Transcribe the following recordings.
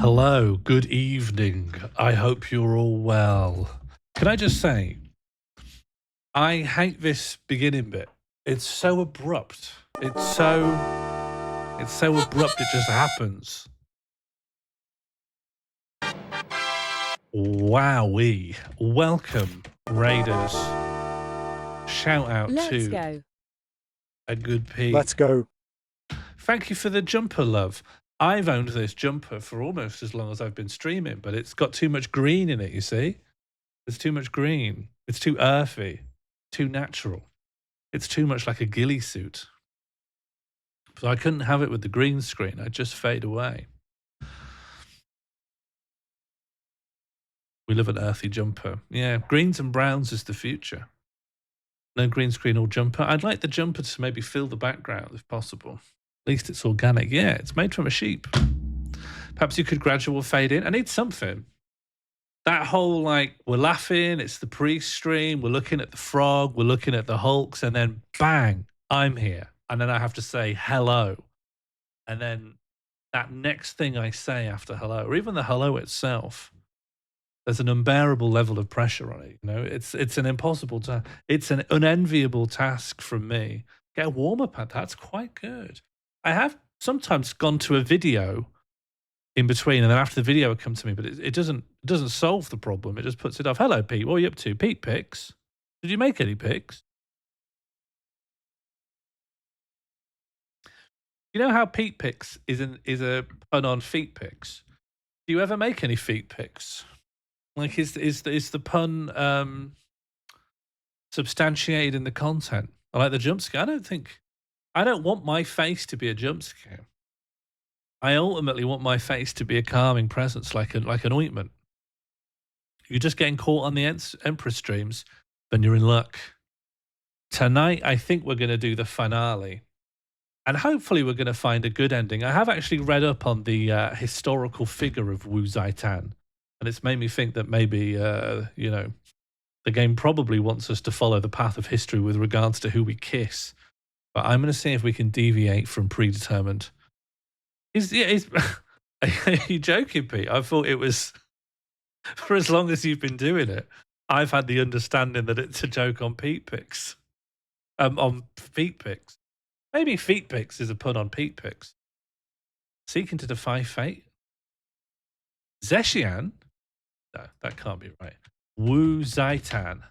Hello, good evening. I hope you're all well. Can I just say, I hate this beginning bit. It's so abrupt. It's so abrupt it just happens. Wowee. Welcome, Raiders. Shout out Let's to go. a good Pete. Let's go. Thank you for the jumper, love. I've owned this jumper for almost as long as I've been streaming, but it's got too much green in it, you see? There's too much green. It's too earthy, too natural. It's too much like a ghillie suit. So I couldn't have it with the green screen. I'd just fade away. We love an earthy jumper. Yeah, greens and browns is the future. No green screen or jumper. I'd like the jumper to maybe fill the background if possible. At least it's organic. Yeah, it's made from a sheep. Perhaps you could gradual fade in. I need something. That whole, like, we're laughing, it's the pre-stream, we're looking at the frog, we're looking at the hulks, and then bang, I'm here. And then I have to say hello. And then that next thing I say after hello, or even the hello itself, there's an unbearable level of pressure on it. You know, it's an impossible task. It's an unenviable task from me. Get a warm-up at that's quite good. I have sometimes gone to a video in between, and then after the video would come to me, but it doesn't solve the problem. It just puts it off. Hello, Pete. What are you up to? Pete pics? Did you make any pics? You know how Pete pics is a pun on feet pics? Do you ever make any feet pics? Like, is the pun substantiated in the content? I like the jump scare. I don't want my face to be a jump scare. I ultimately want my face to be a calming presence, like an ointment. You're just getting caught on the Empress streams, then you're in luck. Tonight, I think we're going to do the finale. And hopefully we're going to find a good ending. I have actually read up on the historical figure of Wu Zaitan. And it's made me think that maybe, the game probably wants us to follow the path of history with regards to who we kiss. But I'm going to see if we can deviate from predetermined. Are you joking, Pete? I thought it was, for as long as you've been doing it, I've had the understanding that it's a joke on Pete pics. On feet pics. Maybe feet pics is a pun on Pete pics. Seeking to defy fate? Zeshian? No, that can't be right. Wu Zaitan.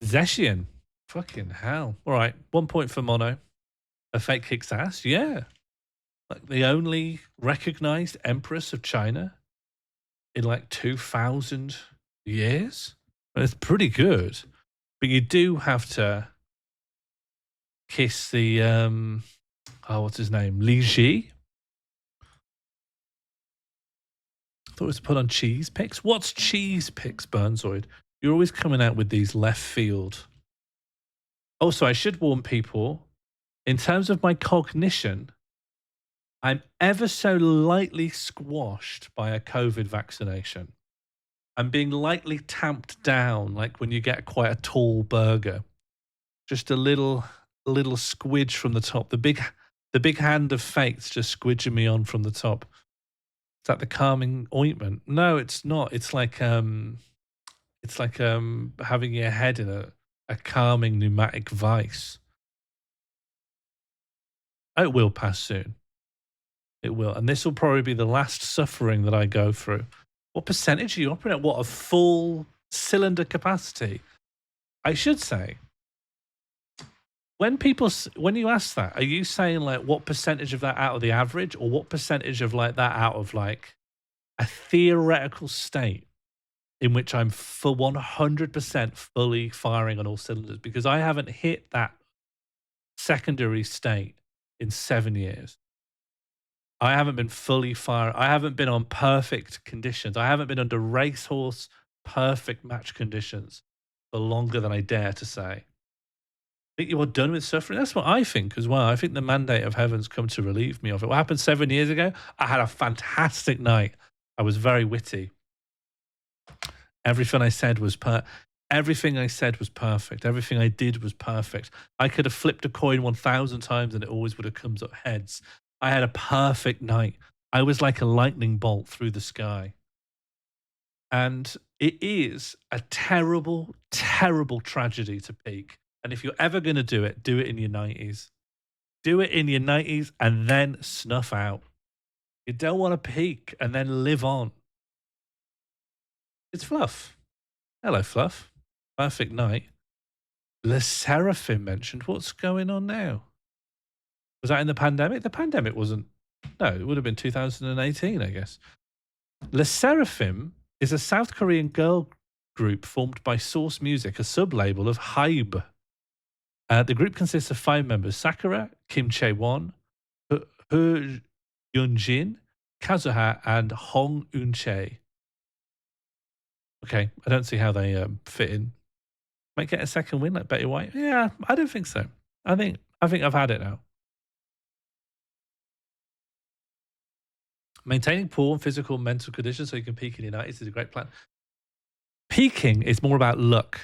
Zeshian. Fucking hell. All right, 1 point for Mono. A fake kicks ass? Yeah. Like the only recognized empress of China in like 2,000 years? It's pretty good. But you do have to kiss the, what's his name? Li Ji? I thought it was put on cheese picks. What's cheese picks, Burnzoid? You're always coming out with these left field. Also, I should warn people, in terms of my cognition, I'm ever so lightly squashed by a COVID vaccination. I'm being lightly tamped down, like when you get quite a tall burger. Just a little squidge from the top. The big hand of fate's just squidging me on from the top. Is that the calming ointment? No, it's not. It's like having your head in a calming pneumatic vice. It will pass soon. It will. And this will probably be the last suffering that I go through. What percentage are you operating at? What, a full cylinder capacity? I should say, when you ask that, are you saying like what percentage of that out of the average, or what percentage of like that out of like a theoretical state in which I'm for 100% fully firing on all cylinders? Because I haven't hit that secondary state in 7 years. I haven't been fully firing. I haven't been on perfect conditions. I haven't been under racehorse perfect match conditions for longer than I dare to say. I think you are done with suffering. That's what I think as well. I think the mandate of heaven's come to relieve me of it. What happened 7 years ago? I had a fantastic night. I was very witty. Everything I said was perfect. Everything I did was perfect. I could have flipped a coin 1,000 times and it always would have comes up heads. I had a perfect night. I was like a lightning bolt through the sky. And it is a terrible, terrible tragedy to peak. And if you're ever going to do it in your 90s. Do it in your 90s and then snuff out. You don't want to peak and then live on. It's Fluff. Hello, Fluff. Perfect night. Le Seraphim mentioned. What's going on now? Was that in the pandemic? The pandemic wasn't. No, it would have been 2018, I guess. Le Seraphim is a South Korean girl group formed by Source Music, a sub-label of Hybe. The group consists of 5 members: Sakura, Kim Chae-won, Ho Yoon-jin, Kazuha, and Hong Eun-chae. Okay, I don't see how they fit in. Might get a second win like Betty White. Yeah, I don't think so. I think I've had it now. Maintaining poor physical and mental conditions so you can peak in your 90s is a great plan. Peaking is more about luck.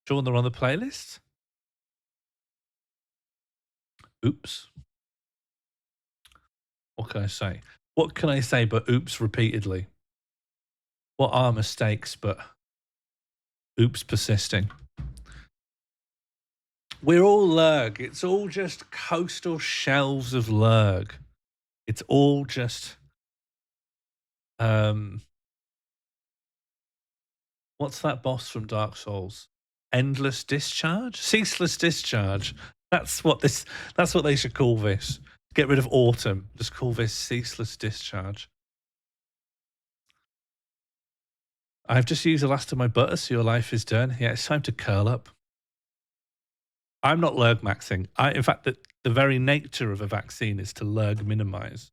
Sean, they're on the playlist. Oops. What can I say? What can I say but oops repeatedly? What are mistakes but oops persisting? We're all Lurg. It's all just coastal shelves of Lurg. It's all just what's that boss from Dark Souls? Endless discharge? Ceaseless discharge. That's what they should call this. Get rid of autumn. Just call this ceaseless discharge. I've just used the last of my butter, so your life is done. Yeah, it's time to curl up. I'm not Lurg maxing. In fact, the very nature of a vaccine is to Lurg minimize.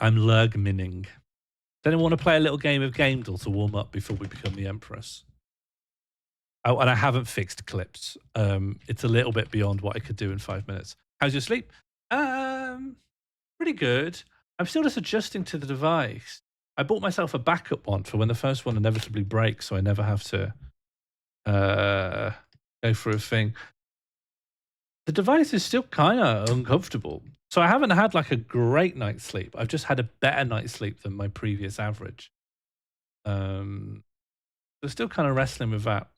I'm Lurg minning. Does anyone want to play a little game of Gamedle to warm up before we become the Empress? Oh, and I haven't fixed clips. It's a little bit beyond what I could do in 5 minutes. How's your sleep? Pretty good. I'm still just adjusting to the device. I bought myself a backup one for when the first one inevitably breaks, so I never have to go for a thing. The device is still kind of uncomfortable. So I haven't had like a great night's sleep. I've just had a better night's sleep than my previous average. So still kind of wrestling with that.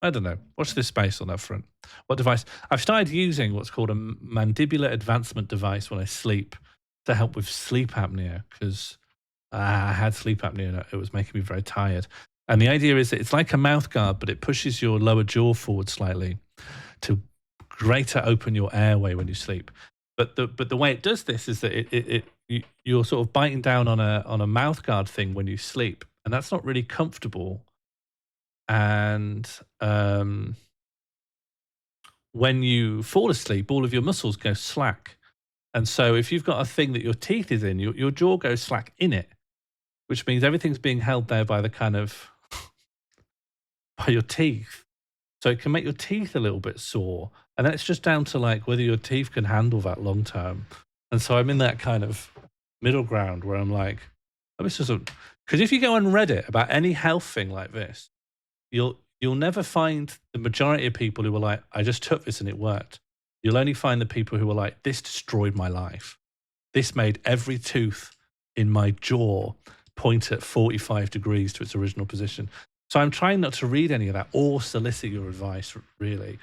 I don't know. Watch this space on that front. What device? I've started using what's called a mandibular advancement device when I sleep to help with sleep apnea because I had sleep apnea and it was making me very tired. And the idea is that it's like a mouth guard, but it pushes your lower jaw forward slightly to greater open your airway when you sleep. But the way it does this is that you're sort of biting down on a mouth guard thing when you sleep, and that's not really comfortable. And when you fall asleep, all of your muscles go slack. And so if you've got a thing that your teeth is in, your jaw goes slack in it, which means everything's being held there by the kind of by your teeth. So it can make your teeth a little bit sore. And then it's just down to like whether your teeth can handle that long term. And so I'm in that kind of middle ground where I'm like, oh, this isn't, because if you go on Reddit about any health thing like this, you'll never find the majority of people who are like, I just took this and it worked. You'll only find the people who are like, this destroyed my life. This made every tooth in my jaw point at 45 degrees to its original position. So I'm trying not to read any of that or solicit your advice, really.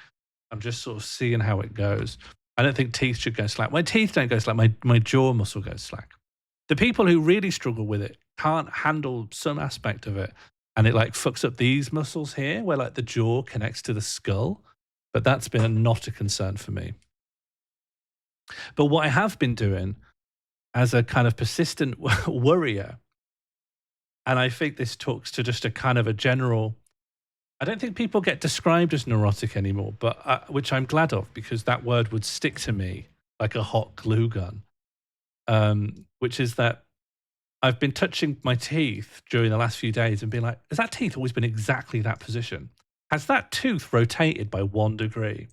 I'm just sort of seeing how it goes. I don't think teeth should go slack. My teeth don't go slack. My jaw muscle goes slack. The people who really struggle with it can't handle some aspect of it. And it like fucks up these muscles here where like the jaw connects to the skull. But that's been not a concern for me. But what I have been doing as a kind of persistent worrier, and I think this talks to just a kind of a general, I don't think people get described as neurotic anymore, but which I'm glad of because that word would stick to me like a hot glue gun, which is that I've been touching my teeth during the last few days and being like, has that teeth always been exactly that position? Has that tooth rotated by 1 degree?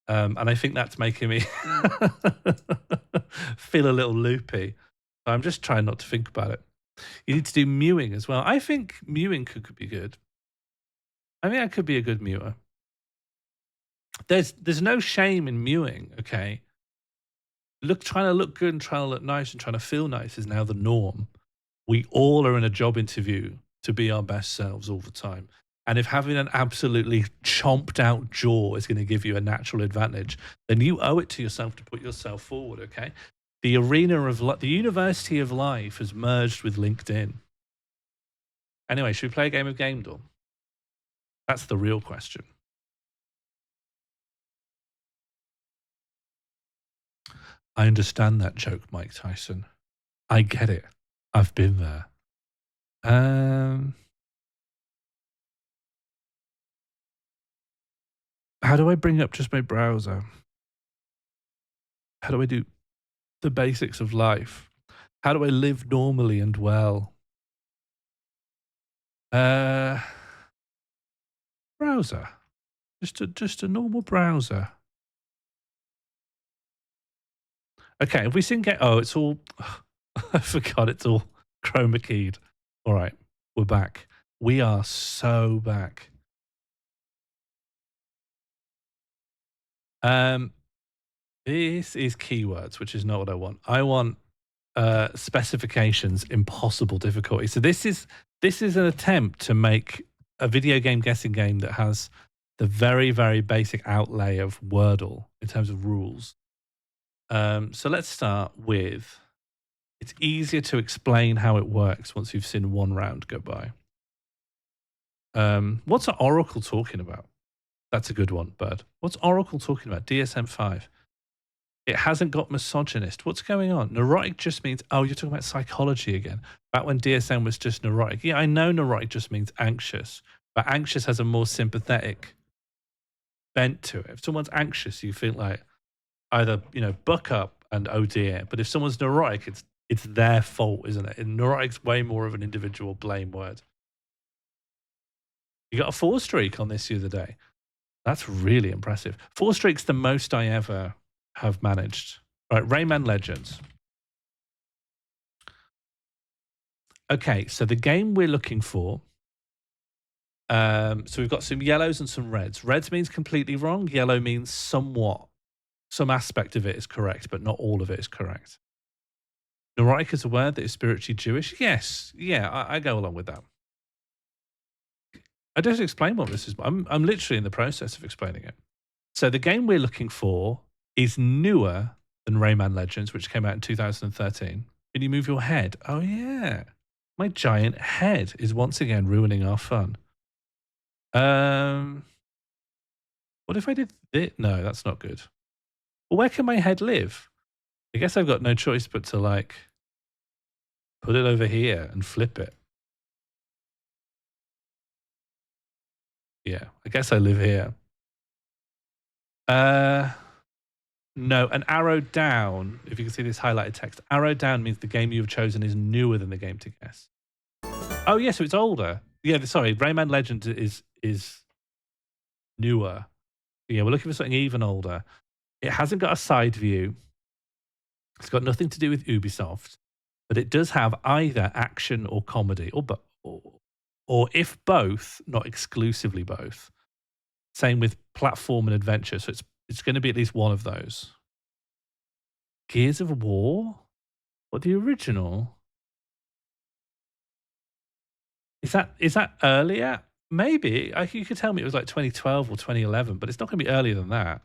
And I think that's making me feel a little loopy. I'm just trying not to think about it. You need to do mewing as well. I think mewing could be good. I think I could be a good mewer. There's no shame in mewing, okay? Trying to look good and trying to look nice and trying to feel nice is now the norm. We all are in a job interview to be our best selves all the time. And if having an absolutely chomped out jaw is going to give you a natural advantage, then you owe it to yourself to put yourself forward, okay? The arena of the university of life has merged with LinkedIn. Anyway, should we play a game of Game Door? That's the real question. I understand that joke, Mike Tyson. I get it. I've been there. How do I bring up just my browser? How do I do the basics of life? How do I live normally and well? Browser. Just a normal browser. Okay, if we sing get it's all I forgot it's all chroma keyed. All right, we're back. We are so back. This is keywords, which is not what I want. I want specifications, impossible difficulty. So this is an attempt to make a video game guessing game that has the very, very basic outlay of Wordle in terms of rules. So let's start with, it's easier to explain how it works once you've seen one round go by. What's Oracle talking about? That's a good one, Bird. What's Oracle talking about? DSM-5. It hasn't got misogynist. What's going on? Neurotic just means, oh, you're talking about psychology again. Back when DSM was just neurotic. Yeah, I know neurotic just means anxious, but anxious has a more sympathetic bent to it. If someone's anxious, you feel like either, buck up and oh dear. But if someone's neurotic, it's their fault, isn't it? And neurotic's way more of an individual blame word. You got a 4 streak on this the other day. That's really impressive. 4 streaks the most I ever have managed. Right, Rayman Legends. Okay, so the game we're looking for. So we've got some yellows and some reds. Reds means completely wrong. Yellow means somewhat. Some aspect of it is correct, but not all of it is correct. Neurotic is a word that is spiritually Jewish. Yes, yeah, I go along with that. I don't explain what this is. I'm literally in the process of explaining it. So the game we're looking for is newer than Rayman Legends, which came out in 2013. Can you move your head? Oh, yeah. My giant head is once again ruining our fun. What if I did this? No, that's not good. Well, where can my head live? I guess I've got no choice but to like put it over here and flip it. Yeah, I guess I live here. No, an arrow down, if you can see this highlighted text, arrow down means the game you've chosen is newer than the game to guess. Oh, yeah, so it's older. Yeah, sorry, Rayman Legends is newer. Yeah, we're looking for something even older. It hasn't got a side view. It's got nothing to do with Ubisoft, but it does have either action or comedy, or if both, not exclusively both. Same with platform and adventure. So it's going to be at least one of those. Gears of War? What, the original? Is that earlier? Maybe. You could tell me it was like 2012 or 2011, but it's not going to be earlier than that.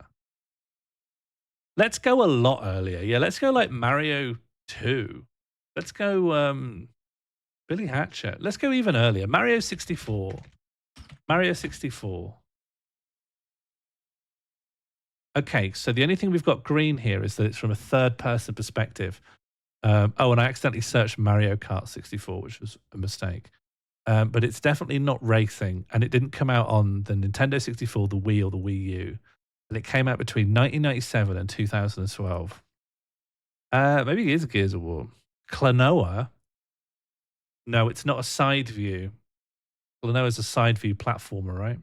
Let's go a lot earlier. Yeah, let's go like Mario 2. Let's go Billy Hatcher. Let's go even earlier. Mario 64. Mario 64. Okay, so the only thing we've got green here is that it's from a third-person perspective. And I accidentally searched Mario Kart 64, which was a mistake. But it's definitely not racing, and it didn't come out on the Nintendo 64, the Wii, or the Wii U. And it came out between 1997 and 2012. Maybe it is Gears of War. Klonoa? No, it's not a side view. Klonoa is a side view platformer, right?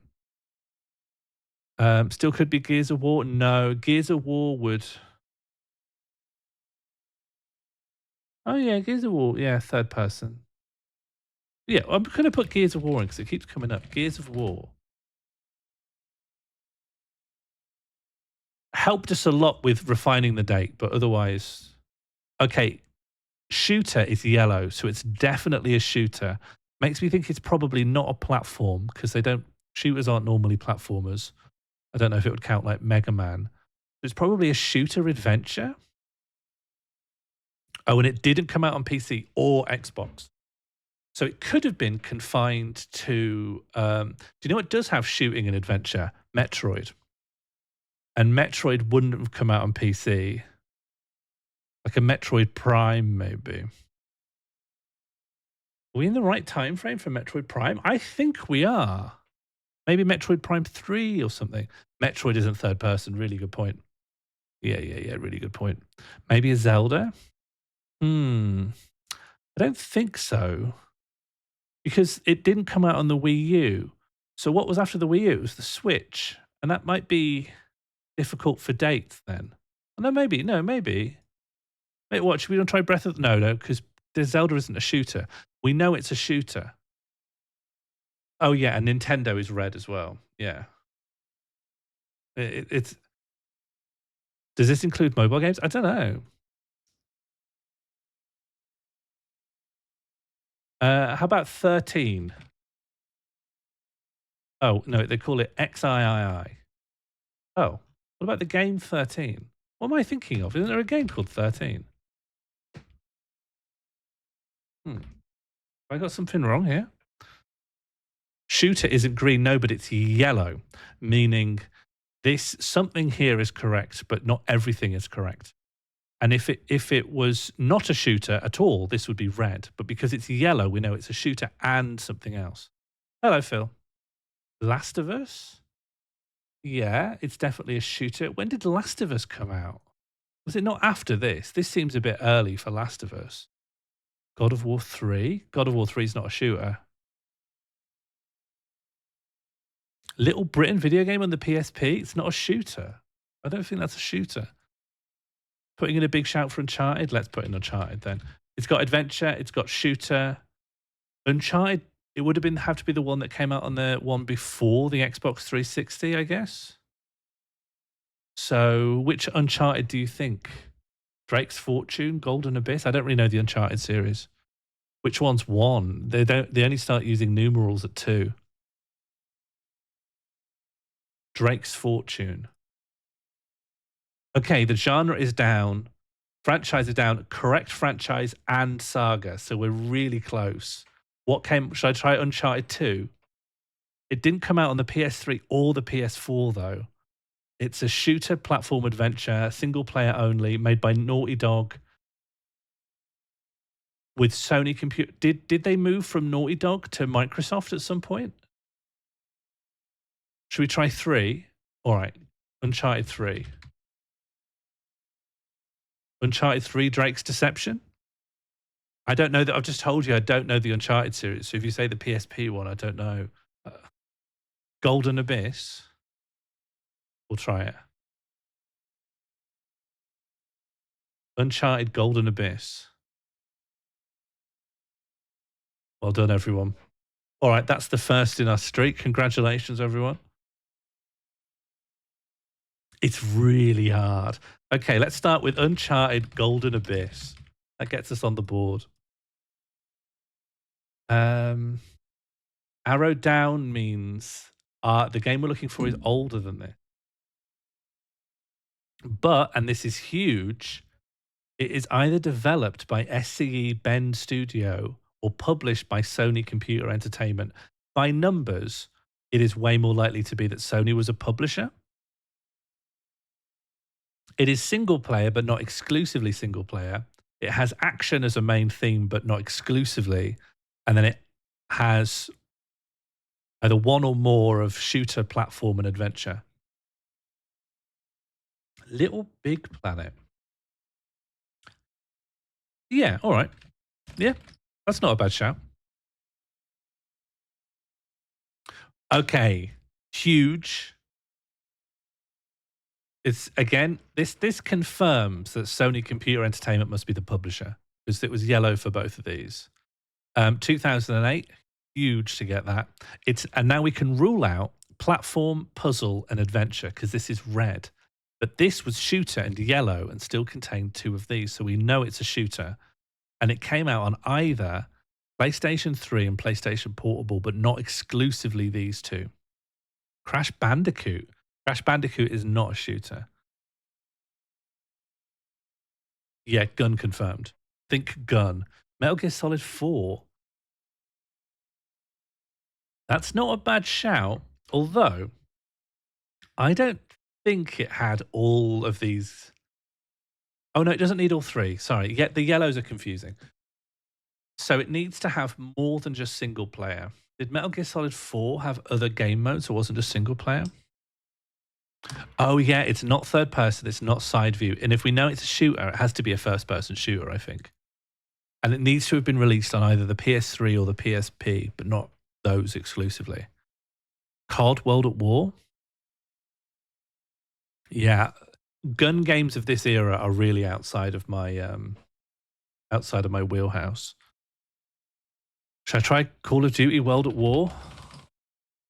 Still could be Gears of War. No, Gears of War would. Oh yeah, Gears of War. Yeah, third person. Yeah, I'm going to put Gears of War in because it keeps coming up. Gears of War. Helped us a lot with refining the date, but otherwise, okay. Shooter is yellow, so it's definitely a shooter. Makes me think it's probably not a platform because they don't. Shooters aren't normally platformers. I don't know if it would count like Mega Man. It's probably a shooter adventure. Oh, and it didn't come out on PC or Xbox. So it could have been confined to. Do you know what does have shooting and adventure? Metroid. And Metroid wouldn't have come out on PC. Like a Metroid Prime, maybe. Are we in the right time frame for Metroid Prime? I think we are. Maybe Metroid Prime 3 or something. Metroid isn't third person. Really good point. Yeah. Really good point. Maybe a Zelda? I don't think so. Because it didn't come out on the Wii U. So what was after the Wii U? It was the Switch. And that might be difficult for dates then. No, maybe. Wait, what? Should we not try Breath of the... No, because the Zelda isn't a shooter. We know it's a shooter. Oh, yeah, and Nintendo is red as well. Yeah. It's... Does this include mobile games? I don't know. How about 13? Oh, no, they call it XIII. Oh, what about the game 13? What am I thinking of? Isn't there a game called 13? Have I got something wrong here? Shooter isn't green, no, but it's yellow, meaning this something here is correct, but not everything is correct. And if it was not a shooter at all, this would be red. But because it's yellow, we know it's a shooter and something else. Hello, Phil. Last of Us? Yeah, it's definitely a shooter. When did Last of Us come out? Was it not after this? This seems a bit early for Last of Us. God of War 3? God of War 3 is not a shooter. Little Britain video game on the PSP? It's not a shooter. I don't think that's a shooter. Putting in a big shout for Uncharted? Let's put in Uncharted then. It's got adventure. It's got shooter. Uncharted, it would have to be the one that came out on the one before the Xbox 360, I guess. So which Uncharted do you think? Drake's Fortune? Golden Abyss? I don't really know the Uncharted series. Which one's one? They only start using numerals at 2. Drake's Fortune. Okay, the genre is down. Franchise is down. Correct franchise and saga. So we're really close. Should I try Uncharted 2? It didn't come out on the PS3 or the PS4 though. It's a shooter platform adventure, single player only, made by Naughty Dog with Sony Computer. Did they move from Naughty Dog to Microsoft at some point? Should we try 3? All right, Uncharted 3. Uncharted 3, Drake's Deception? I don't know that. I've just told you I don't know the Uncharted series. So if you say the PSP one, I don't know. Golden Abyss? We'll try it. Uncharted Golden Abyss. Well done, everyone. All right, that's the first in our streak. Congratulations, everyone. It's really hard. Okay, let's start with Uncharted Golden Abyss. That gets us on the board. Arrow down means the game we're looking for is older than this. But, and this is huge, it is either developed by SCE Bend Studio or published by Sony Computer Entertainment. By numbers, it is way more likely to be that Sony was a publisher. It is single player, but not exclusively single player. It has action as a main theme, but not exclusively. And then it has either one or more of shooter, platform, and adventure. Little Big Planet. Yeah, all right. Yeah, that's not a bad shout. Okay, huge. It's again, this confirms that Sony Computer Entertainment must be the publisher because it was yellow for both of these. 2008, huge to get that. And now we can rule out platform, puzzle, and adventure because this is red. But this was shooter and yellow and still contained two of these. So we know it's a shooter. And it came out on either PlayStation 3 and PlayStation Portable, but not exclusively these two. Crash Bandicoot. Crash Bandicoot is not a shooter. Yeah, gun confirmed. Think gun. Metal Gear Solid 4. That's not a bad shout, although I don't think it had all of these. Oh, no, it doesn't need all three. Sorry. Yeah, the yellows are confusing. So it needs to have more than just single player. Did Metal Gear Solid 4 have other game modes or wasn't just single player? Oh, yeah, it's not third person, it's not side view. And if we know it's a shooter, it has to be a first person shooter, I think. And it needs to have been released on either the PS3 or the PSP, but not those exclusively. COD World at War? Yeah, gun games of this era are really outside of my wheelhouse. Should I try Call of Duty World at War?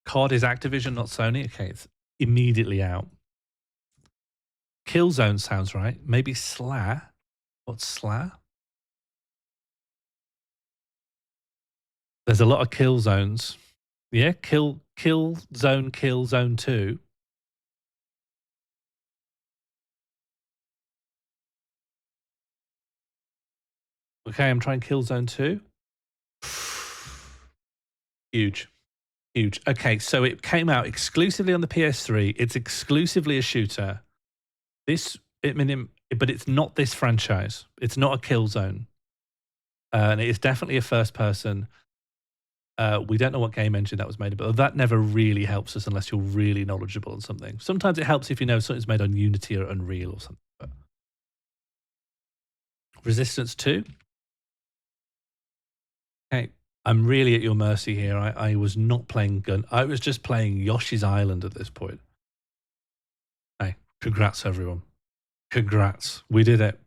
COD is Activision, not Sony. Okay, it's immediately out. Killzone sounds right. Maybe SLA. What's SLA? There's a lot of kill zones. Yeah, kill zone 2. Okay, I'm trying kill zone 2. Huge. Huge. Okay, so it came out exclusively on the PS3. It's exclusively a shooter. But it's not this franchise. It's not a kill zone. And it is definitely a first person. We don't know what game engine that was made, but that never really helps us unless you're really knowledgeable on something. Sometimes it helps if you know something's made on Unity or Unreal or something. But Resistance 2. Okay, I'm really at your mercy here. I was not playing gun. I was just playing Yoshi's Island at this point. Hey, congrats everyone. Congrats. We did it.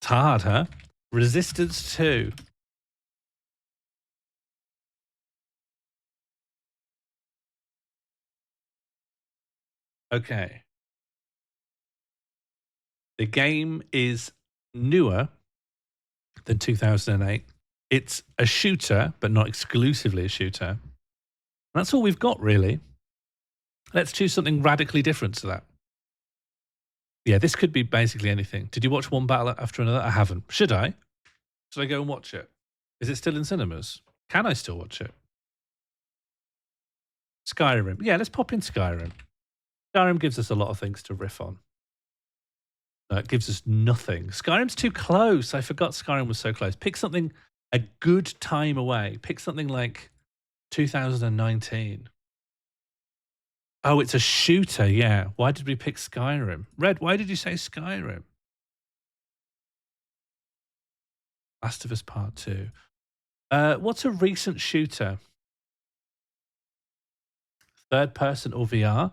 It's hard, huh? Resistance 2. Okay. The game is newer than 2008. It's a shooter, but not exclusively a shooter. That's all we've got, really. Let's choose something radically different to that. Yeah, this could be basically anything. Did you watch one battle after another? I haven't. Should I? Should I go and watch it? Is it still in cinemas? Can I still watch it? Skyrim. Yeah, let's pop in Skyrim. Skyrim gives us a lot of things to riff on. No, it gives us nothing. Skyrim's too close. I forgot Skyrim was so close. Pick something a good time away. Pick something like 2019. Oh, it's a shooter, yeah. Why did we pick Skyrim? Red, why did you say Skyrim? Last of Us Part 2. What's a recent shooter? Third person or VR?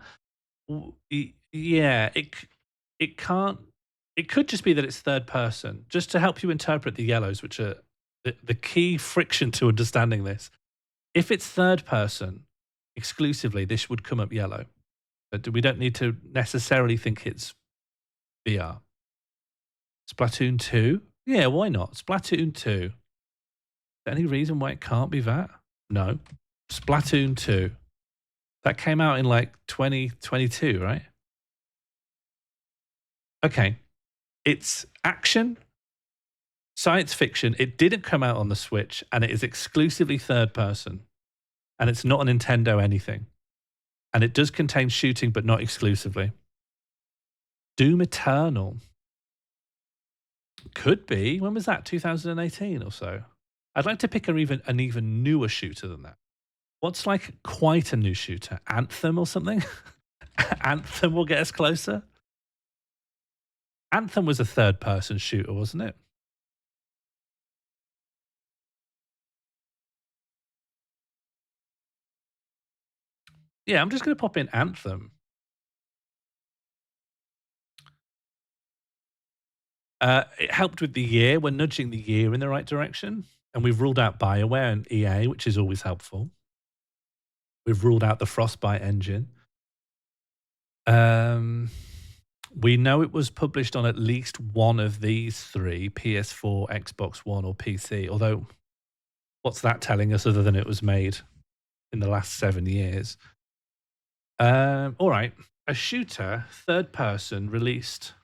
Yeah, it can't. It could just be that it's third person, just to help you interpret the yellows, which are the key friction to understanding this. If it's third person exclusively, this would come up yellow. But we don't need to necessarily think it's VR. Splatoon 2? Yeah, why not? Splatoon 2. Is there any reason why it can't be that? No. Splatoon 2. That came out in like 2022, right? Okay. It's action, science fiction. It didn't come out on the Switch, and it is exclusively third person. And it's not a Nintendo anything. And it does contain shooting, but not exclusively. Doom Eternal. Could be. When was that? 2018 or so? I'd like to pick an even newer shooter than that. What's like quite a new shooter? Anthem or something? Anthem will get us closer. Anthem was a third person shooter, wasn't it? Yeah, I'm just going to pop in Anthem. It helped with the year. We're nudging the year in the right direction. And we've ruled out BioWare and EA, which is always helpful. We've ruled out the Frostbite engine. Um, we know it was published on at least one of these three: PS4, Xbox One, or PC. Although, what's that telling us other than it was made in the last 7 years? All right. A shooter, third person, released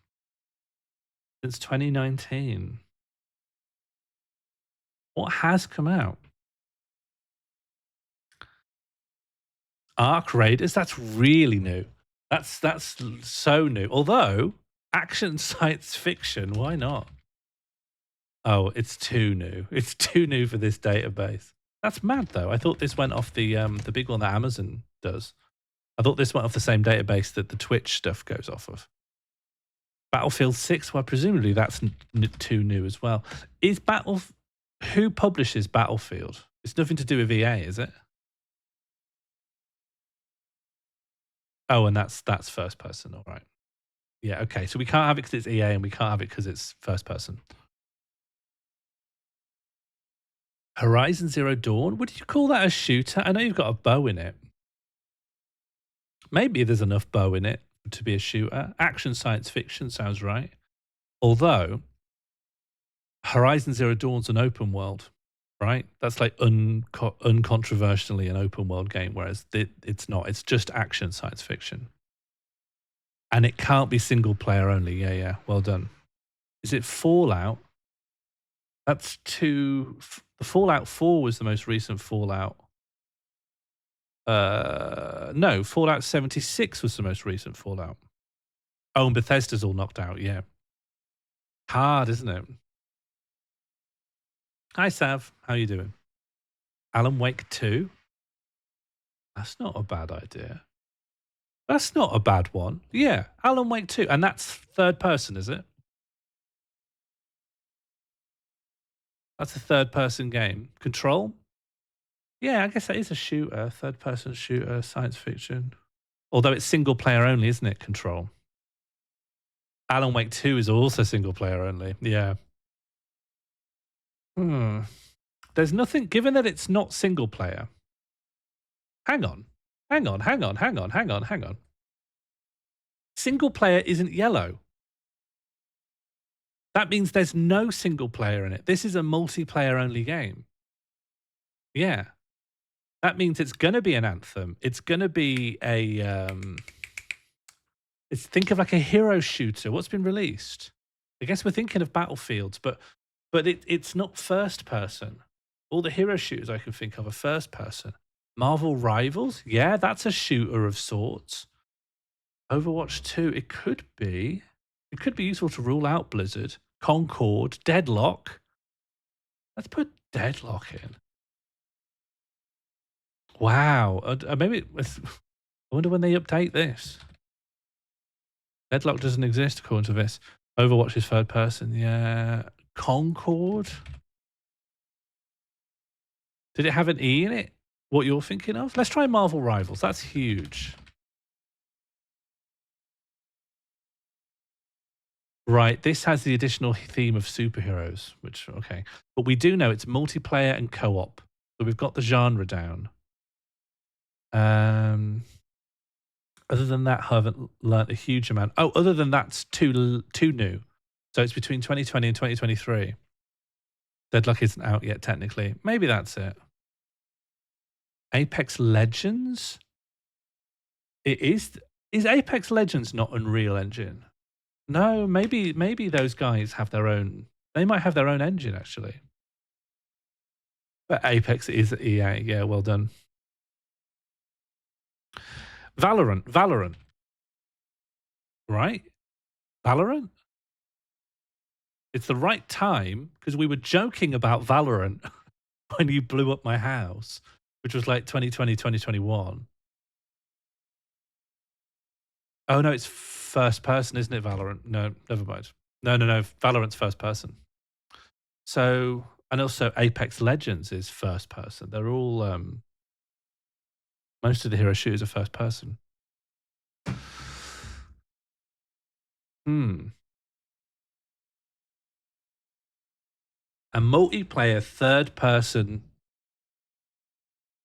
since 2019. What has come out? Arc Raiders. That's really new. That's so new. Although action science fiction, why not? Oh, it's too new. It's too new for this database. That's mad though. I thought this went off the big one that Amazon does. I thought this went off the same database that the Twitch stuff goes off of. Battlefield 6, well, presumably that's too new as well. Is Battle... Who publishes Battlefield? It's nothing to do with EA, is it? Oh, and that's first person, all right. Yeah, okay. So we can't have it because it's EA and we can't have it because it's first person. Horizon Zero Dawn? Would you call that a shooter? I know you've got a bow in it. Maybe there's enough bow in it to be a shooter. Action science fiction sounds right. Although Horizon Zero Dawn's an open world, right? That's like uncontroversially an open world game, whereas it's not. It's just action science fiction. And it can't be single player only. Yeah, yeah. Well done. Is it Fallout? That's two. The Fallout 4 was the most recent Fallout. No, Fallout 76 was the most recent Fallout. Oh, and Bethesda's all knocked out. Yeah. Hard, isn't it? Hi, Sav. How you doing? Alan Wake 2? That's not a bad idea. That's not a bad one. Yeah, Alan Wake 2. And that's third person, is it? That's a third person game. Control? Yeah, I guess that is a shooter. Third person shooter, science fiction. Although it's single player only, isn't it? Control. Alan Wake 2 is also single player only. Yeah. There's nothing, given that it's not single player. Hang on. Single player isn't yellow. That means there's no single player in it. This is a multiplayer only game. Yeah. That means it's going to be an Anthem. It's going to be a... think of like a hero shooter. What's been released? I guess we're thinking of Battlefields, but it's not first person. All the hero shooters I can think of are first person. Marvel Rivals? Yeah, that's a shooter of sorts. Overwatch 2, it could be useful to rule out Blizzard. Concord, Deadlock. Let's put Deadlock in. Wow. Maybe I wonder when they update this. Deadlock doesn't exist according to this. Overwatch is third person. Yeah. Concord. Did it have an E in it? What you're thinking of? Let's try Marvel Rivals. That's huge. Right, this has the additional theme of superheroes, which, okay. But we do know it's multiplayer and co-op. So we've got the genre down. Other than that, I haven't learnt a huge amount. Oh, other than that's too new. So it's between 2020 and 2023. Deadlock isn't out yet, technically. Maybe that's it. Apex Legends? It is. Is Apex Legends not Unreal Engine? No, maybe those guys have their own. They might have their own engine actually. But Apex is EA. Yeah, well done. Valorant. Right? Valorant? It's the right time because we were joking about Valorant when you blew up my house, which was like 2020, 2021. Oh no, it's first person, isn't it, Valorant? No, never mind. No. Valorant's first person. So, and also Apex Legends is first person. They're all, most of the hero shooters are first person. A multiplayer third person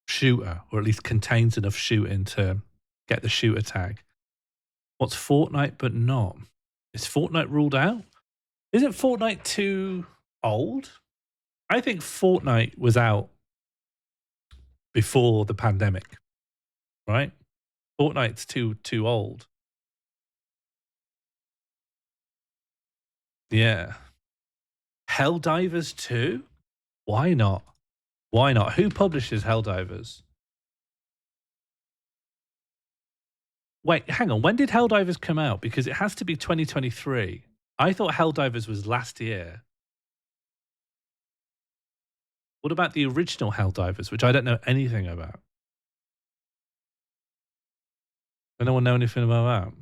shooter, or at least contains enough shooting to get the shooter tag. What's Fortnite but not? Is Fortnite ruled out? Isn't Fortnite too old? I think Fortnite was out before the pandemic, right? Fortnite's too old. Yeah. Helldivers 2? Why not? Why not? Who publishes Helldivers? Wait, hang on. When did Helldivers come out? Because it has to be 2023. I thought Helldivers was last year. What about the original Helldivers, which I don't know anything about? Does anyone know anything about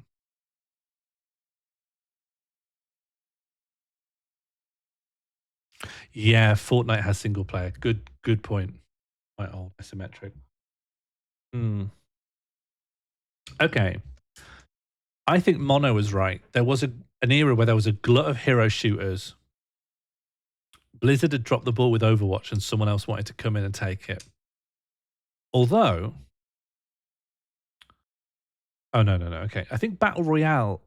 that? Yeah, Fortnite has single player. Good point. Quite old, isometric. Hmm. Okay. I think Mono was right. There was an era where there was a glut of hero shooters. Blizzard had dropped the ball with Overwatch and someone else wanted to come in and take it. Although, oh, no. Okay. I think Battle Royale,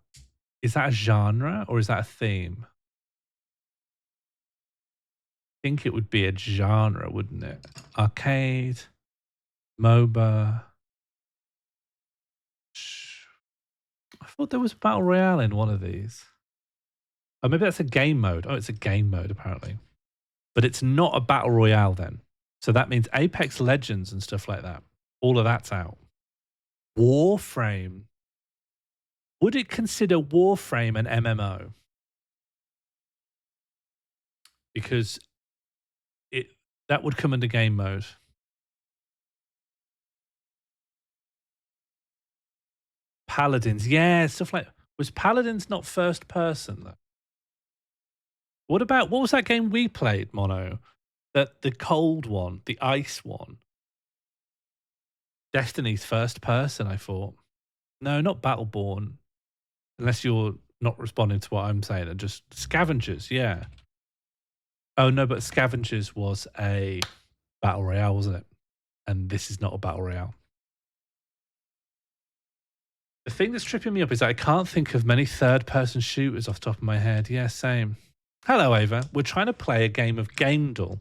is that a genre or is that a theme? I think it would be a genre, wouldn't it? Arcade, MOBA. I thought there was Battle Royale in one of these. Oh, maybe that's a game mode. Oh, it's a game mode, apparently. But it's not a Battle Royale then. So that means Apex Legends and stuff like that. All of that's out. Warframe. Would it consider Warframe an MMO? Because that would come under game mode. Paladins, yeah, stuff like, was Paladins not first person though? What was that game we played, Mono? That the cold one, the ice one. Destiny's first person, I thought. No, not Battleborn. Unless you're not responding to what I'm saying, and just Scavengers, yeah. Oh no, but Scavengers was a battle royale, wasn't it? And this is not a battle royale. The thing that's tripping me up is that I can't think of many third-person shooters off the top of my head. Yeah, same. Hello, Ava. We're trying to play a game of Gamedle.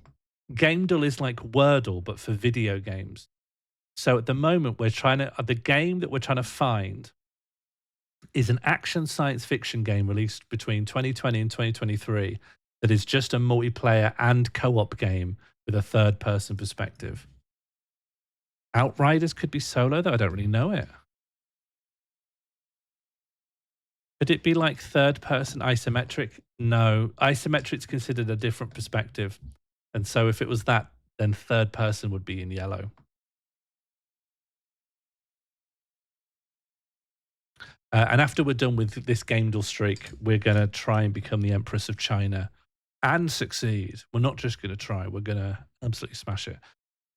Gamedle is like Wordle, but for video games. So at the moment, the game that we're trying to find is an action science fiction game released between 2020 and 2023 that is just a multiplayer and co-op game with a third-person perspective. Outriders could be solo, though I don't really know it. Could it be like third-person isometric? No, isometric's considered a different perspective. And so if it was that, then third person would be in yellow. And after we're done with this Gamedle streak, we're going to try and become the Empress of China and succeed. We're not just going to try, we're going to absolutely smash it.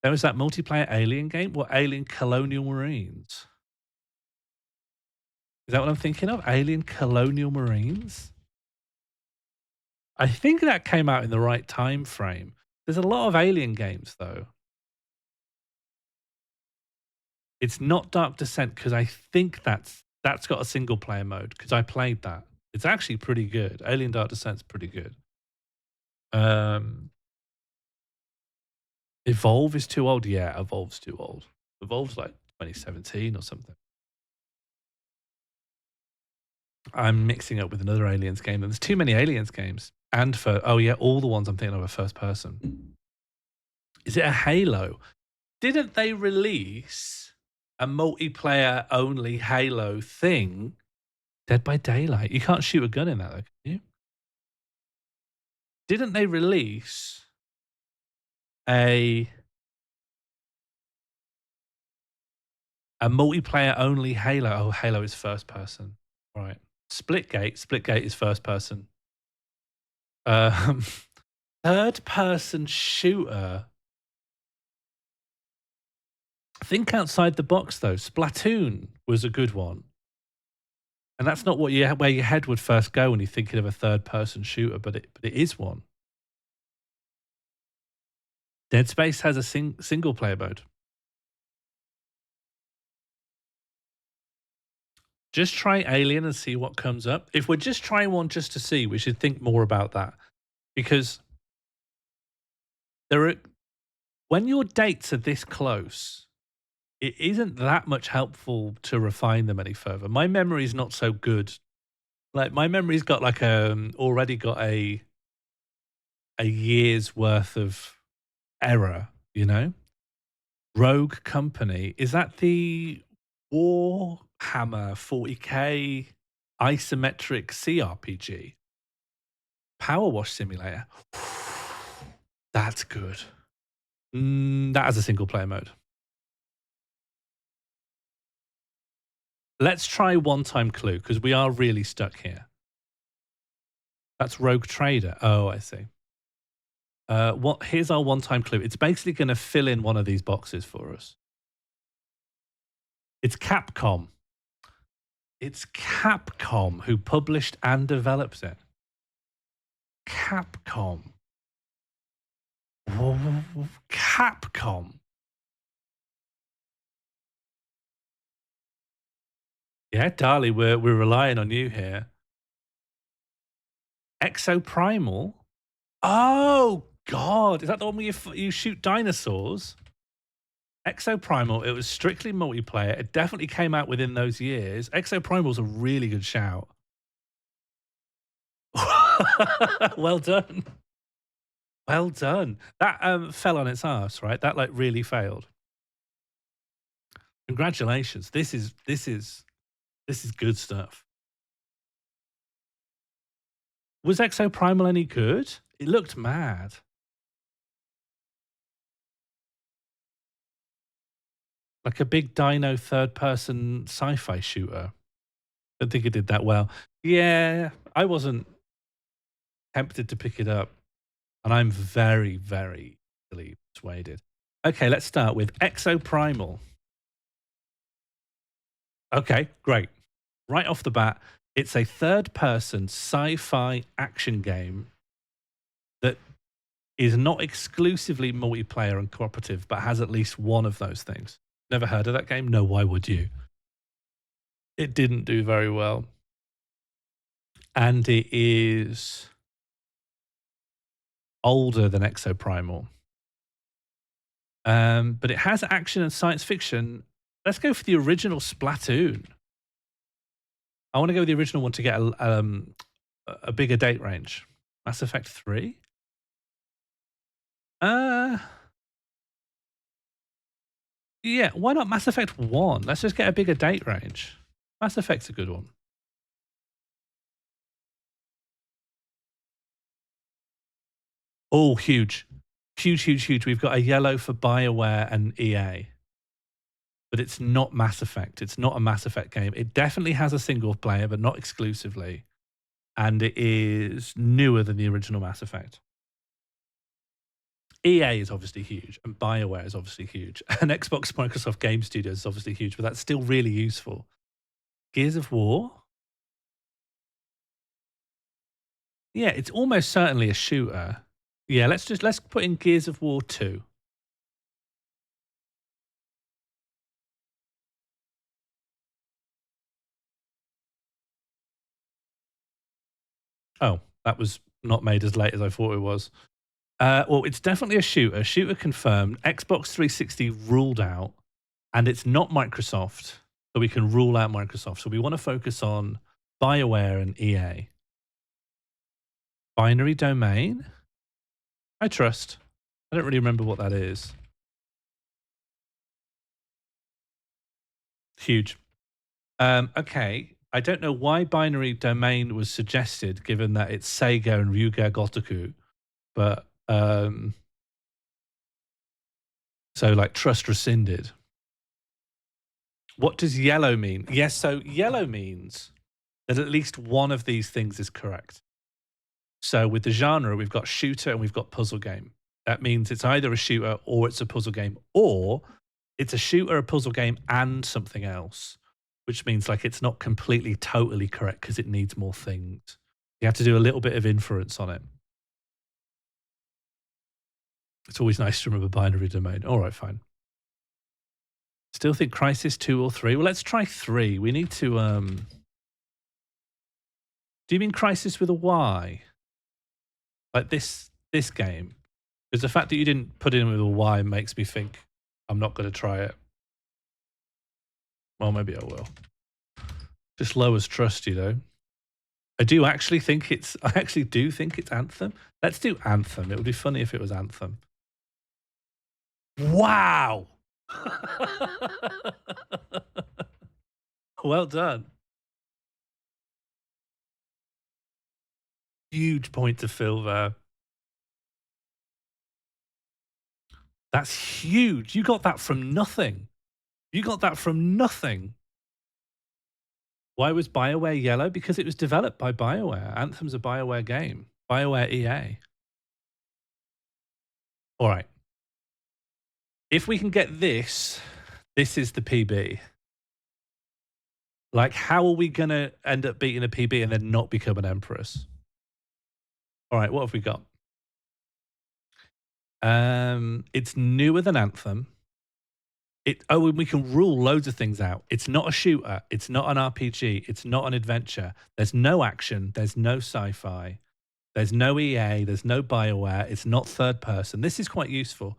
There was that multiplayer Alien game. What, Alien Colonial Marines? Is that what I'm thinking of? Alien Colonial Marines? I think that came out in the right time frame. There's a lot of Alien games, though. It's not Dark Descent because I think that's got a single player mode because I played that. It's actually pretty good. Alien Dark Descent's pretty good. Evolve is too old. Yeah, Evolve's too old. Evolve's like 2017 or something. I'm mixing up with another Aliens game. There's too many Aliens games. And all the ones I'm thinking of are first person. Is it a Halo? Didn't they release a multiplayer only Halo thing? Dead by Daylight. You can't shoot a gun in that, though, can you? Didn't they release a multiplayer only Halo? Oh, Halo is first person. Right. Splitgate. Splitgate is first person. Third person shooter. Think outside the box though. Splatoon was a good one. And that's not where your head would first go when you're thinking of a third person shooter, but it is one. Dead Space has a single player mode. Just try Alien and see what comes up. If we're just trying one just to see, we should think more about that because there are when your dates are this close, it isn't that much helpful to refine them any further. My memory's not so good. Like my memory's got like already got a year's worth of error, you know? Rogue Company, is that the Warhammer 40K isometric CRPG? Power Wash Simulator. That's good. That has a single player mode. Let's try one time clue because we are really stuck here. That's Rogue Trader. Oh, I see. Here's our one time clue. It's basically going to fill in one of these boxes for us. It's Capcom. It's Capcom who published and developed it. Capcom. Capcom. Yeah, Dali, we're relying on you here. Exoprimal. Oh God, is that the one where you shoot dinosaurs? Exoprimal. It was strictly multiplayer. It definitely came out within those years. Exoprimal's a really good shout. Well done. Well done. That fell on its ass, right? That like really failed. Congratulations. This is good stuff. Was Exoprimal any good? It looked mad. Like a big dino third person sci-fi shooter. Don't think it did that well. Yeah, I wasn't tempted to pick it up. And I'm very, very easily persuaded. Okay, let's start with Exoprimal. Okay, great. Right off the bat, it's a third person sci fi action game that is not exclusively multiplayer and cooperative, but has at least one of those things. Never heard of that game? No, why would you? It didn't do very well. And it is older than Exoprimal. But it has action and science fiction. Let's go for the original Splatoon. I want to go with the original one to get a bigger date range. Mass Effect 3? Yeah, why not Mass Effect 1? Let's just get a bigger date range. Mass Effect's a good one. Oh, huge. Huge, huge, huge. We've got a yellow for BioWare and EA. But it's not Mass Effect. It's not a Mass Effect game. It definitely has a single player, but not exclusively. And it is newer than the original Mass Effect. EA is obviously huge, and BioWare is obviously huge, and Xbox Microsoft Game Studios is obviously huge, but that's still really useful. Gears of War? Yeah, it's almost certainly a shooter. Yeah, let's put in Gears of War 2. Oh, that was not made as late as I thought it was. Well, it's definitely a shooter. Shooter confirmed. Xbox 360 ruled out, and it's not Microsoft, so we can rule out Microsoft. So we want to focus on BioWare and EA. Binary Domain? I trust. I don't really remember what that is. Huge. Okay. I don't know why Binary Domain was suggested, given that it's Sega and Ryuga Gotoku, but so like trust rescinded. What does yellow mean? Yes, so yellow means that at least one of these things is correct. So with the genre, we've got shooter and we've got puzzle game. That means it's either a shooter or it's a puzzle game, or it's a shooter, a puzzle game, and something else, which means like it's not completely totally correct because it needs more things. You have to do a little bit of inference on it. It's always nice to remember binary domain. All right, fine. Still think Crisis 2 or 3? Well, let's try 3. We need to, do you mean Crisis with a Y? Like this game? Because the fact that you didn't put it in with a Y makes me think I'm not going to try it. Well, maybe I will. Just lowers trust, you know. I actually do think it's Anthem. Let's do Anthem. It would be funny if it was Anthem. Wow! Well done. Huge point to fill there. That's huge. You got that from nothing. You got that from nothing. Why was BioWare yellow? Because it was developed by BioWare. Anthem's a BioWare game. BioWare EA. All right. If we can get this, this is the PB. Like, how are we going to end up beating a PB and then not become an Empress? All right, what have we got? It's newer than Anthem. And we can rule loads of things out. It's not a shooter. It's not an RPG. It's not an adventure. There's no action. There's no sci-fi. There's no EA. There's no BioWare. It's not third person. This is quite useful.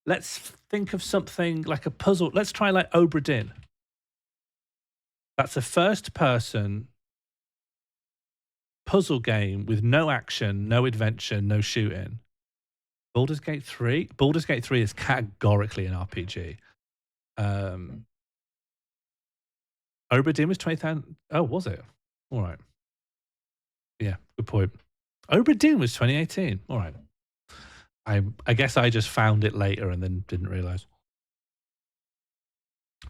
Let's think of something like a puzzle. Let's try like Obra Dinn. That's a first person puzzle game with no action, no adventure, no shooting. Baldur's Gate 3? Baldur's Gate 3 is categorically an RPG. Obra Dinn was 20,000. Oh, was it? All right. Yeah, good point. Obra Dinn was 2018. All right. I guess I just found it later and then didn't realize.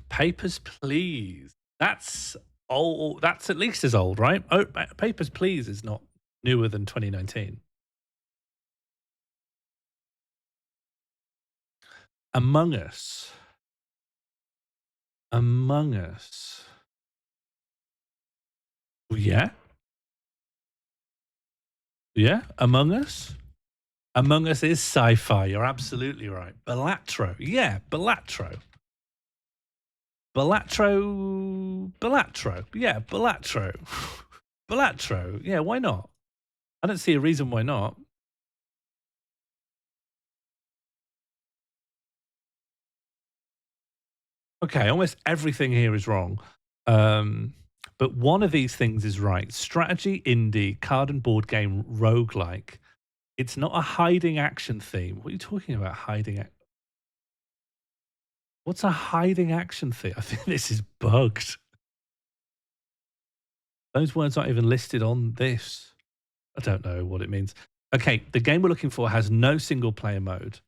Papers, Please. That's old. That's at least as old, right? Oh, Papers, Please is not newer than 2019. Among Us. Among Us. Yeah. Yeah. Among Us. Among Us is sci-fi. You're absolutely right. Balatro. Yeah. Balatro. Balatro. Yeah. Balatro. Balatro. Yeah. Why not? I don't see a reason why not. Okay, almost everything here is wrong. But one of these things is right. Strategy, indie, card and board game, roguelike. It's not a hiding action theme. What are you talking about, hiding? What's a hiding action theme? I think this is bugged. Those words aren't even listed on this. I don't know what it means. Okay, the game we're looking for has no single player mode.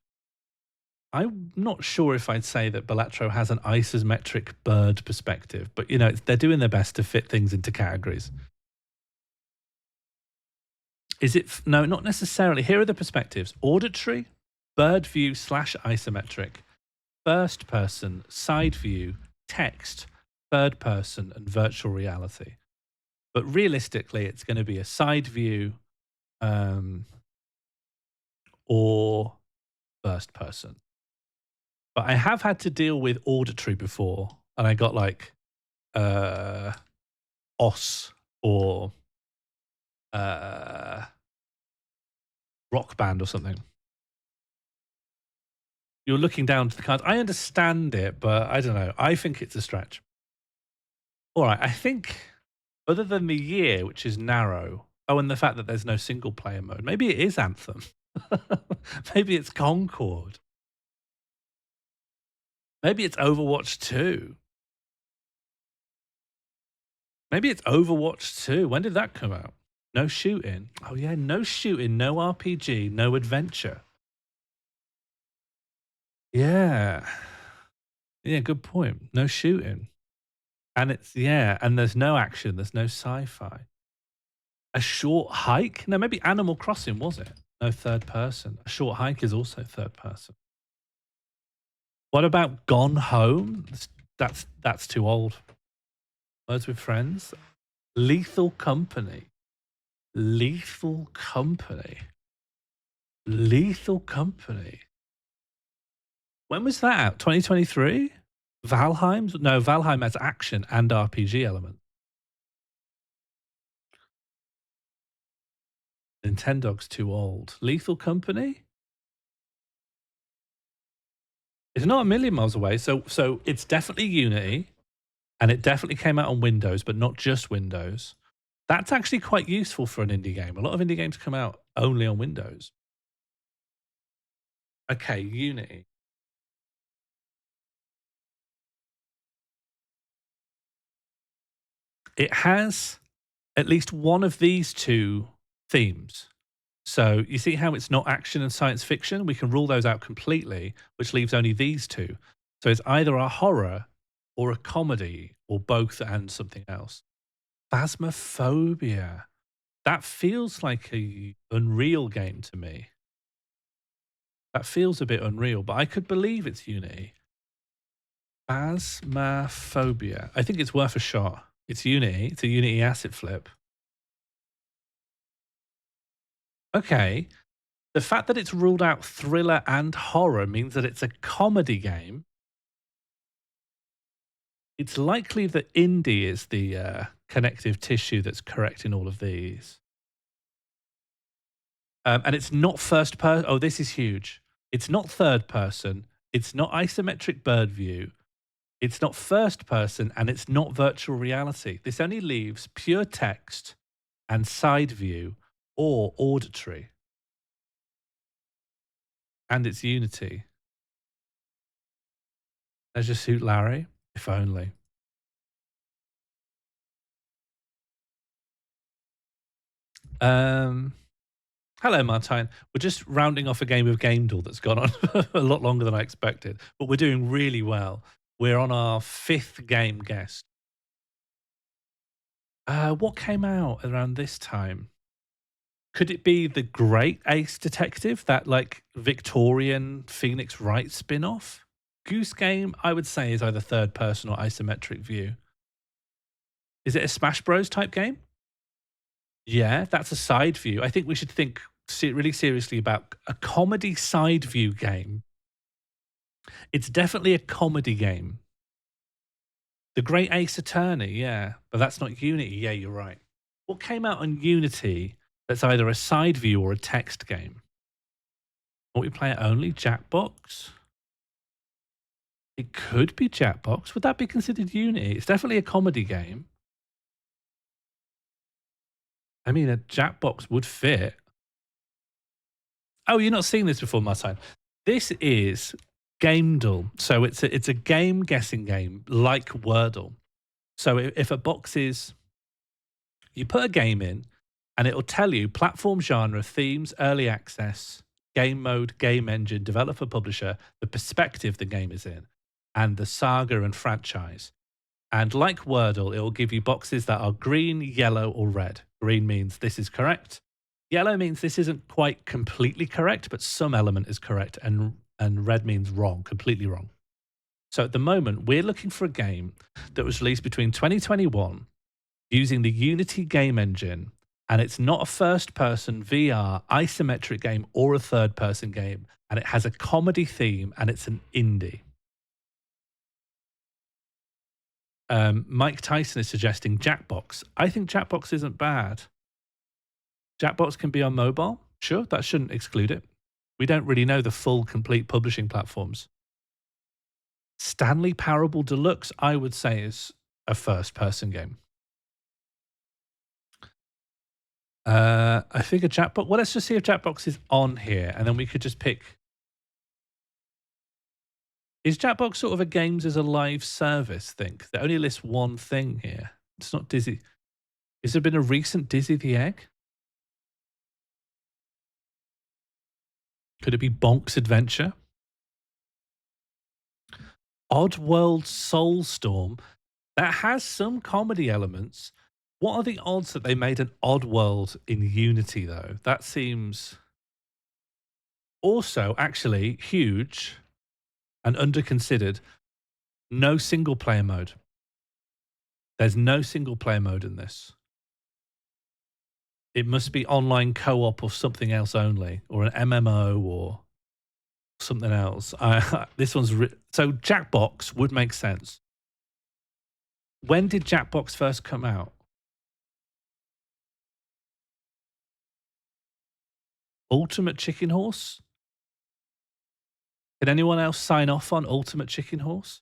I'm not sure if I'd say that Balatro has an isometric bird perspective, but you know, they're doing their best to fit things into categories. Is it? No, not necessarily. Here are the perspectives: auditory, bird view / isometric, first person, side view, text, third person, and virtual reality. But realistically, it's going to be a side view or first person. But I have had to deal with auditory before, and I got like OS or Rock Band or something. You're looking down to the cards. I understand it, but I don't know. I think it's a stretch. All right, I think other than the year, which is narrow, oh, and the fact that there's no single player mode, maybe it is Anthem. Maybe it's Concord. Maybe it's Overwatch 2. Maybe it's Overwatch 2. When did that come out? No shooting. Oh, yeah, no shooting, no RPG, no adventure. Yeah. Yeah, good point. No shooting. And it's, yeah, and there's no action, there's no sci-fi. A short hike? No, maybe Animal Crossing, was it? No third person. A short hike is also third person. What about Gone Home? That's too old. Words with Friends. Lethal Company. Lethal Company. Lethal Company. When was that out? 2023? Valheim's? No, Valheim has action and RPG elements. Nintendo's too old. Lethal Company? It's not a million miles away. So it's definitely Unity, and it definitely came out on Windows, but not just Windows. That's actually quite useful for an indie game. A lot of indie games come out only on Windows. Okay, Unity. It has at least one of these two themes. So you see how it's not action and science fiction? We can rule those out completely, which leaves only these two. So it's either a horror or a comedy or both and something else. Phasmophobia. That feels like a Unreal game to me. That feels a bit unreal, but I could believe it's Unity. Phasmophobia. I think it's worth a shot. It's Unity. It's a Unity asset flip. Okay. The fact that it's ruled out thriller and horror means that it's a comedy game. It's likely that indie is the connective tissue that's correcting all of these. And it's not first person. Oh, this is huge. It's not third person. It's not isometric bird view. It's not first person, and it's not virtual reality. This only leaves pure text and side view or auditory. And it's Unity. Leisure Suit Larry, if only. Um, Hello, Martine. We're just rounding off a game of Game Duel that's gone on a lot longer than I expected, but we're doing really well. We're on our fifth game guest. What came out around this time? Could it be the Great Ace Detective, that like Victorian Phoenix Wright spin off? Goose Game, I would say, is either third person or isometric view. Is it a Smash Bros type game? Yeah, that's a side view. I think we should think really seriously about a comedy side view game. It's definitely a comedy game. The Great Ace Attorney, yeah, but that's not Unity. Yeah, you're right. What came out on Unity that's either a side view or a text game? Multiplayer only? Jackbox? It could be Jackbox. Would that be considered Unity? It's definitely a comedy game. I mean, a Jackbox would fit. Oh, you're not seeing this before, Martine. This is Gamedle. So it's a game guessing game like Wordle. So if a box is, you put a game in, and it'll tell you platform, genre, themes, early access, game mode, game engine, developer, publisher, the perspective the game is in, and the saga and franchise. And like Wordle, it will give you boxes that are green, yellow, or red. Green means this is correct. Yellow means this isn't quite completely correct, but some element is correct. And red means wrong, completely wrong. So at the moment, we're looking for a game that was released between 2021 using the Unity game engine, and it's not a first-person VR isometric game or a third-person game, and it has a comedy theme, and it's an indie. Mike Tyson is suggesting Jackbox. I think Jackbox isn't bad. Jackbox can be on mobile. Sure, that shouldn't exclude it. We don't really know the full, complete publishing platforms. Stanley Parable Deluxe, I would say, is a first-person game. I figure Jackbox. Well, let's just see if Jackbox is on here, and then we could just pick. Is Jackbox sort of a games as a live service thing that only lists one thing here? It's not Dizzy. Has there been a recent Dizzy the Egg? Could it be Bonk's Adventure? Oddworld Soulstorm. That has some comedy elements. What are the odds that they made an Oddworld in Unity, though? That seems also actually huge and underconsidered. No single player mode. There's no single player mode in this. It must be online co op or something else only, or an MMO or. something else. This one's so Jackbox would make sense. When did Jackbox first come out? Ultimate Chicken Horse? Can anyone else sign off on Ultimate Chicken Horse?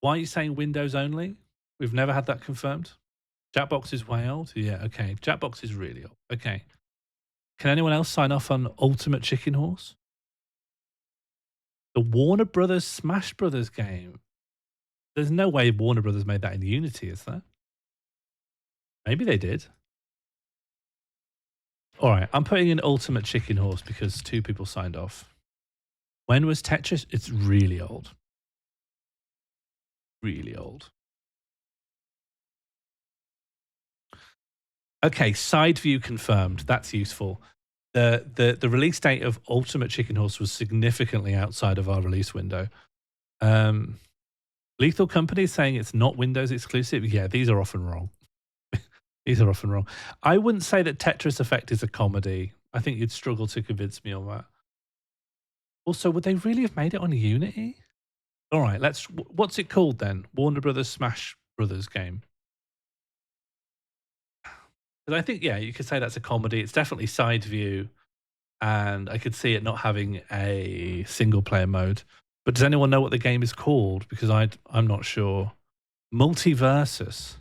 Why are you saying Windows only? We've never had that confirmed. Jackbox is way old? Yeah, okay. Jackbox is really old. Okay. Can anyone else sign off on Ultimate Chicken Horse? The Warner Brothers Smash Brothers game. There's no way Warner Brothers made that in Unity, is there? Maybe they did. All right, I'm putting in Ultimate Chicken Horse because 2 people signed off. When was Tetris? It's really old. Really old. Okay, side view confirmed. That's useful. The release date of Ultimate Chicken Horse was significantly outside of our release window. Lethal Company is saying it's not Windows exclusive. Yeah, these are often wrong. These are often wrong. I wouldn't say that Tetris Effect is a comedy. I think you'd struggle to convince me on that. Also, would they really have made it on Unity? All right, what's it called then? Warner Brothers Smash Brothers game. But I think, yeah, you could say that's a comedy. It's definitely side view, and I could see it not having a single player mode. But does anyone know what the game is called? Because I'm not sure. Multiversus.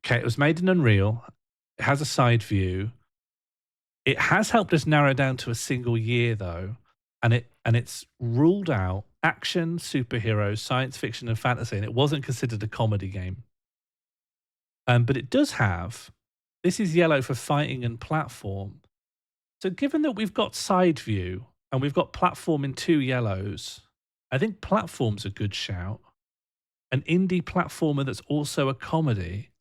Okay, it was made in Unreal. It has a side view. It has helped us narrow down to a single year though, and it's ruled out action, superheroes, science fiction, and fantasy, and it wasn't considered a comedy game. But it does have. This is yellow for fighting and platform. So given that we've got side view and we've got platform in 2 yellows, I think platform's a good shout. An indie platformer that's also a comedy,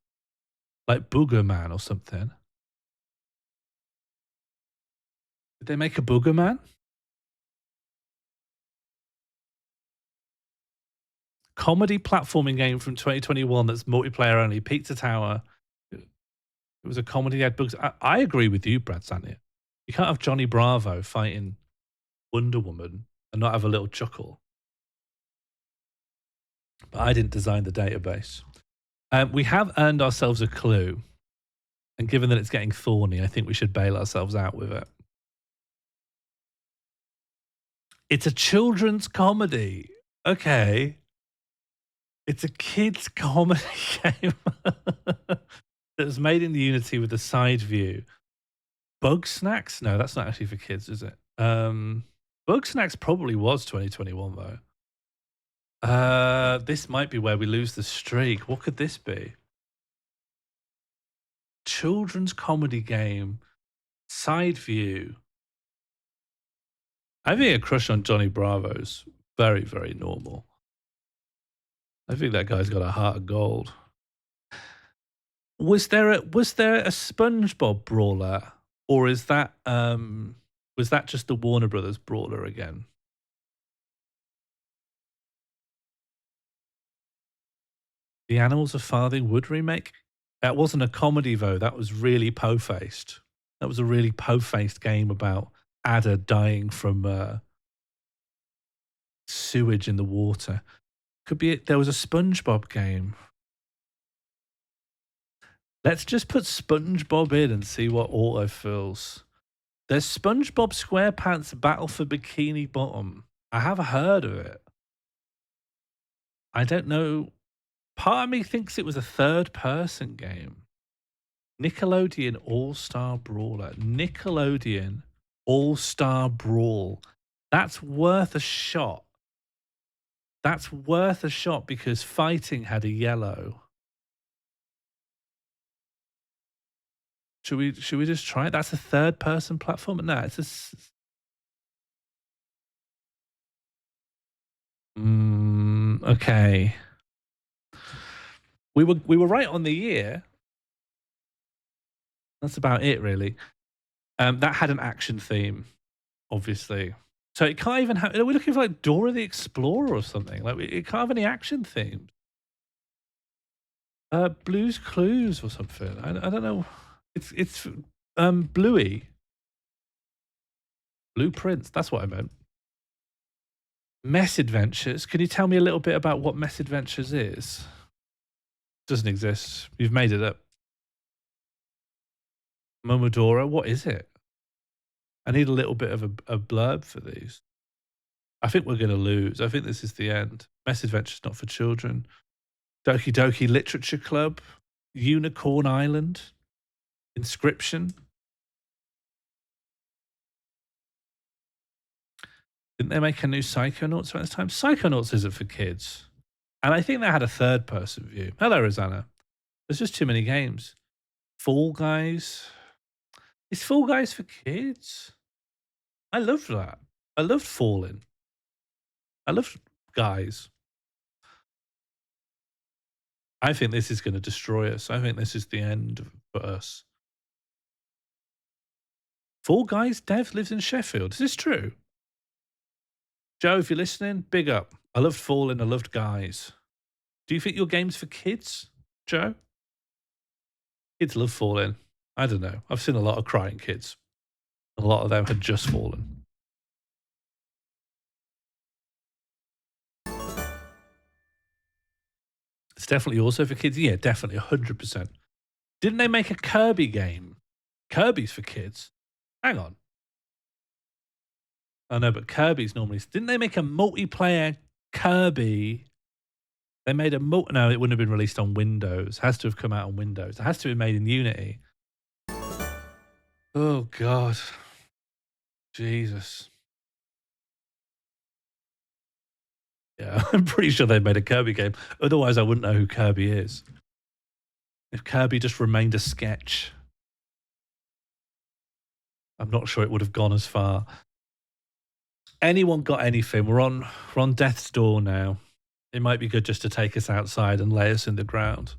like Booger Man or something. Did they make a Booger Man? Comedy platforming game from 2021 that's multiplayer only. Pizza Tower. It was a comedy. They had bugs. I agree with you, Brad Sanier. You can't have Johnny Bravo fighting Wonder Woman and not have a little chuckle. But I didn't design the database. We have earned ourselves a clue. And given that it's getting thorny, I think we should bail ourselves out with it. It's a children's comedy. Okay. It's a kids' comedy game that was made in Unity with a side view. Bug Snacks? No, that's not actually for kids, is it? Bug Snacks probably was 2021 though. This might be where we lose the streak. What could this be? Children's comedy game, side view. I think a crush on Johnny Bravo's very, very normal. I think that guy's got a heart of gold. Was there a SpongeBob brawler, or is that was that just the Warner Brothers brawler again? The Animals of Farthing Wood remake? That wasn't a comedy though. That was really po-faced. That was a really po-faced game about Ada dying from sewage in the water. Could be it. There was a SpongeBob game. Let's just put SpongeBob in and see what autofills. There's SpongeBob SquarePants Battle for Bikini Bottom. I have heard of it. I don't know. Part of me thinks it was a third-person game. Nickelodeon All-Star Brawler. Nickelodeon All-Star Brawl. That's worth a shot. That's worth a shot because fighting had a yellow. Should we just try it? That's a third-person platform? No, it's a... okay. We were right on the year. That's about it, really. That had an action theme, obviously. So it can't even have... Are we looking for like Dora the Explorer or something? Like it can't have any action themes. Blue's Clues or something. I don't know. It's Bluey. Blueprints. That's what I meant. Mess Adventures. Can you tell me a little bit about what Mess Adventures is? Doesn't exist. You've made it up. Momodora. What is it? I need a little bit of a blurb for these. I think we're going to lose. I think this is the end. Mess Adventures not for children. Doki Doki Literature Club. Unicorn Island. Inscription. Didn't they make a new Psychonauts around this time? Psychonauts isn't for kids. And I think they had a third person view. Hello, Rosanna. There's just too many games. Fall Guys. Is Fall Guys for kids? I loved that. I loved Falling. I loved Guys. I think this is going to destroy us. I think this is the end for us. Fall Guys dev lives in Sheffield. Is this true? Joe, if you're listening, big up. I loved Falling. I loved Guys. Do you think your game's for kids, Joe? Kids love Falling. I don't know. I've seen a lot of crying kids. A lot of them had just fallen. It's definitely also for kids. Yeah, definitely 100%. Didn't they make a Kirby game? Kirby's for kids. Hang on. I know, but Kirby's normally... Didn't they make a multiplayer Kirby? They made a... No, it wouldn't have been released on Windows. It has to have come out on Windows. It has to be made in Unity. Oh, God. Jesus. Yeah, I'm pretty sure they made a Kirby game. Otherwise, I wouldn't know who Kirby is. If Kirby just remained a sketch, I'm not sure it would have gone as far. Anyone got anything? We're on death's door now. It might be good just to take us outside and lay us in the ground.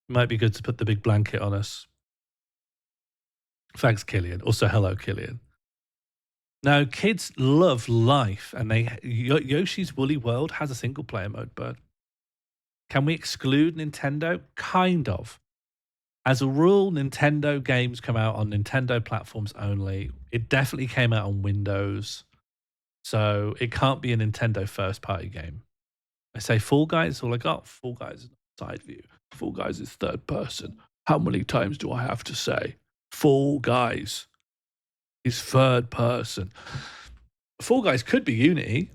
It might be good to put the big blanket on us. Thanks, Killian. Also, hello, Killian. No, kids love life, and Yoshi's Woolly World has a single-player mode, but can we exclude Nintendo? Kind of. As a rule, Nintendo games come out on Nintendo platforms only. It definitely came out on Windows, so it can't be a Nintendo first-party game. I say Fall Guys, all I got. Fall Guys is side view. Fall Guys is third person. How many times do I have to say? Fall Guys is third person. Fall Guys could be Unity,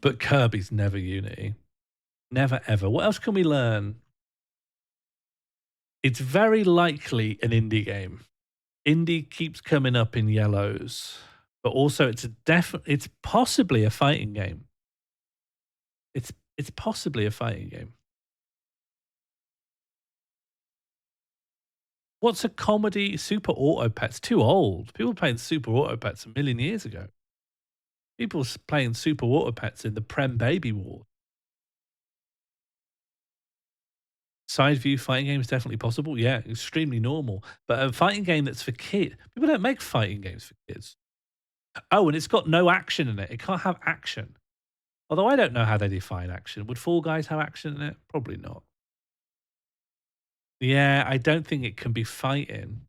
but Kirby's never Unity. Never, ever. What else can we learn? It's very likely an indie game. Indie keeps coming up in yellows, but also it's possibly a fighting game. It's possibly a fighting game. What's a comedy? Super Auto Pets? Too old. People playing Super Auto Pets a million years ago. People playing Super Auto Pets in the Prem Baby War. Side view fighting game is definitely possible. Yeah, extremely normal. But a fighting game that's for kids. People don't make fighting games for kids. Oh, and it's got no action in it. It can't have action. Although I don't know how they define action. Would Fall Guys have action in it? Probably not. Yeah, I don't think it can be fighting.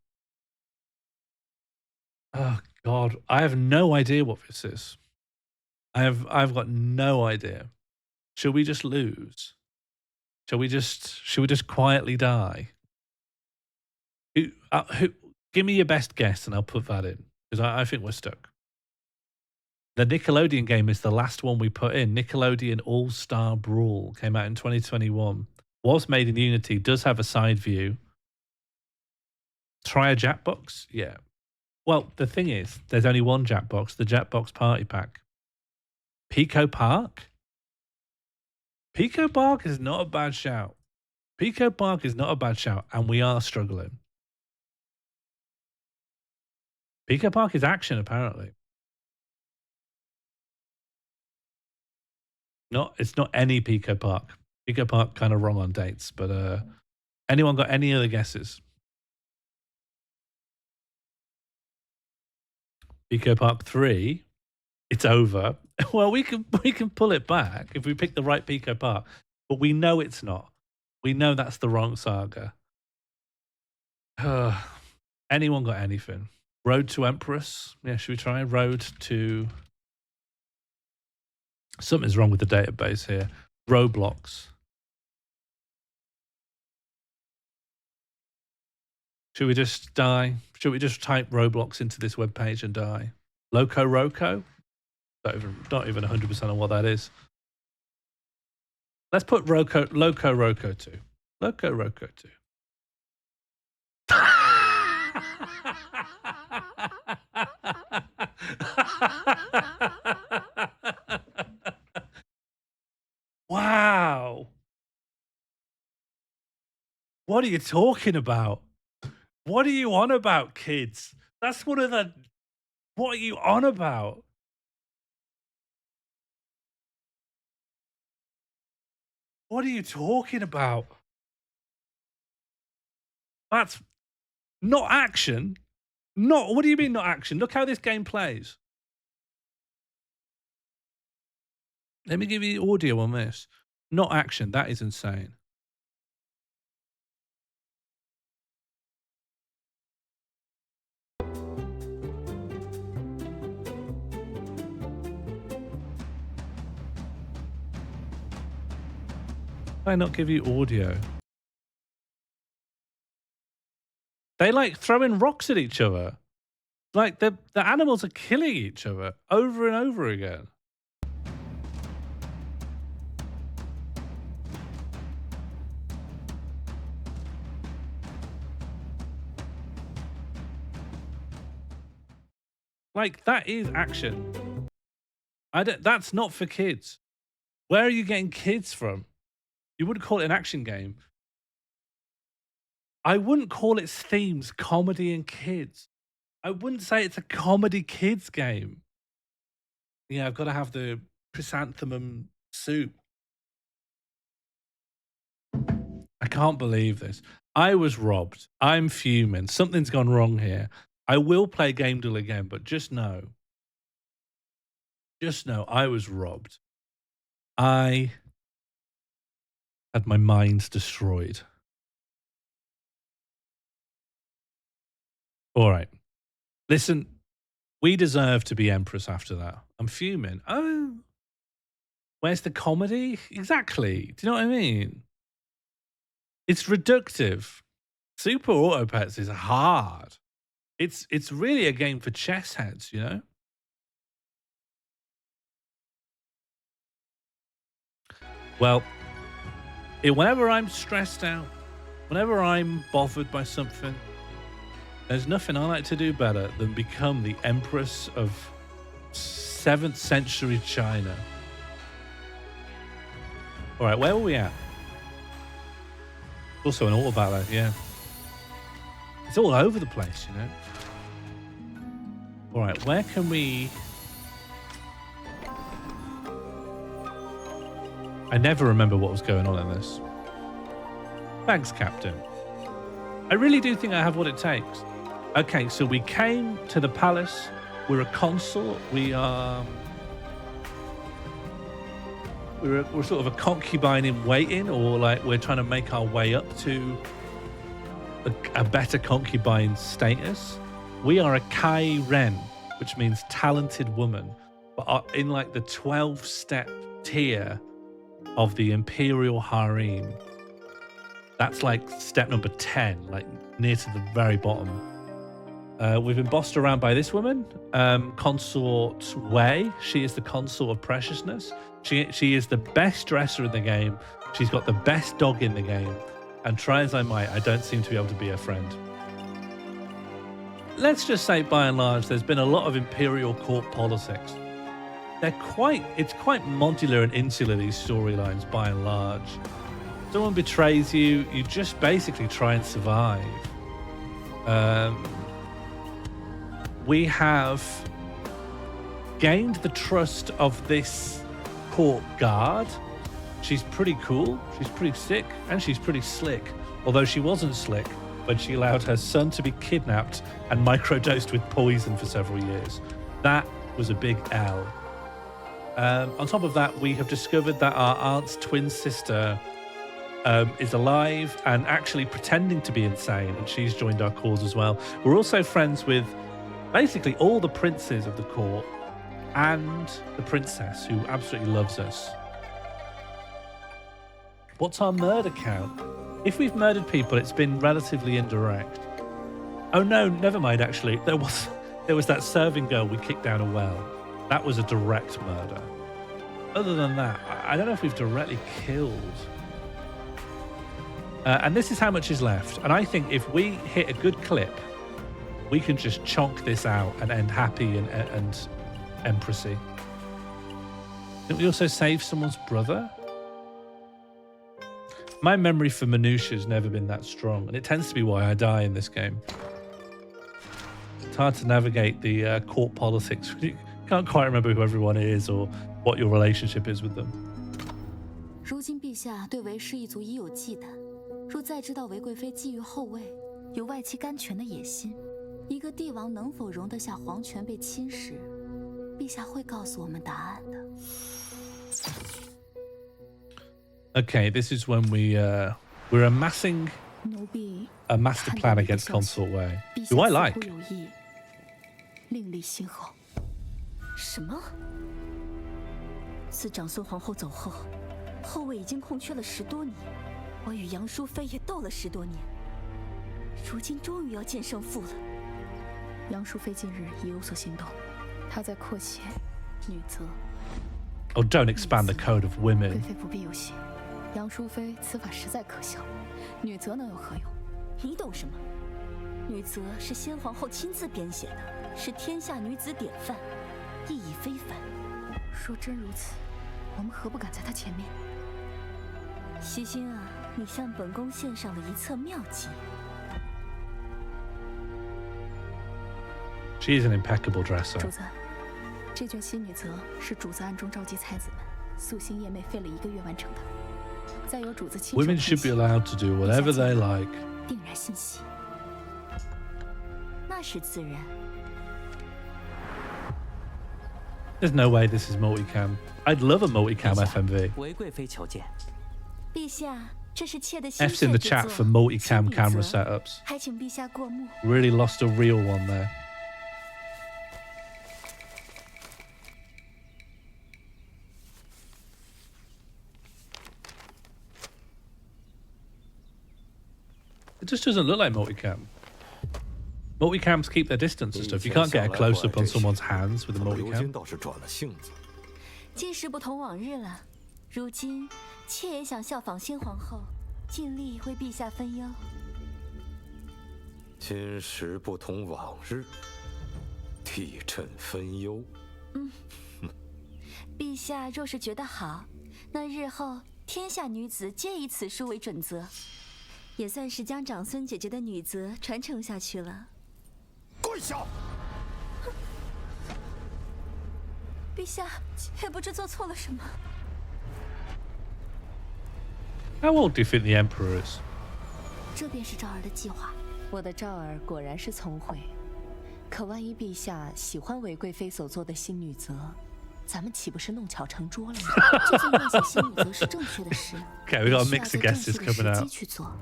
Oh God, I have no idea what this is. I've got no idea. Should we just lose? Should we just quietly die? Give me your best guess and I'll put that in because I think we're stuck. The Nickelodeon game is the last one we put in. Nickelodeon All-Star Brawl came out in 2021. Was made in Unity, does have a side view. Try a Jackbox? Yeah. Well, the thing is, there's only one Jackbox, the Jackbox Party Pack. Pico Park? Pico Park is not a bad shout. Pico Park is not a bad shout, and we are struggling. Pico Park is action, apparently. It's not any Pico Park. Pico Park kind of wrong on dates, but anyone got any other guesses? Pico Park 3, it's over. Well, we can pull it back if we pick the right Pico Park, but we know it's not. We know that's the wrong saga. Anyone got anything? Road to Empress? Yeah, should we try? Road to... Something's wrong with the database here. Roblox. Should we just die? Should we just type Roblox into this webpage and die? Loco Roco? Not even 100% on what that is. Let's put Loco Roco 2. Loco Roco 2. Wow. What are you talking about? What are you on about, kids? That's one of the... What are you on about? What are you talking about? That's not action. What do you mean not action? Look how this game plays. Let me give you audio on this. Not action. That is insane. Why not give you audio? They like throwing rocks at each other. Like the animals are killing each other over and over again. Like that is action. That's not for kids. Where are you getting kids from? You wouldn't call it an action game. I wouldn't call its themes comedy and kids. I wouldn't say it's a comedy kids game. Yeah, I've got to have the chrysanthemum soup. I can't believe this. I was robbed. I'm fuming. Something's gone wrong here. I will play Game Duel again, but just know I was robbed. I had my mind destroyed. All right. Listen, we deserve to be Empress after that. I'm fuming. Oh, where's the comedy? Exactly. Do you know what I mean? It's reductive. Super Auto Pets is hard. It's really a game for chess heads, you know? Well, whenever I'm stressed out, whenever I'm bothered by something, there's nothing I like to do better than become the Empress of 7th century China. All right, where were we at? Also an auto battle, yeah. It's all over the place, you know. All right, where can we... I never remember what was going on in this. Thanks, Captain. I really do think I have what it takes. Okay, so we came to the palace. We're a consort. We're sort of a concubine in waiting, or like we're trying to make our way up to a better concubine status. We are a Kai Ren, which means talented woman, but are in like the 12-step tier of the imperial harem. That's like step number 10, like near to the very bottom. We've been bossed around by this woman, Consort Wei. She is the consort of preciousness. She is the best dresser in the game. She's got the best dog in the game. And try as I might, I don't seem to be able to be her friend. Let's just say, by and large, there's been a lot of imperial court politics. It's quite modular and insular, these storylines, by and large. Someone betrays you, you just basically try and survive. We have gained the trust of this court guard. She's pretty cool, she's pretty sick, and she's pretty slick. Although she wasn't slick when she allowed her son to be kidnapped and microdosed with poison for several years. That was a big L. On top of that, we have discovered that our aunt's twin sister is alive and actually pretending to be insane, and she's joined our cause as well. We're also friends with basically all the princes of the court and the princess, who absolutely loves us. What's our murder count? If we've murdered people, it's been relatively indirect. Oh no, never mind, actually. There was that serving girl we kicked down a well. That was a direct murder. Other than that, I don't know if we've directly killed. And this is how much is left. And I think if we hit a good clip, we can just chonk this out and end happy and empressy. Didn't we also save someone's brother? My memory for minutiae has never been that strong, and it tends to be why I die in this game. It's hard to navigate the court politics. You can't quite remember who everyone is or what your relationship is with them. 如今陛下对韦氏一族已有忌惮，若再知道韦贵妃觊觎后位，有外戚干权的野心，一个帝王能否容得下皇权被侵蚀？陛下会告诉我们答案的。Okay, this is when we're amassing a master plan against Consort Wei, who I like. 另立新后。什么？自长孙皇后走后，后位已经空缺了10多年，我与杨淑妃也斗了10多年，如今终于要见胜负了。杨淑妃近日已有所行动，她在扩写女则。Oh, don't expand the code of women. 贵妃不必有心。杨淑妃此法实在可笑，女则能有何用？你懂什么？女则是先皇后亲自编写的，是天下女子典范，意义非凡。若真如此，我们何不赶在她前面？西心啊，你向本宫献上了一册妙计。She is an impeccable dresser. 主子，这卷新女则是主子暗中召集才子们，夙兴夜寐费了1个月完成的。 Women should be allowed to do whatever they like. 定然欣喜，那是自然。There's no way this is multicam. I'd love a multicam FMV. 韦贵妃求见。陛下，这是妾的心 F's in the chat for multicam camera setups. 还请陛下过目。 Really lost a real one there. It just doesn't look like multicam. Multicams keep their distance and stuff. You can't get a close up on someone's hands with a multicam. 今时不同往日了，如今妾也想效仿新皇后，尽力为陛下分忧。今时不同往日，替朕分忧。陛下若是觉得好，那日后天下女子皆以此书为准则。 也算是将长孙姐姐的女则传承下去了。跪下！陛下，妾不知做错了什么。How old do you think the emperor is? 这便是赵儿的计划。我的赵儿果然是聪慧，可万一陛下喜欢韦贵妃所做的新女则，咱们岂不是弄巧成拙了吗？这件练习新女则是正确的事。Okay, we got a mix of guesses coming out. 去做。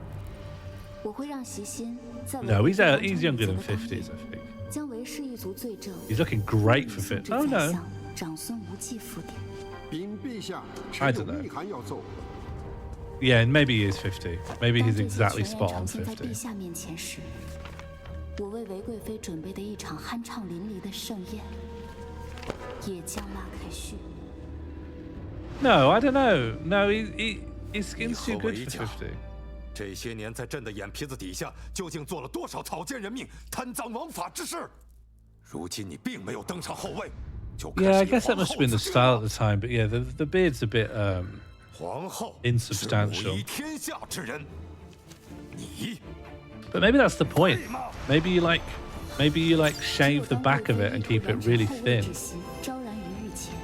我会让习心在 No, he's younger than 50s, I think. 将韦氏一族罪证 He's looking great for 50. Oh no. 长孙无忌复典。禀陛下， I don't 臣有 know. 密函要奏。 Yeah, maybe he is 50. Maybe he's exactly spot on 在陛 50. 下面前时，我为韦贵妃准备的一场酣畅淋漓的盛宴，也将拉开序。 No, I don't know. No, his skin's too good for 50. 这些年在朕的眼皮子底下，究竟做了多少草菅人命、贪赃枉法之事？如今你并没有登上后位，就开始 Yeah, I 以 guess that 皇 must 后 have been the 自居 style 了 at the time, but yeah, the beard's a bit 皇后 insubstantial. 是武夷天下之人，你 But maybe that's the point. Maybe you like shave the back of it and keep it really thin. 昭然于御前，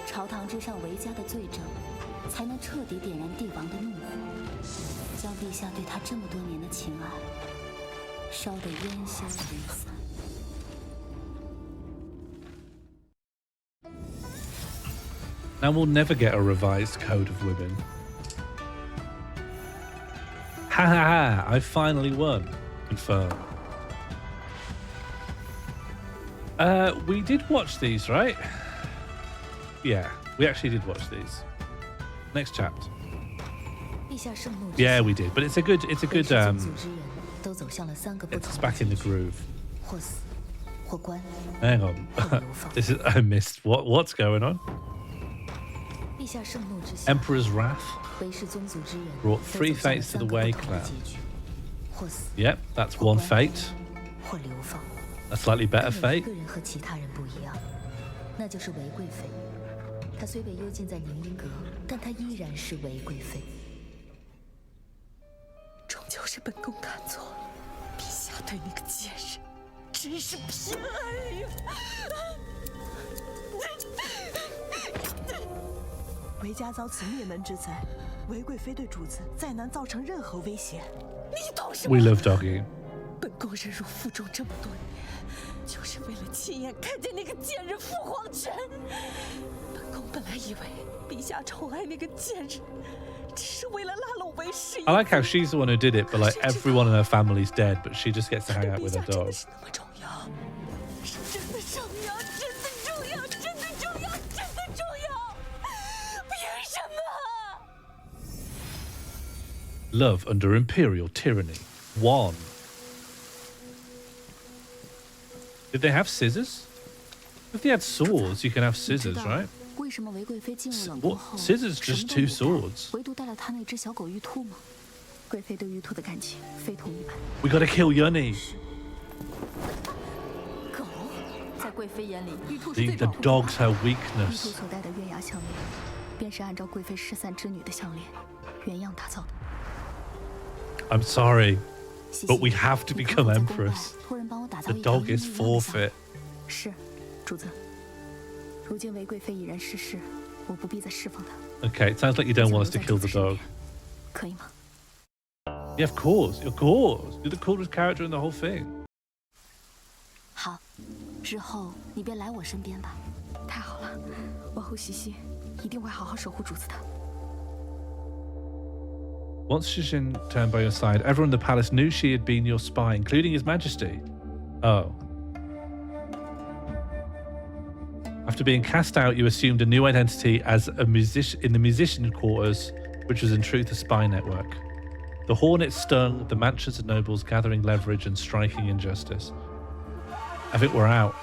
朝堂之上韦家的罪证，才能彻底点燃帝王的怒火。 将陛下对他这么多年的情爱烧得烟消云散。Now we'll never get a revised code of women. Ha ha ha! I finally won. Confirm. We did watch these, right? Yeah, we actually did watch these. Next chapter. Yeah, we did, but it's a good. It's It's back in the groove. Hang on, this is I missed. What's going on? Emperor's wrath brought 3 fates to the Wei clan. Yep, that's 1 fate. A slightly better fate. We love doggy. 本宫忍辱负重这么多年，就是为了亲眼看见那个贱人父皇权。本宫本来以为陛下宠爱那个贱人，只是为了拉拢为师。I like how she's the one who did it, but like everyone in her family's dead, but she just gets to hang out with her dog. 是那么重要，是真的重要，真的重要，真的重要，真的重要。凭什么 Love under imperial tyranny. 1. Did they have scissors? If they had swords, you can have scissors, right? 为什么韦贵妃进了冷 What? 宫后 Scissors 什么 just 都 2没带 swords. 唯独带了她那只小狗玉兔吗？贵妃对玉兔的感情非同一般。 We gotta kill Yuni. 狗，在贵妃眼里，玉兔是 The, 最 the 保护的。 dog's her 玉兔 weakness. 所戴的月牙项链，便是按照贵妃失散之女的项链原样打造的。 I'm sorry, 西西 but we have to 你 become 可否在宫外 empress. 托人帮我打造 The 一条 dog 与 is 你一样的项链 forfeit. 是，主子。如今韦贵妃已然逝世，我不必再释放她。 Okay, it sounds like you don't want us to 就 kill 留 the 在主子身 dog. 边可以吗？ Yeah, of course, of course. You're the coolest character in the whole thing. 好，日后你便来我身边吧。太好了，王后西西一定会好好守护主子的。 Once Shishin turned by your side, everyone in the palace knew she had been your spy, including His Majesty. Oh. After being cast out, you assumed a new identity as a musician in the musician quarters, which was in truth a spy network. The hornets stung, the mansions of nobles gathering leverage and striking injustice. I think we're out.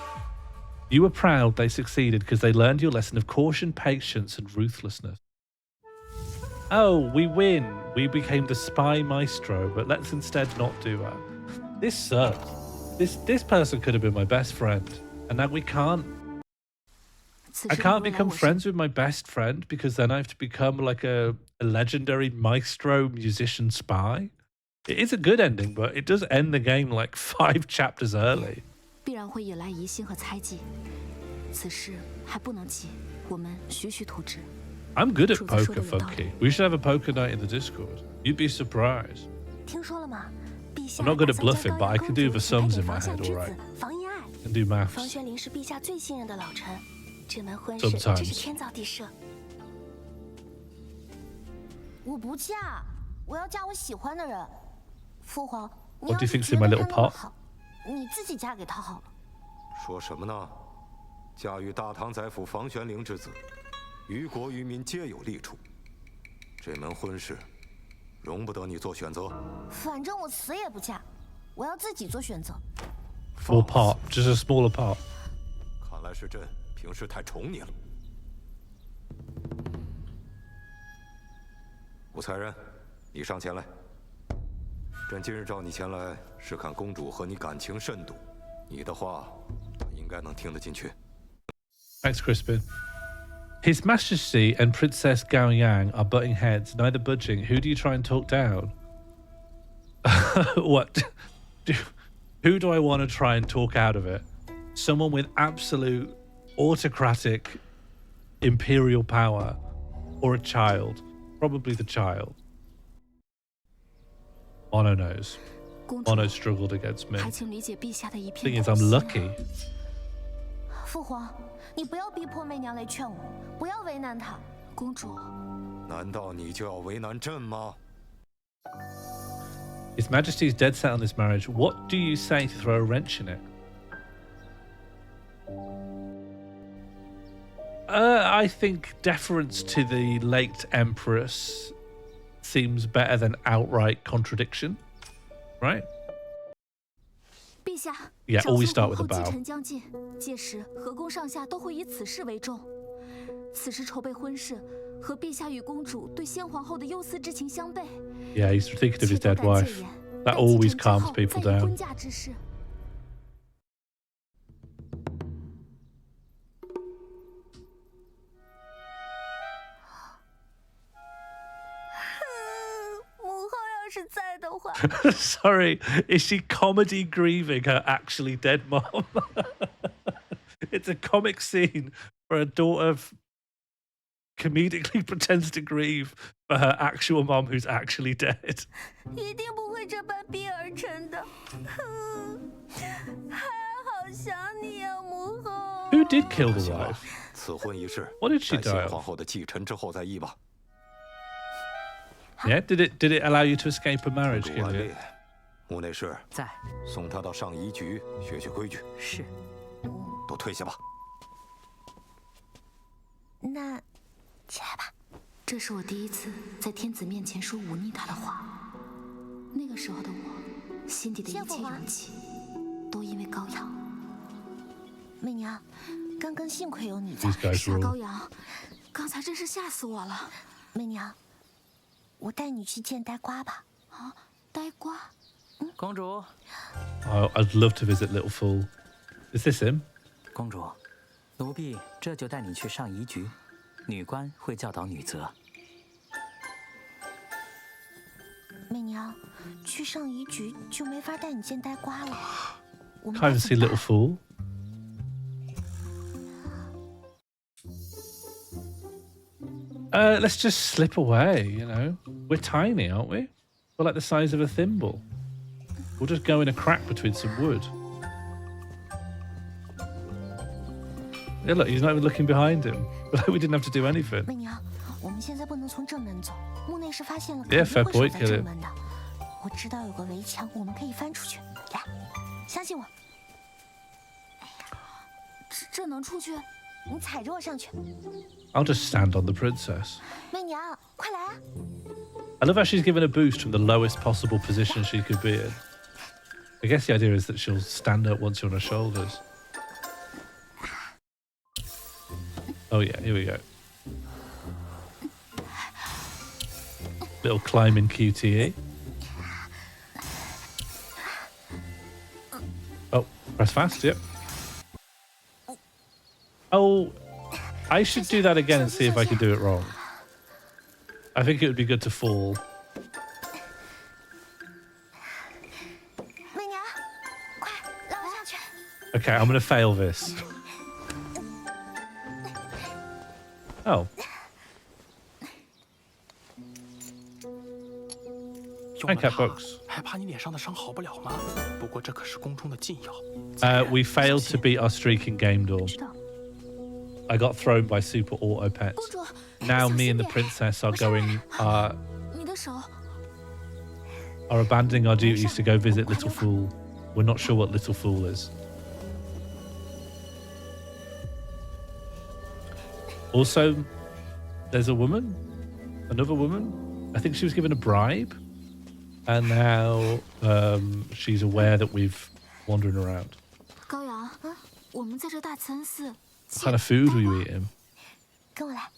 You were proud they succeeded because they learned your lesson of caution, patience, and ruthlessness. Oh, we win. We became the spy maestro, but let's instead not do that. This sucks. This person could have been my best friend, and now we can't. 此 I 时 can't 你若来 become 我身 friends with my best friend because then I have to become like a legendary maestro musician spy. It is a good ending, but it does end the game like 5 chapters early. 必然会引来疑心和猜忌。此事还不能急，我们徐徐图之。 I'm good at 主子说 poker, 的有道理。 Funky. We should have a poker night in the Discord. You'd be surprised. 听说了吗？陛下 I'm not good at 打算 bluffing, 将 but I 高 can 阳 do the 公主 sums 许 in 配 my 给房 head, 相 all 之 right. 子房遗爱。 Can do 房 maths. 玄龄是陛下最信任的老臣，这门婚事真是 Sometimes. 天造地设。我不嫁，我要嫁我喜欢的人。父皇，你 What 要 do you 是 think's 觉 in my 得 little 他那么 pot? 好，你自己嫁给他好了。说什么呢？嫁与大唐宰辅房玄龄之子，于国于民皆有利处。这门婚事，容不得你做选择。反正我死也不嫁，我要自己做选择。 Small part, just a smaller part. 看来是朕平时太宠你了。武才人，你上前来。朕今日召你前来，是看公主和你感情甚笃，你的话，她应该能听得进去。 Thanks, Crispin. His Majesty and Princess Gao Yang are butting heads, neither budging. Who do you try and talk down? What? Who do I want to try and talk out of it? Someone with absolute autocratic imperial power, or a child? Probably the child. Mono knows. 公主， Mono struggled against me. 还请理解陛下的一片 Thing is, 苦 I'm 心。 lucky. 父皇，你不要逼迫媚娘来劝我，不要为难她。公主，难道你就要为难朕吗？ His Majesty is dead set on this marriage. What do you say to throw a wrench in it? I think deference to the late empress seems better than outright contradiction, right? 陛下， Yeah, 长 always 孙 start 皇 with 后 a 继 bow. 承将近，届时河宫上下都会以此事为重。此时筹备婚事，和陛下与公主对先皇后的忧思之情相悖。 Yeah, he's thinking of his 妾都 dead 敢 wife. 谏言， That 待继 always 承之 calms 后 people 再议 down. 婚嫁之事。母后要是在的话， Sorry, is she comedy grieving her actually dead mom? It's a comic scene where a daughter comedically pretends to grieve for her actual mom who's actually dead. 一定不会这般逼而成的。还好想你呀，母后。 Who did kill the 行了 wife? 此婚一事， What did she 待 die 新 of? 皇后的继承之后再议吧。 Yeah, did it allow you to escape a marriage, 鲁安 Gillian? 烈，穆内侍，在，送他到上仪局学学规矩，是。都退下吧。那，起来吧。这是我第一次在天子面前说忤逆他的话。那个时候的我，心底的一切勇气，都因为高阳。媚娘，刚刚幸亏有你在。 These guys 傻 rule. 高阳，刚才真是吓死我了。媚娘，我带你去见呆瓜吧。啊，呆瓜。公主， Oh, I'd love to visit Little Fool. Is this him? 公主，奴婢这就带你去上仪局，女官会教导女则。媚娘，去上仪局就没法带你见呆瓜了。我们 Can't 该 even 怎 see 么 Little 办 Fool. Let's just slip away, you know. We're tiny, aren't we? We're like the size of a thimble. We'll just go in a crack between some wood. Yeah, look, he's not even looking behind him. Like we didn't have to do anything. 媚娘，我们现在不能从正门走，墓内侍发现了 Yeah, 肯定 fair 会 point, 守在 Gillian. 正门的。我知道有个围墙，我们可以翻出去。来，相信我。这能出去？你踩着我上去。 I'll just stand on the princess. 媚娘，快来啊！ I love how she's given a boost from the lowest possible position she could be in. I guess the idea is that she'll stand up once you're on her shoulders. Oh yeah, here we go. Little climbing QTE. Oh, press fast, yep. Oh, I should do that again and see if I can do it wrong. I think it would be good to fall. 媚娘，快拉我上去！ Okay, I'm going to fail this. Oh, 用 Hi, 了 Cat 它 Box. 还怕你脸上的伤好不了吗？不过这可是宫中的禁药。 we failed to beat our streak in Game Dawn. 知道。 I got thrown by Super Auto Pets. 公主， Now 小 me 心 and the 点 princess are 我上来 going, 你的手。 are abandoning our duties to go visit Little Fool. We're not sure what Little Fool is. Also, there's a woman, another woman. I think she was given a bribe, and now she's aware that we've wandering around. 高阳，我们在这大慈恩寺。 What kind of food were you eating? 跟我来。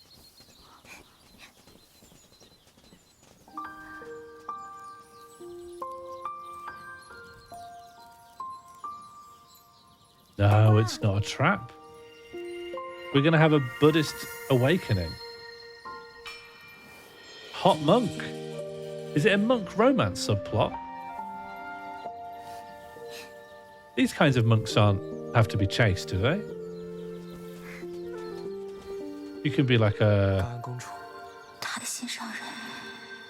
No, it's not a trap. We're going to have a Buddhist awakening. Hot monk. Is it a monk romance subplot? These kinds of monks aren't have to be chaste, do they? You could be like 安 a 安公主，他的心上人，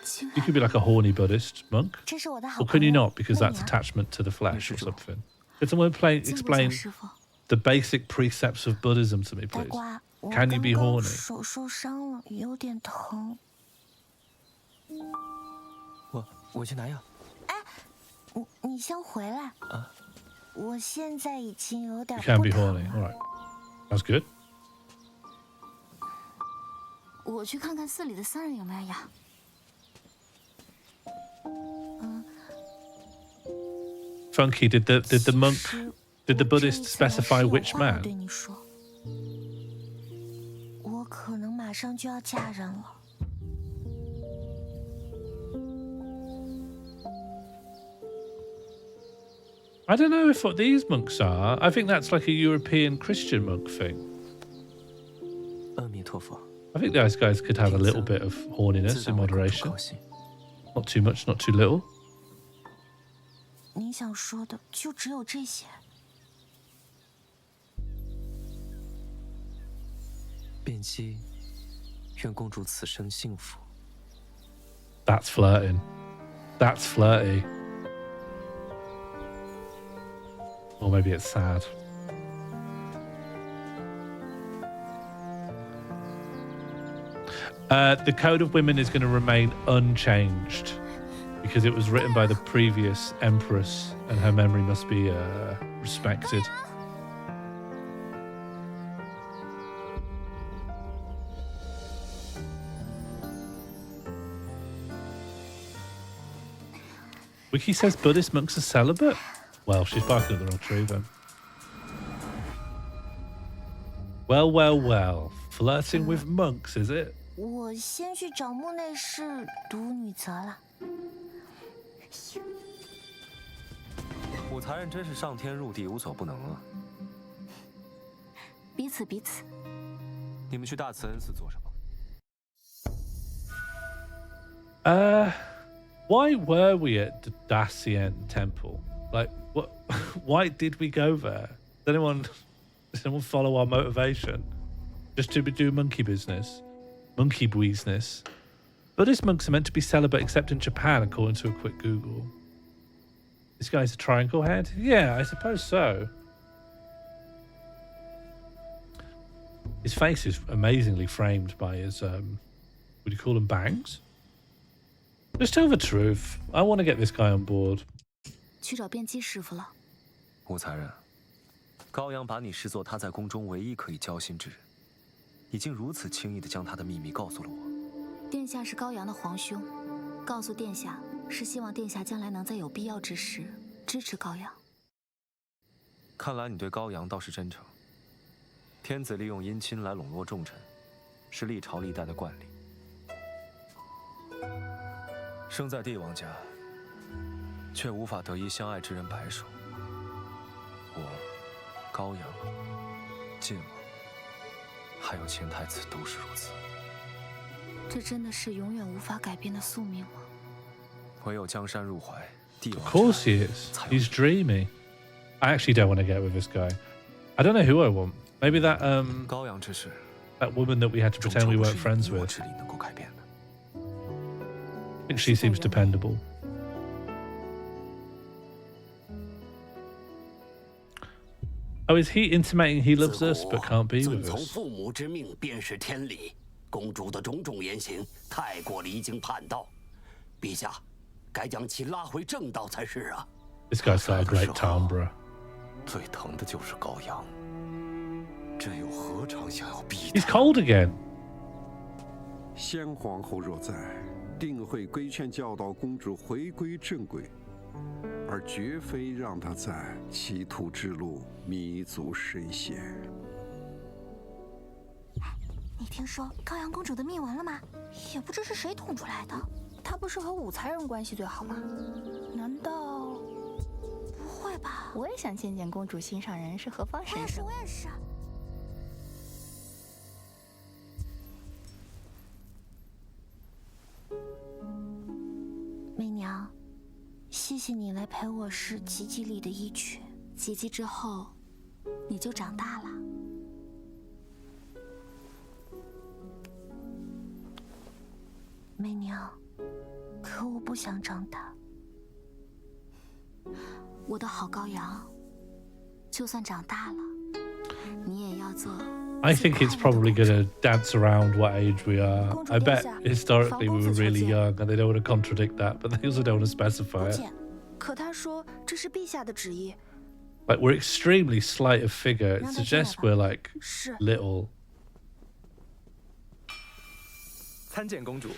竟 you 然 could be like a horny Buddhist monk. 这是我的好 Or 朋 can you 友 not? Because 媚 that's 娘 attachment to the flesh or Yes, something. Could someone金不 explain 讲师傅。 the basic precepts of Buddhism to me, 呆 please? 瓜，我 Can you 刚 be 刚 horny? 手受伤了，有点疼。我去拿药。你先回来啊！我现在已经有点 You can 不 be 疼 horny. 了。 All right. That's good. 我去看看寺里的僧人有没有药。Funky, did the monk, did the Buddhist specify which man? 对你说，我可能马上就要嫁人了。 I don't know if what these monks are. I think that's like a European Christian monk thing. 阿弥陀佛， I think those guys could have a little bit of horniness in moderation. Not too much, not too little. 你想说的就只有这些？卞熙，愿公主此生幸福。 That's flirting. That's flirty. Or maybe it's sad. The Code of Women is going to remain unchanged because it was written by the previous empress and her memory must be respected. Wiki says Buddhist monks are celibate. Well, she's barking at the wrong tree then. Well, well, well. Flirting with monks, is it? 我先去找木内侍读女则了。武才人真是上天入地无所不能啊！彼此彼此。你们去大慈恩寺做什么？ Why were we at the Dacian Temple? Like, what? Why did we go there? Does anyone follow our motivation? Just to do monkey business, monkey business. Buddhist monks are meant to be celibate except in Japan, according to a quick Google. This guy's a triangle head? Yeah, I suppose so. His face is amazingly framed by his, would you call them bangs? Just tell the truth. I want to get this guy on board. 去找辩机师傅了。武才人，高阳把你视作他在宫中唯一可以交心之人，已经如此轻易地将他的秘密告诉了我。殿下是高阳的皇兄，告诉殿下是希望殿下将来能在有必要之时支持高阳。看来你对高阳倒是真诚。天子利用姻亲来笼络重臣，是历朝历代的惯例。生在帝王家，却无法得一相爱之人白首。我、高阳、晋王，还有前太子都是如此。这真的是永远无法改变的宿命吗？唯有江山入怀，帝王。 Of course he is. He's dreamy. I actually don't want to get with this guy. I don't know who I want. Maybe that 高阳之事， that woman that we had to pretend we weren't friends 我 with. 之力能够改变的。 I think she seems dependable. Oh, is he intimating he loves us but can't be 遵 with 从 us? 父母之命便是天理。公主的种种言行太过离经叛道，陛下该将其拉回正道才是啊。 This guy's got a great timbre. 最疼的就是高阳，朕又何尝想要逼 He's 他？ cold again. 先皇后若在，定会规劝教导公主回归正轨，而绝非让她在歧途之路迷足深陷。你听说高阳公主的秘闻了吗？也不知是谁捅出来的。她不是和武才人关系最好吗？难道？不会吧？我也想见见公主心上人是何方神圣。我也是。媚娘，谢谢你来陪我试吉吉里的一曲。及笄之后，你就长大了。媚娘，可我不想长大。我的好羔羊，就算长大了，你也要做。 I think it's probably going to dance around what age we are. I bet historically we were really young and they don't want to contradict that, but they also don't want to specify 不 it. 见，可他说这是陛下的旨意。 Like, we're extremely slight of figure. It 让他进来 suggests 吧。 we're like 是。 little. 参见公主。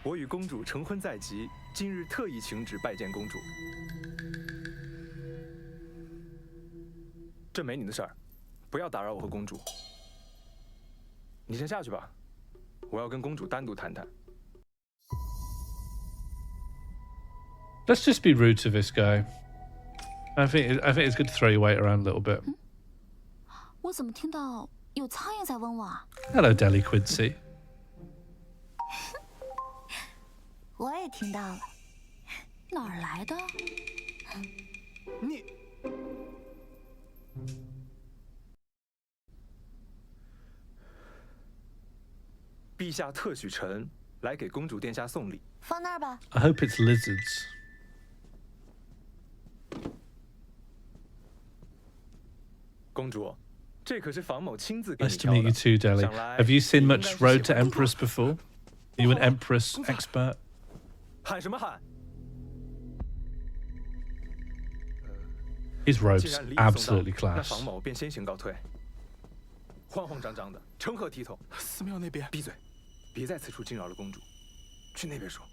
我与公主成婚在即，今日特意请旨拜见公主。这没你的事儿，不要打扰我和公主。你先下去吧，我要跟公主单独谈谈。 Let's just be rude to this guy. I think it's good to throw your weight around a little bit. 我怎么听到有苍蝇在嗡嗡啊？ Hello, Deli Quincy. 我也听到了，哪儿来的？你，陛下特许臣来给公主殿下送礼。放那儿吧。 I hope it's lizards. 公主，这可是房某亲自给你 Nice to 挑 meet you 的。 too, Deli. 想来 Have you seen 你应该 much 是 Road 喜 to 欢 Empress before? Are you an Empress expert? 喊什么喊？ His 既 robe's 然礼已送到， absolutely 那 class. 房某便先行告退。慌慌张张的，成何体统？寺庙那边，闭嘴，别在此处惊扰了公主。去那边说。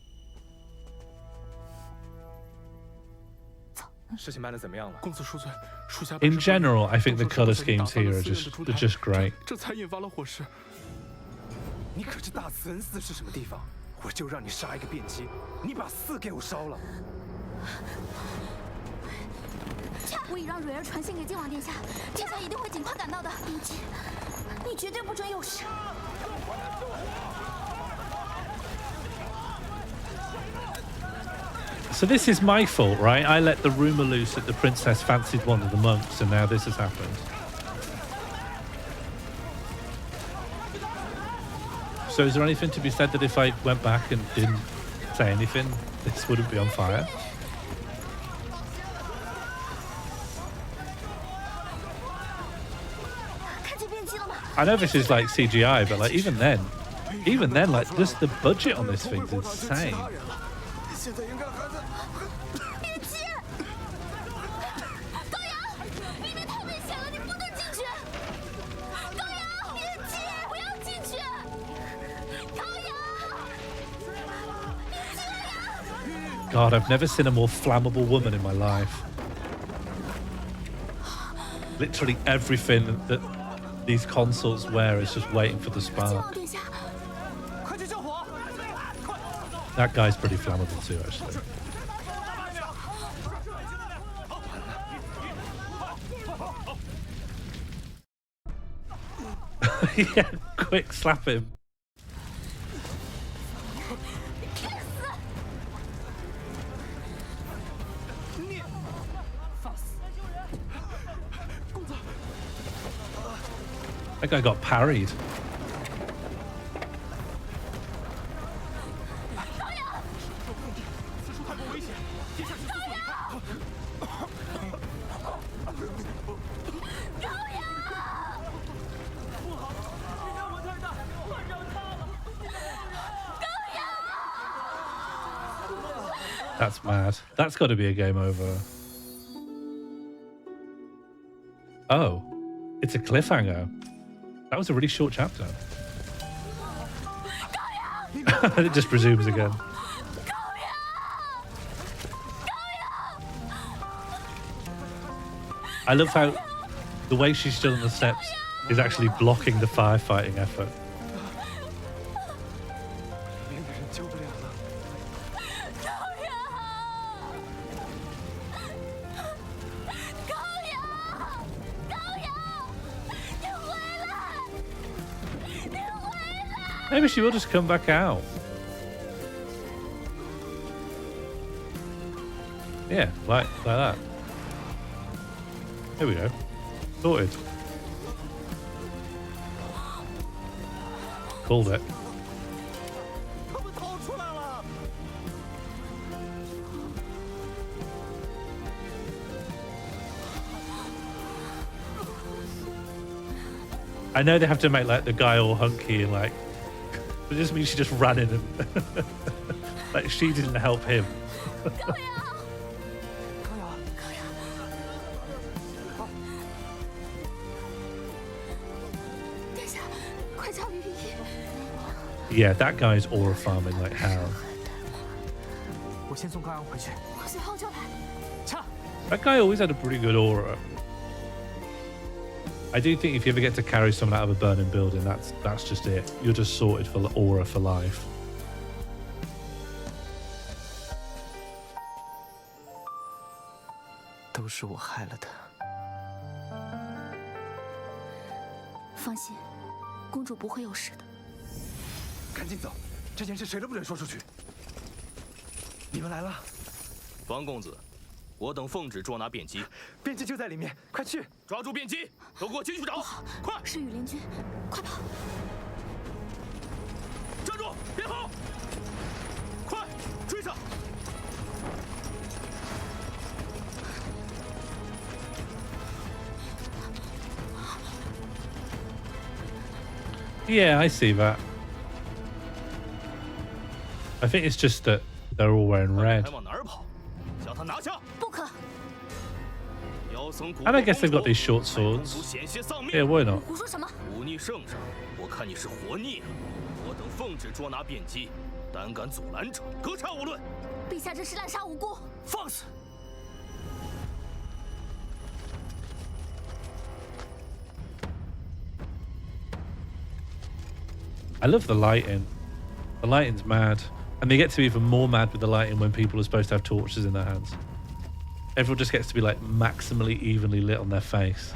事情办得怎么样了？公子恕罪，属下 In general, I think the color schemes here are just great. 这才引发了火势。你可知大慈恩寺是什么地方？我就让你杀一个遍机，你把寺给我烧了。我已让蕊儿传信给靖王殿下，殿下一定会尽快赶到的。冰姬，你绝对不准有事。 So this is my fault, right? I let the rumor loose that the princess fancied one of the monks, and now this has happened. So is there anything to be said that if I went back and didn't say anything, this wouldn't be on fire? I know this is like CGI, but like even then, like just the budget on this thing's insane. 现在应该还在。别急，高阳，里面太危险了，你不能进去。高阳，别急，不要进去。高阳，别急呀！ God, I've never seen a more flammable woman in my life. Literally everything that these consorts wear is just waiting for the 靖王 spark. 殿下， That guy's pretty flammable too, actually. Yeah, quick, slap him. That guy got parried. That's mad. That's got to be a game over. Oh, it's a cliffhanger. That was a really short chapter. It just resumes again. I love how the way she stood on the steps is actually blocking the firefighting effort. 那个人救不了了。Maybe she will just come back out. Yeah, like that. Here we go. Sorted. Called it. 他们逃出来了。 I know they have to make like the guy all hunky and like, but it just means she just ran in and like she didn't help him. 殿下，快叫御医！ Yeah, that guy's aura farming like hell. 我先送高阳回去。我随后就来。撤。 That guy always had a pretty good aura. I do think if you ever get to carry someone out of a burning building, that's just it. You're just sorted for the aura for life. 都是我害了他。放心，公主不会有事的。赶紧走，这件事谁都不准说出去。你们来了，王公子，我等奉旨捉拿便机，便机就在里面，快去抓住便机，都给我进去找，快！是羽林军，快跑！站住，别跑！快，追上！ Yeah, I see that. I think it's just that they're all wearing red. 还往哪儿跑？将他拿下！不可！ And I guess they've got these short swords. Yeah, why not? 胡说什么？忤逆圣上，我看你是活腻了。我等奉旨捉拿便机，胆敢阻拦者，格杀勿论。陛下这是滥杀无辜！放肆！ I love the lighting. The lighting's mad. And they get to be even more mad with the lighting when people are supposed to have torches in their hands. Everyone just gets to be like maximally evenly lit on their face.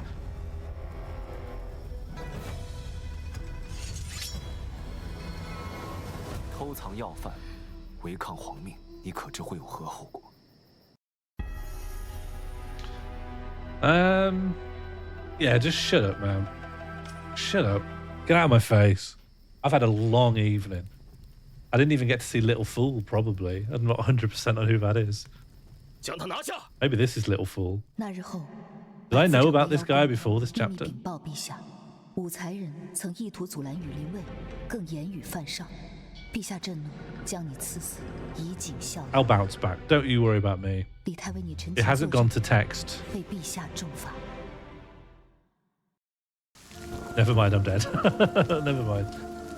偷藏要犯，违抗皇命，你可知会有何后果？ Yeah, just shut up, man. Shut up. Get out of my face. I've had a long evening. I didn't even get to see Little Fool, probably. I'm not 100% on who that is. 将他拿下！ Maybe this is Little Fool. 那日后 Did I know about this guy before this chapter? 禀报陛下，武才人曾意图阻拦羽林卫，更言语犯上。陛下震怒，将你赐死，以儆效尤。 I'll bounce back. Don't you worry about me. 李太为你陈 It 情 hasn't 奏 gone 折 to text. 为陛下重罚。 Never mind, I'm dead. Never mind.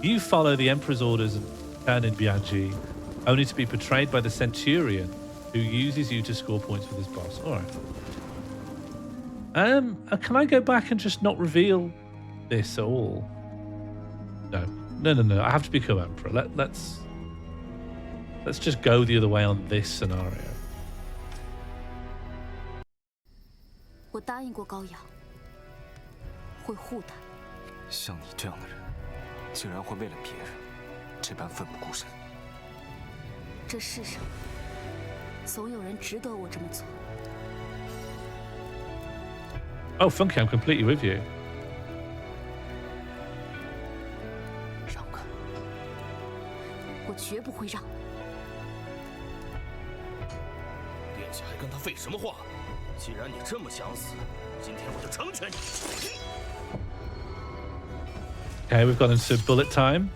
You follow the Emperor's orders and turn in Bianchi, only to be betrayed by the Centurion, who uses you to score points for this boss. All right. Can I go back and just not reveal this at all? No. No. I have to become Emperor. Let's just go the other way on this scenario. 我答应过高阳，会护他。 像你这样的人，竟然会为了别人这般奋不顾身。这世上总有人值得我这么做。 Oh, Funky, I'm completely with you. 让开！我绝不会让。殿下还跟他废什么话？既然你这么想死，今天我就成全你。 Okay, we've got into bullet time.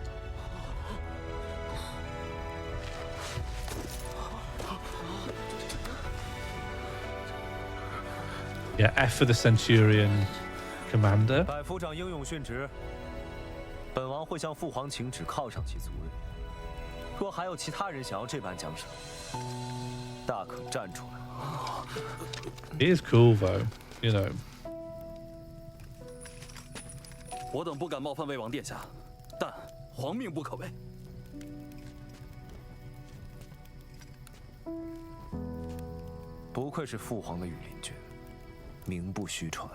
Yeah, F for the Centurion commander. 百夫长英勇殉职，本王会向父皇请旨，犒赏其族人。若还有其他人想要这般奖赏，大可站出来。 He is cool though, you know. 我等不敢冒犯魏王殿下，但皇命不可违。不愧是父皇的羽林军，名不虚传。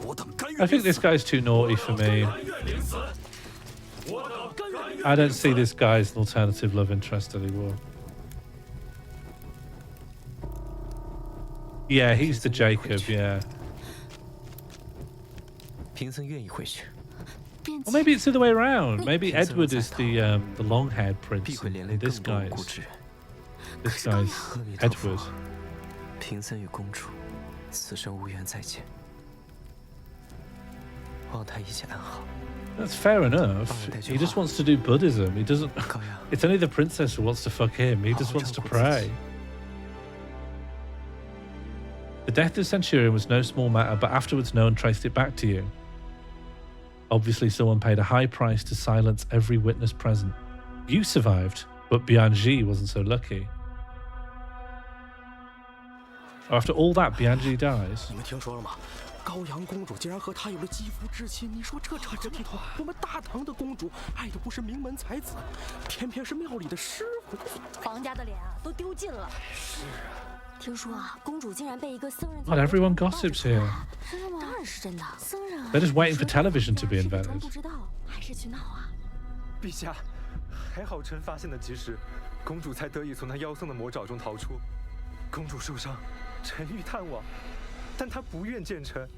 我等甘 I think this guy's too naughty for me. I don't see this guy as an alternative love interest anymore. Yeah, he's the Jacob, yeah. 贫僧愿意回去。 Or maybe it's the other way around. Maybe Edward is the long-haired prince. 必会连累 And 更 this 多无 guy's 辜之人。 this guy's 阿弥陀佛 Edward. 贫僧与公主此生无缘再见，望他一切安好。 That's fair enough. He just wants to do Buddhism. He doesn't. 高阳， It's only the princess who wants to fuck him. He just wants to pray. The death of Centurion was no small matter, but afterwards no one traced it back to you. Obviously, someone paid a high price to silence every witness present. You survived, but Bianji wasn't so lucky. After all that, Bianji dies. 你们听说了吗？高阳公主竟然和他有了肌肤之亲，你说这扯皮头？我们大唐的公主爱的不是名门才子，偏偏是庙里的师傅。皇家的脸啊，都丢尽了。是啊，听说啊，公主竟然被一个僧人。God, everyone gossips here. 真的吗？当然是真的。僧人。They're just waiting for television to be invented. 不知道，还是去闹啊？陛下，还好臣发现的及时，公主才得以从那妖僧的魔爪中逃出。公主受伤，臣欲探望。 但他不愿见臣，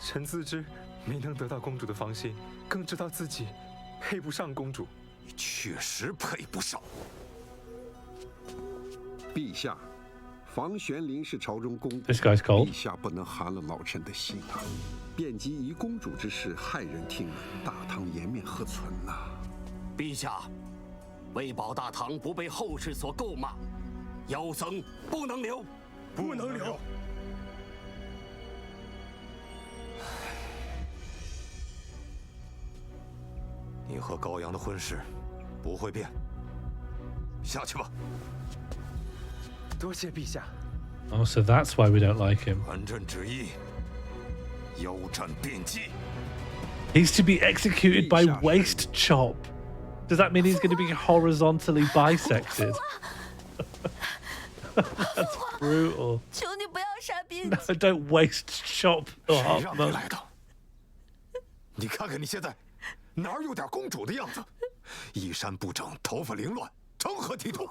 臣自知没能得到公主的芳心，更知道自己配不上公主。你确实配不上。陛下，房玄龄是朝中公主， This guy's cold. 陛下不能寒了老臣的心啊！遍及一公主之事，骇人听闻，大唐颜面何存呐？陛下，为保大唐不被后世所诟骂，妖僧不能留，不能留。 你和高阳的婚事不会变，下去吧。多谢陛下。 Oh, so that's why we don't like him. 传朕旨意，腰斩遍计。 He's to be executed by waist chop. Does that mean he's going to be horizontally bisected? That's brutal. 求你不要杀边 No, don't waist chop the 谁 heart 让你 monk. 来的？你看看你现在。 哪儿有点公主的样子？衣衫不整，头发凌乱，成何体统？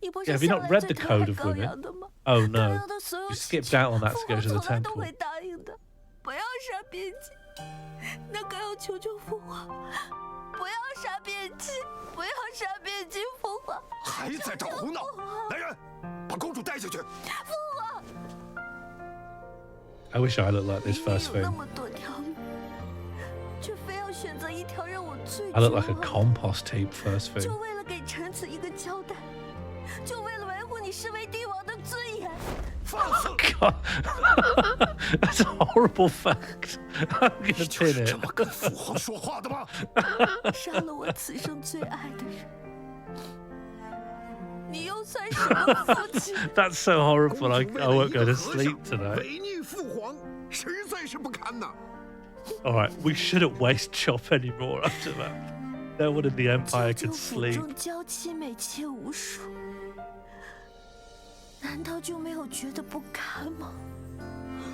Yeah, have you not read the code of women? Oh no, you skipped out on that to go to the temple. 答应的，不要杀边姬。那该要求求父皇，不要杀边姬，不要杀边姬，父皇。还在这胡闹！来人，把公主带下去。父皇。 I wish I looked like this first 有那 thing. 么多条路，却非要选择一条让我最。 I look like a compost heap first thing. 就为了给臣子一个交代，就为了维护你身为帝王的尊严。 God, that's a horrible fact. I'm gonna pin it. 这么跟父皇说话的吗？杀了我此生最爱的人，你又算什么父亲？ That's so horrible. I won't go to sleep tonight. 违逆父皇，实在是不堪呐！ All right, we shouldn't waste chop anymore after that. No one in the Empire could 府 sleep. 中娇妻美妾无数，难道就没有觉得不堪吗？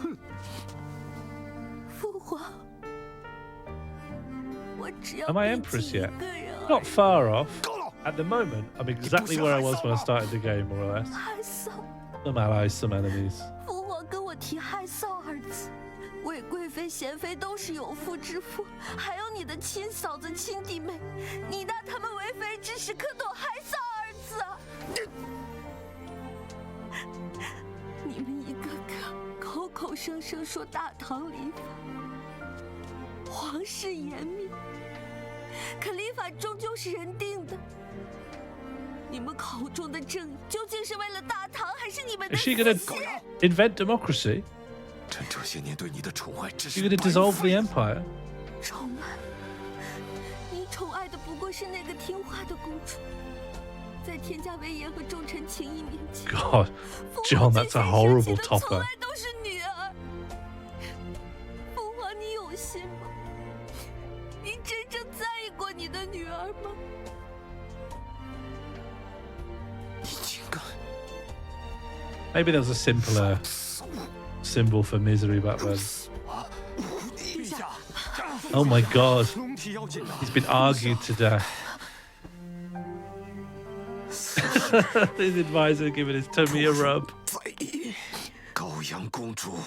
哼！父皇，我只要 Am I 惦 empress 记一 yet? 个人而 Not 已。 far off. At the moment, I'm exactly where I was when I started the game, more or less. 害臊， Some allies, some enemies. 父皇跟我提害臊二字，韦贵妃、贤妃都是有妇之夫，还有你的亲嫂子、亲弟妹，你拿他们为妃之时，可懂害臊二字啊？你们一个个口口声声说大唐礼法，皇室严密，可礼法终究是人定的。你们口中的正义，究竟是为了大唐，还是你们的 Is she 私 gonna 心？ invent democracy? 朕这些年对你的宠爱只 Is 是 she gonna 白 dissolve 费 the empire? 宠爱，你宠爱的不过是那个听话的公主，在天下威严和重臣情谊面前 God, 父 John, 皇 that's a 最先 horrible 舍弃的从 topper. 来都是女儿。父皇，你有心吗？你真正在意过你的女儿吗？ 你竟敢！ Maybe there was a simpler symbol for misery back then. 陛下， Oh my God, 龙体要紧呐！ he's been argued to death. His advisor giving his tummy a rub. 在意高阳公主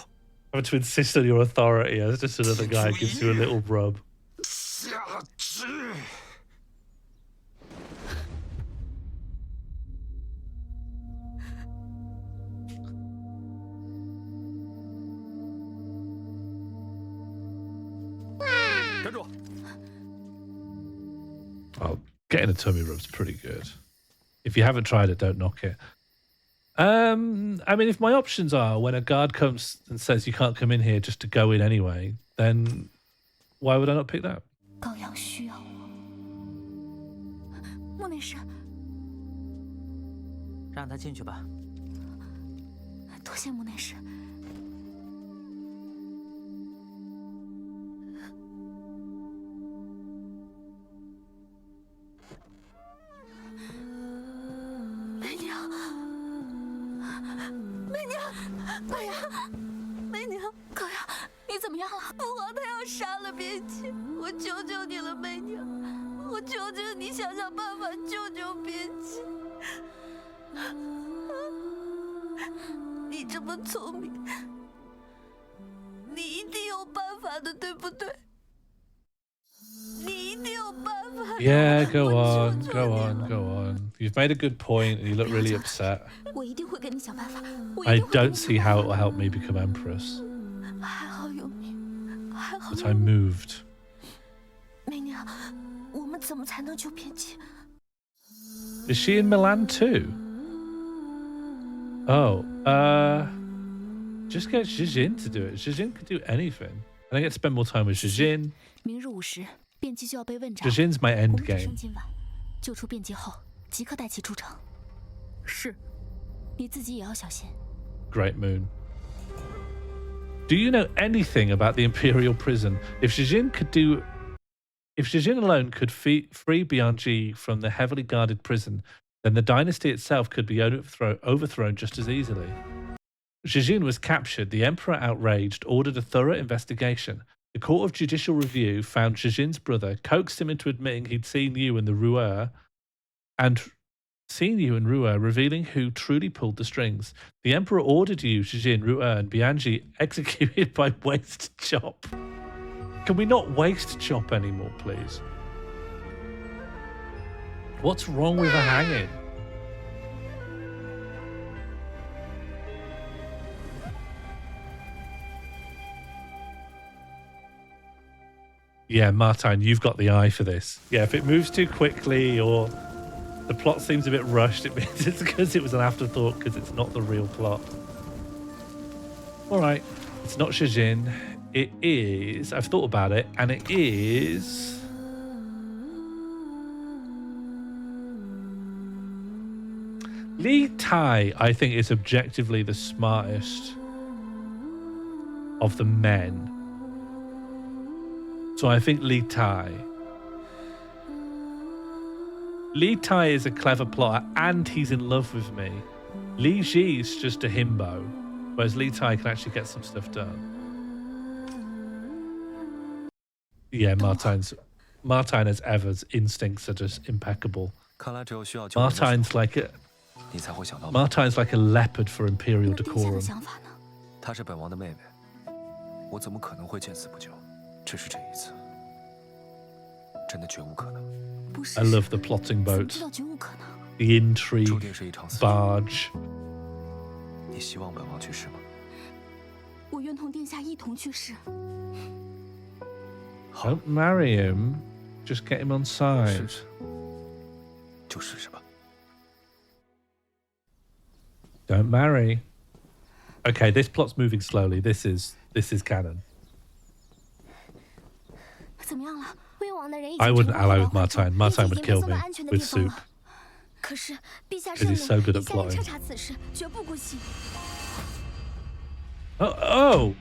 Having to insist on your authority as just another guy gives you a little rub. 下旨。 站住！ Well, getting a tummy rub's pretty good. If you haven't tried it, don't knock it. I mean, if my options are when a guard comes and says you can't come in here just to go in anyway, then why would I not pick that? 高阳需要我。莫内侍，让他进去吧。多谢莫内侍。媚娘，媚娘，高阳，媚娘，高阳，你怎么样了？父皇他要杀了边妻，我求求你了，媚娘，我求求你想想办法救救边妻。你这么聪明，你一定有办法的，对不对？你一定有办法。Yeah, go on, go on, go on. You've made a good point and you look really upset. 我一定会给你想办法。I don't see how it will help me become empress. 还好有你，还好。 But I moved. 媚娘，我们怎么才能救边妻？ Is she in Milan too? Oh, just get Zhijin to do it. Zhijin could do anything. And I get to spend more time with Zhijin. 明日午时，便姬就要被问斩。 Zhijin's my end 我们只 game. 剩今晚，救出便姬后，即刻带其出城。是，你自己也要小心。 Great Moon. Do you know anything about the Imperial prison? If Zhijin alone could free Bianji from the heavily guarded prison, then the dynasty itself could be overthrown just as easily. Zhijin was captured. The emperor, outraged, ordered a thorough investigation. The Court of Judicial Review found Zhijin's brother, coaxed him into admitting he'd seen you and Ruer, revealing who truly pulled the strings. The emperor ordered you, Zhijin, Ruer, and Bianji executed by waist chop. Can we not waist chop anymore, please? What's wrong with the hanging? Yeah, Martine, you've got the eye for this. Yeah, if it moves too quickly or the plot seems a bit rushed, it means it's because it was an afterthought because it's not the real plot. All right, it's not Zhijin. It is, I've thought about it, and it is... Li Tai, I think, is objectively the smartest of the men. So I think Li Tai. Li Tai is a clever plotter and he's in love with me. Li Ji is just a himbo, whereas Li Tai can actually get some stuff done. Yeah, Martine as ever's instincts are just impeccable. Martine's like a leopard for imperial decorum. 她是本王的妹妹，我怎么可能会见死不救？只是这一次，真的绝无可能。 I love the plotting boat, the intrigue barge. 你希望本王去世吗？我愿同殿下一同去世。 Don't marry him, just get him on side. 就试试吧。 Don't marry. Okay, this plot's moving slowly. This is canon. 怎么样了？ I wouldn't ally with Martine. Martine would kill me with soup. 可是陛下 Because he's so good at plotting. Oh!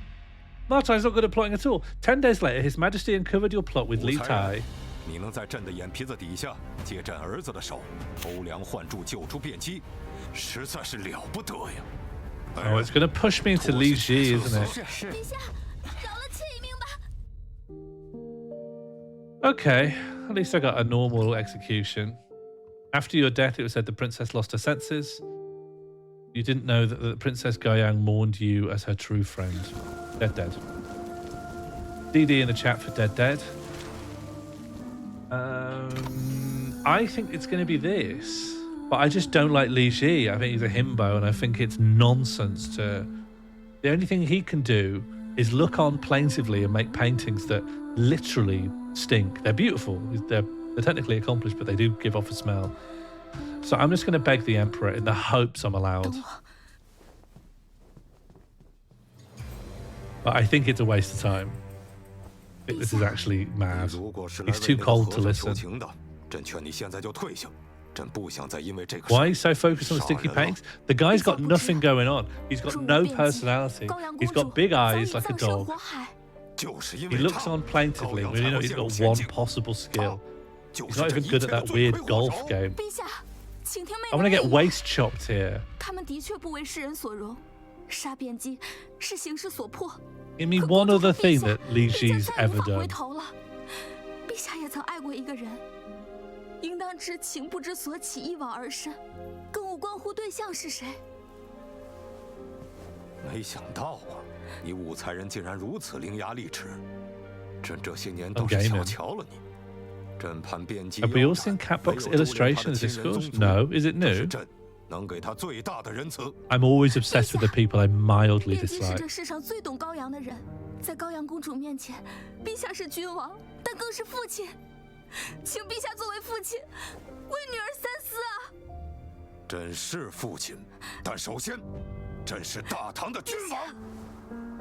Martine's not good at plotting at all. 10 days later, His Majesty uncovered your plot with Li Tai. 你能在朕的眼皮子底下借朕儿子的手偷梁换柱救出便姬，实在是了不得呀！ Oh, it's going to push me into Li Ji, isn't it? 陛下，饶了妾一命吧。 Okay, at least I got a normal execution. After your death, it was said the princess lost her senses. You didn't know that the Princess Goyang mourned you as her true friend. Dead. DD in the chat for dead. I think it's going to be this. But I just don't like Li Ji. I think he's a himbo and I think it's nonsense to... The only thing he can do is look on plaintively and make paintings that literally stink. They're beautiful. They're technically accomplished, but they do give off a smell. So I'm just going to beg the Emperor in the hopes I'm allowed But I think it's a waste of time. I think this is actually mad. He's too cold to listen. Why are you so focused on the sticky paintings? The guy's got nothing going on. He's got no personality. He's got big eyes like a dog. He looks on plaintively. We know he's got one possible skill. He's not even good at that weird golf game. I want to get waist chopped here. Give me one other thing that Li Ji's ever done. 陛下也曾爱过一个人，应当知情不知所起，一往而深，更无关乎对象是谁。没想到啊，你武才人竟然如此伶牙俐齿，朕这些年都是小瞧了你。朕盼遍及 Have we all seen Catbox illustrations discourse? No. Is it new? 能给他最大的仁慈。I'm always obsessed with the people I mildly dislike. 这世上最懂羔羊的人，在羔羊公主面前，陛下是君王，但更是父亲。请陛下作为父亲，为女儿三思啊！朕是父亲，但首先，朕是大唐的君王。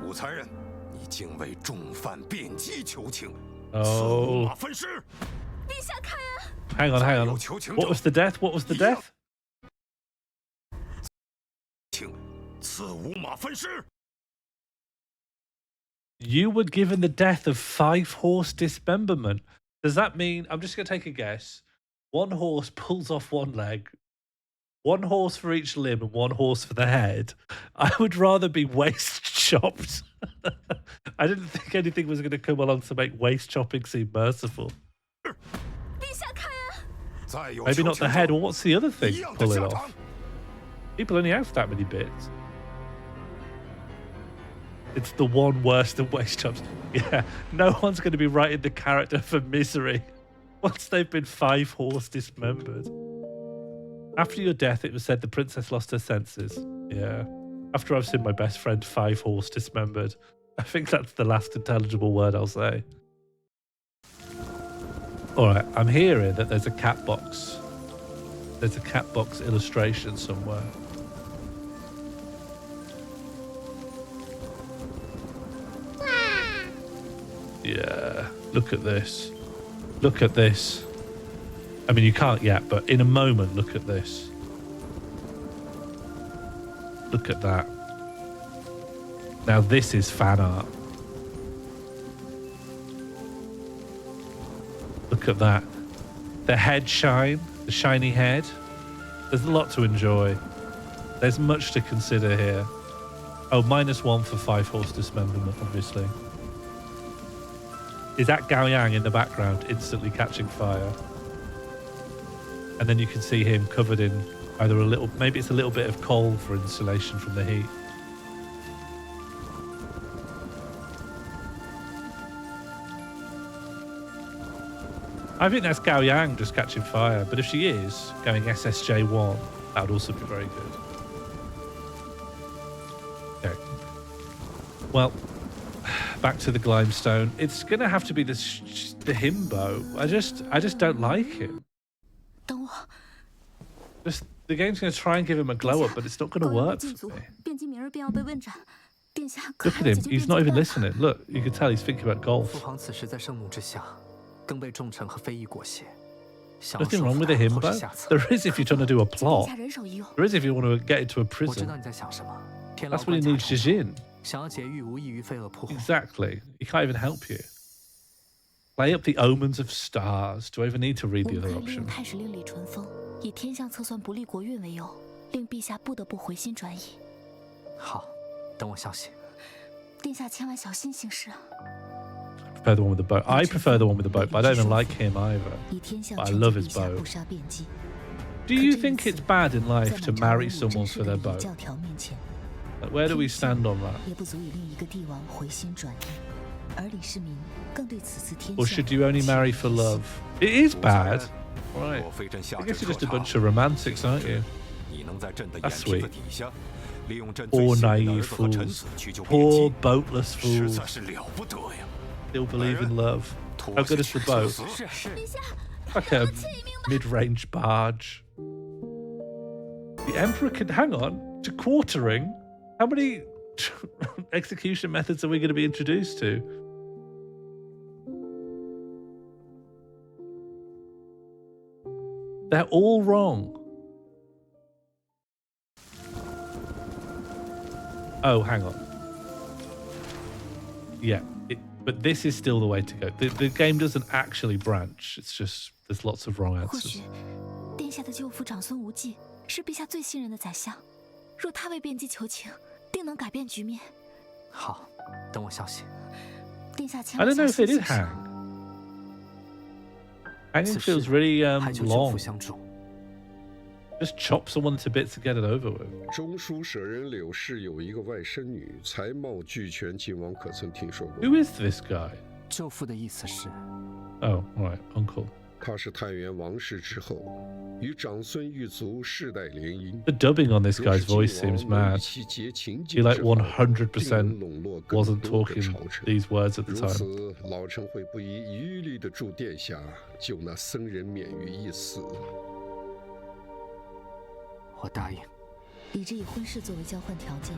武才人，你竟为重犯辩机求情，赐五马分尸。陛下开恩。Hang on, hang on. What was the death? What was the death? 请赐五马分尸。 You were given the death of 5-horse dismemberment. Does that mean, I'm just going to take a guess, one horse pulls off one leg, one horse for each limb and one horse for the head? I would rather be waist chopped. I didn't think anything was going to come along to make waist chopping seem merciful. Maybe not the head, or what's the other thing? Pull it off. People only have that many bits. It's the one worse than waist chops. Yeah, no one's going to be writing the character for misery once they've been 5-horse dismembered. After your death, it was said the princess lost her senses. Yeah. After I've seen my best friend 5-horse dismembered, I think that's the last intelligible word I'll say. Alright, I'm hearing that there's a cat box. There's a cat box illustration somewhere. Yeah, look at this. Look at this. I mean, you can't yet, but in a moment, look at this. Look at that. Now this is fan art. Look at that. The head shine, the shiny head. There's a lot to enjoy. There's much to consider here. Oh, -1 for 5-horse dismemberment, obviously. Is that Gao Yang in the background instantly catching fire? And then you can see him covered in either a little, maybe it's a little bit of coal for insulation from the heat. I think that's Gao Yang just catching fire, but if she is going SSJ1, that would also be very good. Okay. Well, back to the Glimestone. It's going to have to be the himbo. I just don't like him. Just the game's going to try and give him a glow up, but it's not going to work for me. Look at him. He's not even listening. Look, you can tell he's thinking about golf. Nothing wrong with a himbo. There is if you're trying to do a plot. There is if you want to get into a prison. That's what he needs Jijin. Exactly. He can't even help you. Play up the omens of stars. Do I even need to read the other option? I prefer the one with the boat. I prefer the one with the boat, but I don't even like him either. But I love his boat. Do you think it's bad in life to marry someone for their boat? Like, where do we stand on that? Or should you only marry for love? It is bad. Right. I guess you're just a bunch of romantics, aren't you? That's sweet. Poor naive fools. Poor boatless fools. Still believe in love. How good is the boat? Like a mid-range barge. The Emperor can hang on to quartering. How many execution methods are we going to be introduced to? They're all wrong. Oh, hang on. Yeah, but this is still the way to go. The game doesn't actually branch. It's just there's lots of wrong 或 answers. 许，殿下的舅父长孙无忌是陛下最信任的宰相，若他为辩机求情，定能改变局面。好，等我消息。殿下千 I 万 don't know 小 if they 心 did 行事。 hang. Hanging feels really 还求舅父 long. 相助。 Just chop someone to bits to get it over with. 中书舍人柳氏有一个外甥女，才貌俱全，晋王可曾听说过？ Who is this guy? 舅父的意思是， Oh, right, uncle. 他是太原王氏之后，与长孙玉族世代联姻。 The dubbing on this 若 guy's 是晋 voice 王 seems 能与 mad. 其结秦 He 晋 like 之好， 100% 定能笼络更 wasn't 多个 talking 朝臣。 these words at the 如 time. 此，老臣会不遗余力地助殿下救那僧人免于一死。 我答应。李治以婚事作为交换条件，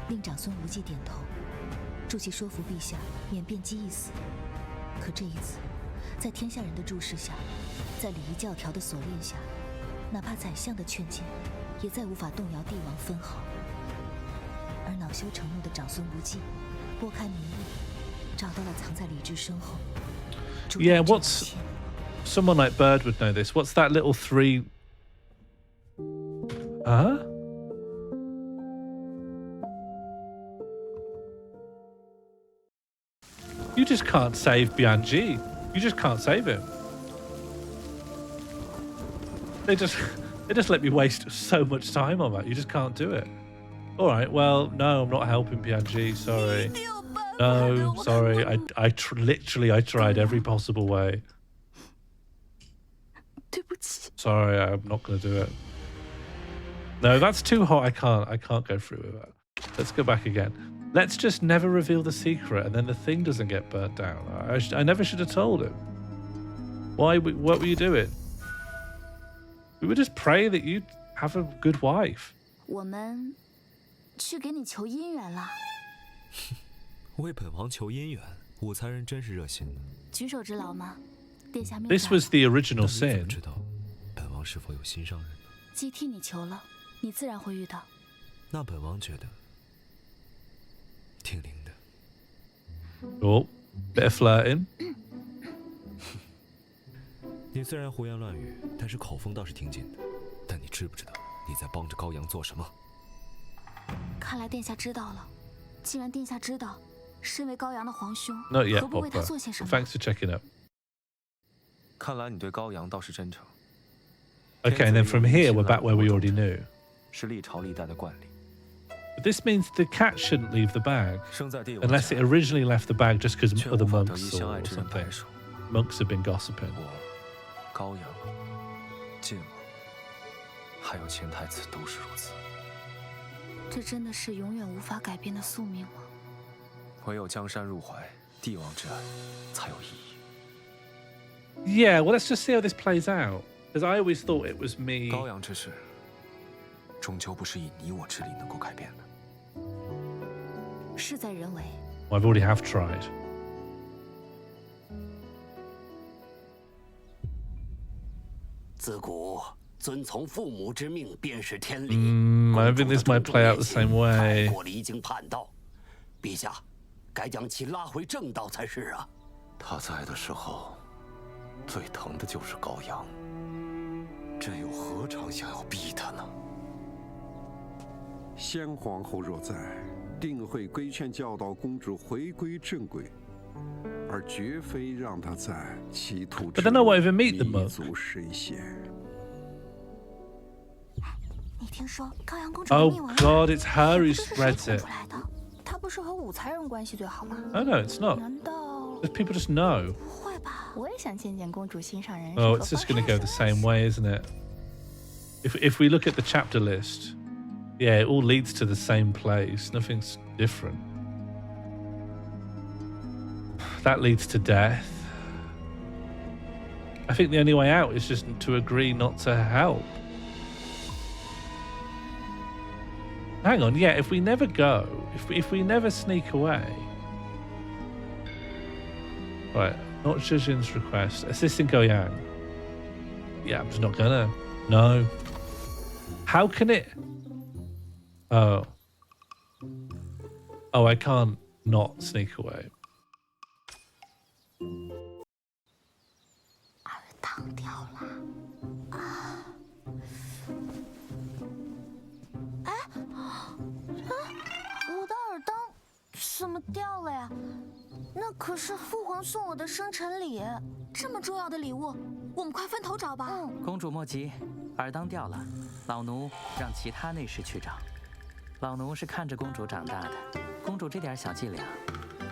令长孙无忌点头，助其说服陛下免辩机一死。可这一次，在天下人的注视下，在礼仪教条的锁链下，哪怕宰相的劝谏，也再无法动摇帝王分毫。而恼羞成怒的长孙无忌，拨开迷雾，找到了藏在李治身后。 Yeah, what's someone like Bird would know this. What's that little 3? Huh? You just can't save Bianji. You just can't save him. They just let me waste so much time on that. You just can't do it. All right. Well, no, I'm not helping Bianji. Sorry. No, sorry. Literally I tried every possible way. 对不起。 Sorry, I'm not going to do it. No, that's too hot. I can't go through with that. Let's go back again. Let's just never reveal the secret, and then the thing doesn't get burnt down. I never should have told him. What were you doing? We would just pray that you'd have a good wife. 我们去给你求姻缘了。为本王求姻缘，武才人真是热心。举手之劳吗？殿下命 This 来 was 了 the original 但你怎么 sin. 知道本王是否有心上人呢？既替你求了，你自然会遇到。那本王觉得挺灵的。 Oh, bit of flirting. 你虽然胡言乱语，但是口风倒是挺紧的。但你知不知道你在帮着高阳做什么？看来殿下知道了。既然殿下知道，身为高阳的皇兄， Not yet, 何不为他 Papa. 做些什么？ Thanks for checking up. 看来你对高阳倒是真诚。 Okay, and then from here we're back where we already knew. 是历朝历代的惯例。 But this means the cat shouldn't leave the bag, 生在帝王 unless it 家， originally left the bag just because 却 other 无法得 monks 一 or 相爱之人 something. 白首。 Monks have been gossiping. 我、高阳、晋王，还有前太子都是如此。这真的是永远无法改变的宿命吗？唯有江山入怀，帝王之爱才有意义。 Yeah, well, let's just see how this plays out. Because I always thought it was me. 高阳之事，终究不是以你我之力能够改变的。事在人为。 I've already have tried. 自古遵从父母之命便是天理。 I think this might play out the same 太 way. 过离经叛道，陛下该将其拉回正道才是啊！他在的时候，最疼的就是高阳，朕又何尝想要逼他呢？先皇后若在，定会规劝教导公主回归正轨，而绝非让她在歧途之 But then I 路 won't even meet the 迷 monk. 足深陷。你听说高阳公主的 Oh 密文 God, it's her who 这是谁 spreads 捅 it. 出来的？她不是和武才人关系最好吗？ Oh no, it's not. 难道 Just people just know. 不会吧？我也想见见公主心上人。 Oh, it's just going to go the same way, isn't it? If we look at the chapter list, yeah, it all leads to the same place. Nothing's different. That leads to death. I think the only way out is just to agree not to help. Hang on, yeah, if we never go, if we never sneak away. Right, not Zhijin's request. Assisting Go Yang. Yeah, I'm just not gonna. No. How can it? Oh. Oh, I can't not sneak away. 当掉了啊！哎，我的耳当怎么掉了呀？那可是父皇送我的生辰礼，这么重要的礼物，我们快分头找吧。公主莫急，耳当掉了，老奴让其他内侍去找。老奴是看着公主长大的，公主这点小伎俩，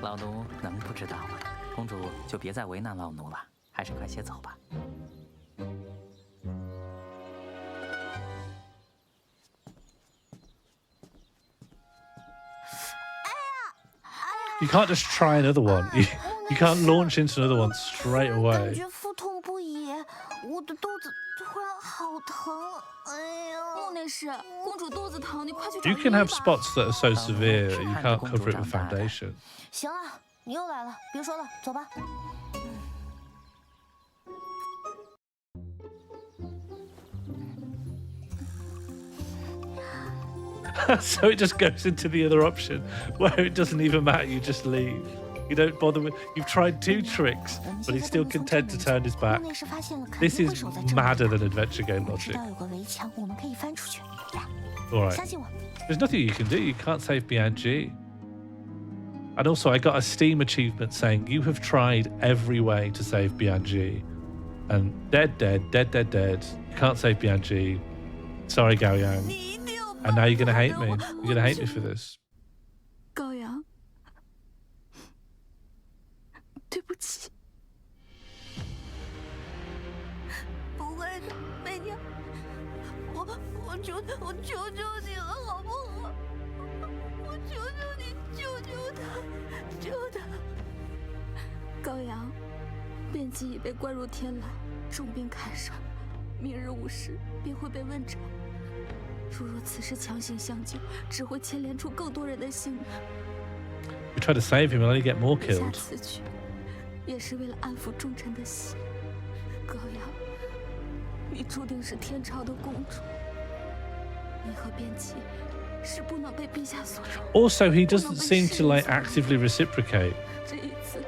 老奴能不知道吗？公主就别再为难老奴了，还是快些走吧。 You can't just try another one. You can't launch into another one straight away. 感觉腹痛不已，我的肚子突然好疼。哎呀，穆内侍，公主肚子疼，你快去找医 You 生吧。 can have spots that are so severe you can't cover it with foundation. 行了，你又来了，别说了，走吧。 So it just goes into the other option where it doesn't even matter, you just leave. You don't bother with. You've tried 2 tricks, but he's still content to turn his back. This is madder than adventure game logic. Alright. There's nothing you can do, you can't save BNG. And also, I got a Steam achievement saying you have tried every way to save BNG. And dead. You can't save BNG. Sorry, Gao Yang. And now you're gonna hate me. You're gonna hate me for this. 高阳，对不起。不会的，媚娘，我求求你了，好不好？我求求你，救他！高阳，便姬已被关入天牢，重病看守，明日午时便会被问斩。 如若此时强行相救，只会牵连出更多人的性命。 We try to save him and only get more killed. 此举也是为了安抚众臣的心。高阳，你注定是天朝的公主，你和卞姬是不能被陛下所容。 Also, he doesn't seem to like actively reciprocate. 这一次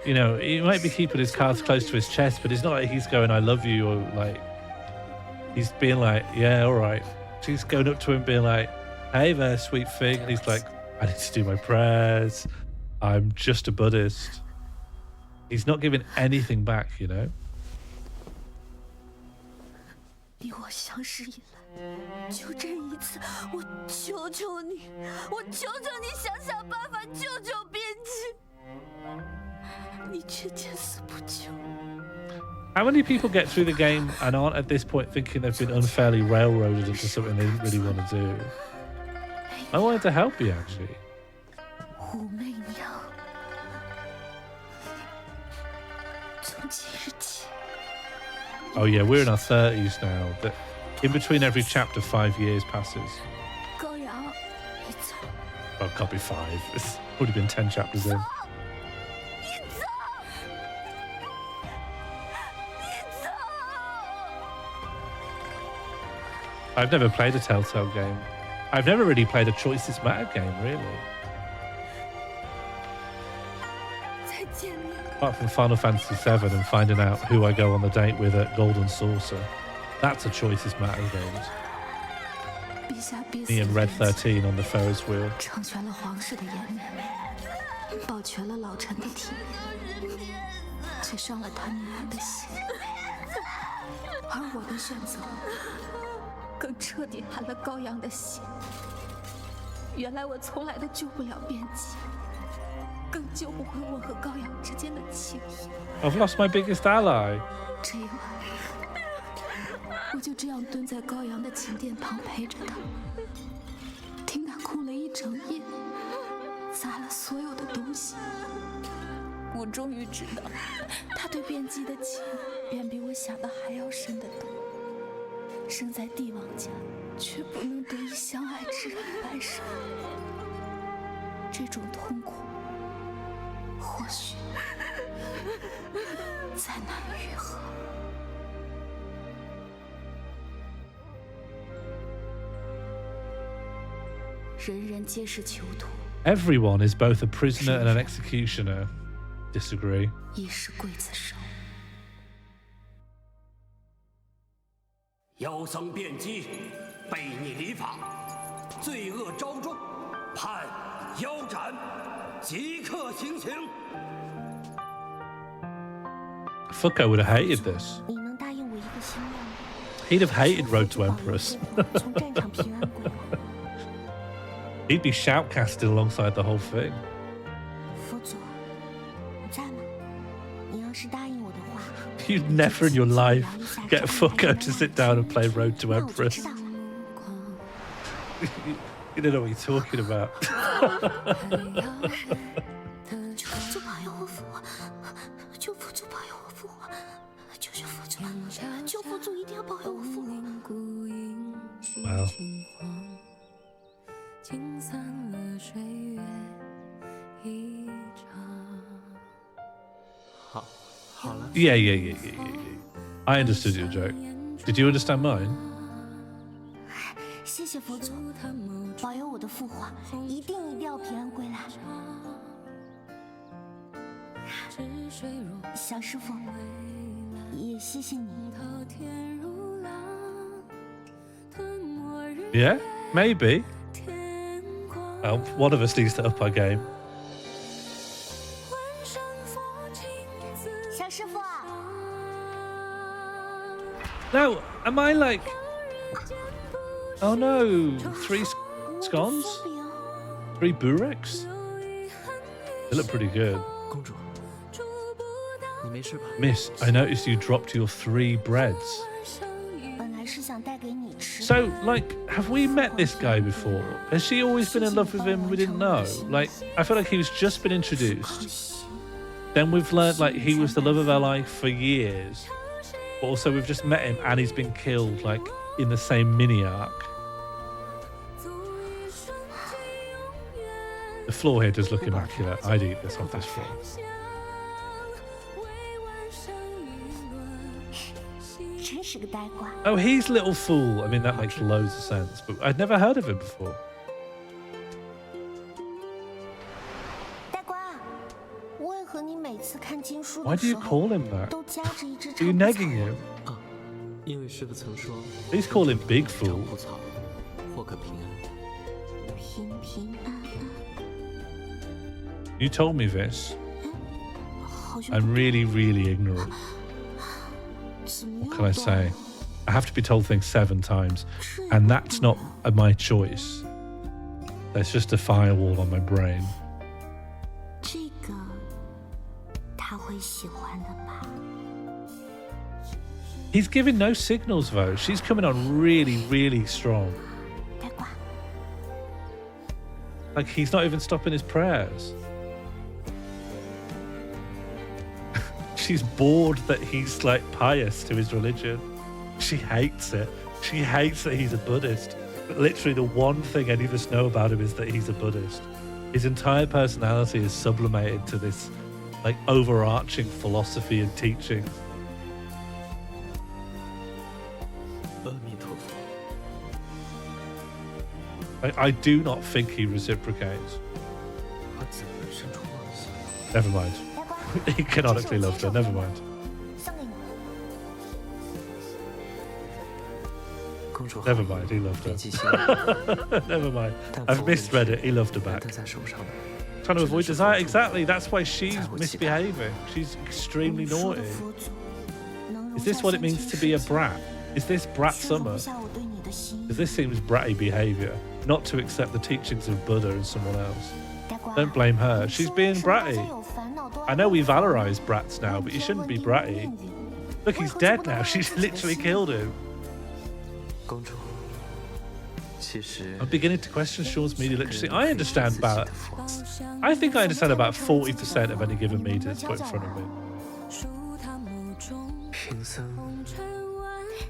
You know, he might be keeping his cards close to his chest, but it's not like he's going, "I love you," or like he's being like, "Yeah, all right." She's going up to him being like, "Hey there, sweet thing." And he's like, "I need to do my prayers. I'm just a Buddhist." He's not giving anything back, you know? 你我相识以来，就这一次，我求求你想想办法救卞姬。你却见死不救。 How many people get through the game and aren't at this point thinking they've been unfairly railroaded into something they didn't really want to do? I wanted to help you, actually. 武媚娘，从今日起。 Oh yeah, we're in our 30s now. But in between every chapter, 5 years passes. 高阳，你走。 Oh, it can't be 5. It's already been 10 chapters in. I've never played a Telltale game. I've never really played a Choices Matter game, really. Apart from Final Fantasy VII and finding out who I go on the date with at Golden Saucer. That's a Choices Matter game. Me and Red 13 on the Ferris wheel. 成全了皇室的颜面，保全了老臣的体面，却伤了他女儿的心。而我的选择。 更彻底寒了高阳的心。原来我从来都救不了卞姬，更救不回我和高阳之间的情谊。 I've lost my biggest ally. 这一晚，我就这样蹲在高阳的寝殿旁陪着他，听他哭了一整夜，砸了所有的东西。我终于知道，他对卞姬的情远比我想的还要深得多。生在帝王家，却不能得以相爱之人白首，这种痛苦，或许再难愈合。人人皆是囚徒。 Everyone is both a prisoner and an executioner. Disagree. 亦是刽子手。妖僧辩机，悖逆礼法，罪恶昭重，判腰斩，即刻行刑。 Fucko would have hated this. 你能答应我一个心愿吗？ He'd have hated Road to Empress. 从战场平安归来。 He'd be shoutcasted alongside the whole thing. 辅佐，你在吗？你要是答应我的话， You'd never in your life get Fucko to sit down and play Road to 那我就 Empress. 知道了。You don't know what you're talking about. 求辅佐保佑我复活，求辅佐保佑我复活，求求辅佐，求辅佐一定要保佑我复活。 Wow. 惊散了岁月一场。好了。 Yeah. I understood your joke. Did you understand mine? 谢谢辅佐，保佑我的复活，一定要平安归来。小师傅，也谢谢你。 Yeah, maybe. Well, one of us needs to up our game. 小师傅， Now, am I like... Oh no, 3 scones? 3 bureks? They look pretty good. 公主，你没事吧？ Miss, I noticed you dropped your 3 breads. 本来是想带给你吃。 So, like, have we met this guy before? Has she always been in love with him? We didn't know. Like, I feel like he's just been introduced. Then we've learned, like, he was the love of our life for years. But also, we've just met him and he's been killed, like, in the same mini arc. The floor here does look immaculate. I'd eat this off this floor. 真是个呆瓜。 Oh, he's Little Fool. I mean, that makes loads of sense. But I'd never heard of him before. 呆瓜，为何你每次看经书 Why 的 do 时 you 候 call him that? 都夹着一只 Are you 长 negging him? 啊，因为师傅曾说， Please call him Big 长 Fool. 蒲草，或可平安。平平安安？ You told me this. 好像 I'm really, really ignorant. 怎么 What 又 can I 断 say? 了？ I have to be told things 7 times, 这也 and 不 that's 对 not 啊 my choice. There's just a firewall on my brain. 这个他会喜欢的吧？ He's giving no signals though. She's coming on really, really strong. 呆瓜， Like he's not even stopping his prayers. She's bored that he's like pious to his religion. She hates it. She hates that he's a Buddhist. But literally the one thing any of us know about him is that he's a Buddhist. His entire personality is sublimated to this like overarching philosophy and teaching. 阿弥陀佛。 I do not think he reciprocates. 我怎么生出妄想？ Never mind. 呆瓜， He canonically loved her. Never mind. 送给你。公主 Never mind. He loved 别 her. 记心， Never mind. 但 I've 佛问 misread 是 it. He loved her 戴 back. 在手上的， Trying to avoid 真的是 desire. 佛祖 Exactly. That's why she's 在乎期待。 misbehaving. She's extremely 你说的 naughty. 佛祖能容 Is this 下 what it 三 means 千 to be a 世界 brat? Is this brat 却容 summer? 不下我对你的心 Because this seems bratty behaviour, not to accept the teachings of Buddha and someone else. 呆瓜， Don't blame her. 你 She's 说 being 什么大家 bratty. 有烦恼都要 I know we 问佛 valorize brats now, 问 but you 天 shouldn't 问 be 地问 bratty. 命运 Look, 为 he's 何就 dead 不能 now. 按 She's 自己的 literally 心 killed 意 him. 公主，其实 I'm beginning to question Sean's media 每个 literacy. 人 I 都可以是 understand 自己的 about. 佛。 I think I understand about 40% of any given meters put in front of me. 贫僧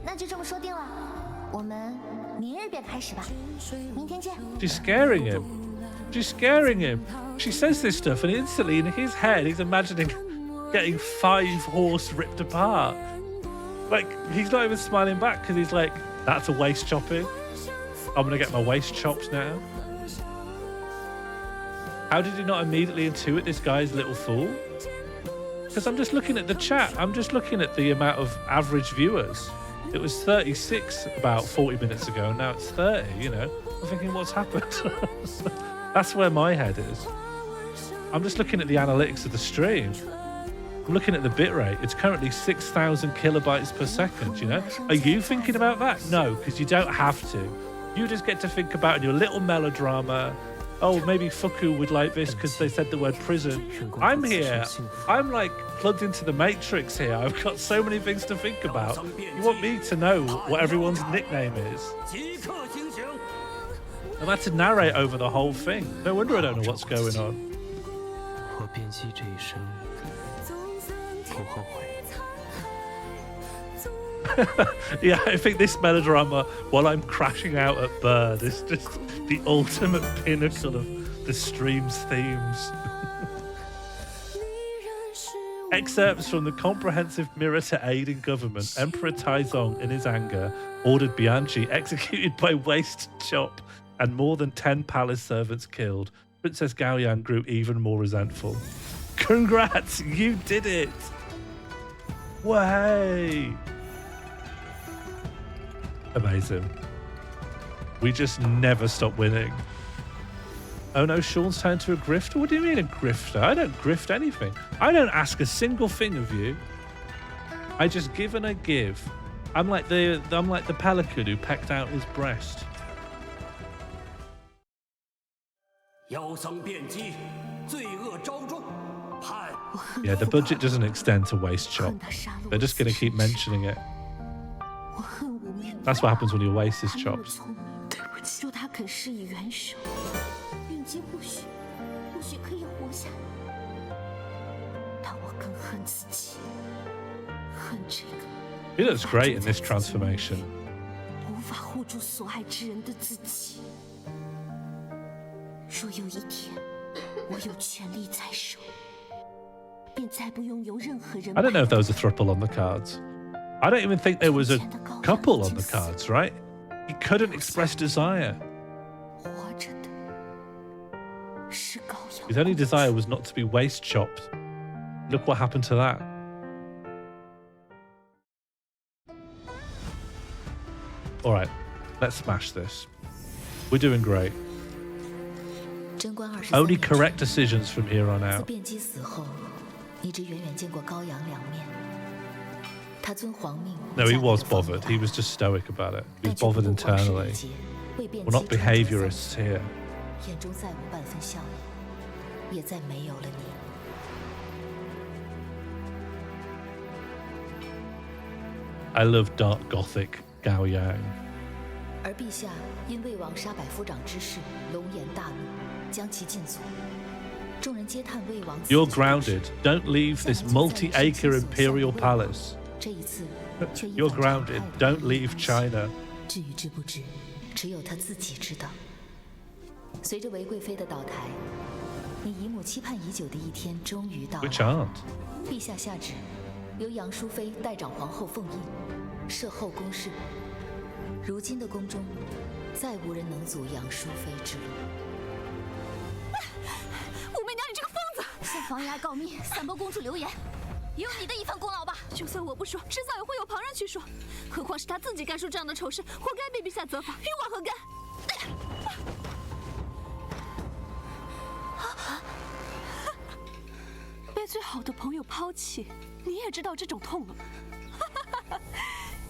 那就这么说定了。我们明日便开始吧，明天见。 She's scaring him. She's scaring him. She says this stuff, and instantly in his head, he's imagining getting 5 horse ripped apart. Like, he's not even smiling back because he's like, that's a waist chopping. I'm going to get my waist chopped now. How did he not immediately intuit this guy's little fool? Because I'm just looking at the chat. I'm just looking at the amount of average viewers. It was 36 about 40 minutes ago, and now it's 30, you know. I'm thinking, what's happened? That's where my head is. I'm just looking at the analytics of the stream. I'm looking at the bitrate. It's currently 6,000 kilobytes per second, you know? Are you thinking about that? No, because you don't have to. You just get to think about your little melodrama. Oh, maybe Fuku would like this because they said the word prison. I'm here. I'm like plugged into the matrix here. I've got so many things to think about. You want me to know what everyone's nickname is? I've had to narrate over the whole thing. No wonder I don't know what's going on. Yeah, I think this melodrama while I'm crashing out at Bird is just the ultimate pinnacle of the stream's themes. Excerpts from the comprehensive mirror to aid in government. Emperor Taizong, in his anger, ordered Bianchi executed by waist chop and more than 10 palace servants killed. Princess Gaoyang grew even more resentful. Congrats, you did it! Way! Amazing. We just never stop winning. Oh no, Sean's turned to a grifter? What do you mean a grifter? I don't grift anything. I don't ask a single thing of you. I just give and I give. I'm like the pelican who pecked out his breast. Yeah, the budget doesn't extend to waist chop. They're just going to keep mentioning it. That's what happens when your waist is chopped. 若他肯施以援手，运机或许可以活下来。但我更恨自己，恨这个 He looks great in this transformation. 无法护住所爱之人的自己。若有一天我有权力在手，便再不用由任何人。 I don't know if there was a throuple on the cards. I don't even think there was a couple on the cards, right? He couldn't express desire. His only desire was not to be waist chopped. Look what happened to that. All right, let's smash this. We're doing great. Only correct decisions from here on out. No, he was bothered. He was just stoic about it. He was bothered internally. We're not behaviorists here. I love dark gothic Gaoyang. You're grounded. Don't leave this multi-acre imperial palace. You're grounded. Don't leave China. Which aren't? 陛下下旨，由杨淑妃代掌皇后凤印，设后宫事。如今的宫中，再无人能阻杨淑妃之路。武媚娘，你这个疯子！向房衙告密，散播公主流言，也有你的一份功劳吧？就算我不说，迟早也会有旁人去说。何况是她自己干出这样的丑事，活该被陛下责罚，与我何干？被最好的朋友抛弃，你也知道这种痛了。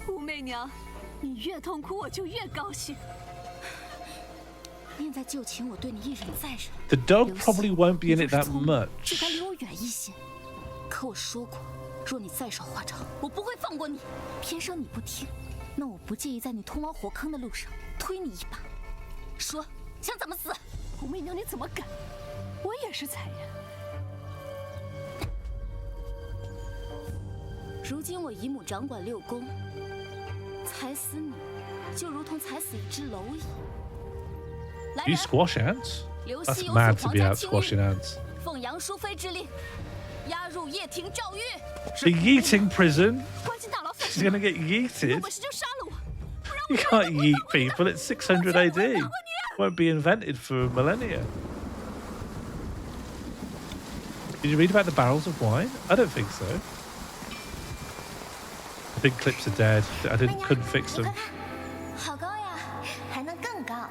武媚娘，你越痛苦，我就越高兴。念在旧情，我对你一忍再忍。The dog probably won't be in it that 就 much. 该离我远一些。可我说过，若你再耍花招，我不会放过你。偏生你不听，那我不介意在你通往火坑的路上推你一把。说，想怎么死？武媚娘，你怎么敢？我也是才人。如今我姨母掌管6宫，踩死你就如同踩死一只蝼蚁。来 You 人， squash ants? 刘 That's 熙有 mad 属 to 皇 be 家 out 庆 squashing 谕， ants. 奉杨淑妃之令，押入掖庭诏狱。 The yeeting prison? 关进大牢算 She's 什么？ gonna get 有 yeeted? 本事就杀了我！ You can't yeet people, it's 600 AD. Won't be invented for millennia. Did you read about the barrels of wine? I don't think so. I think clips are dead. Couldn't fix them. 好高呀，还能更高。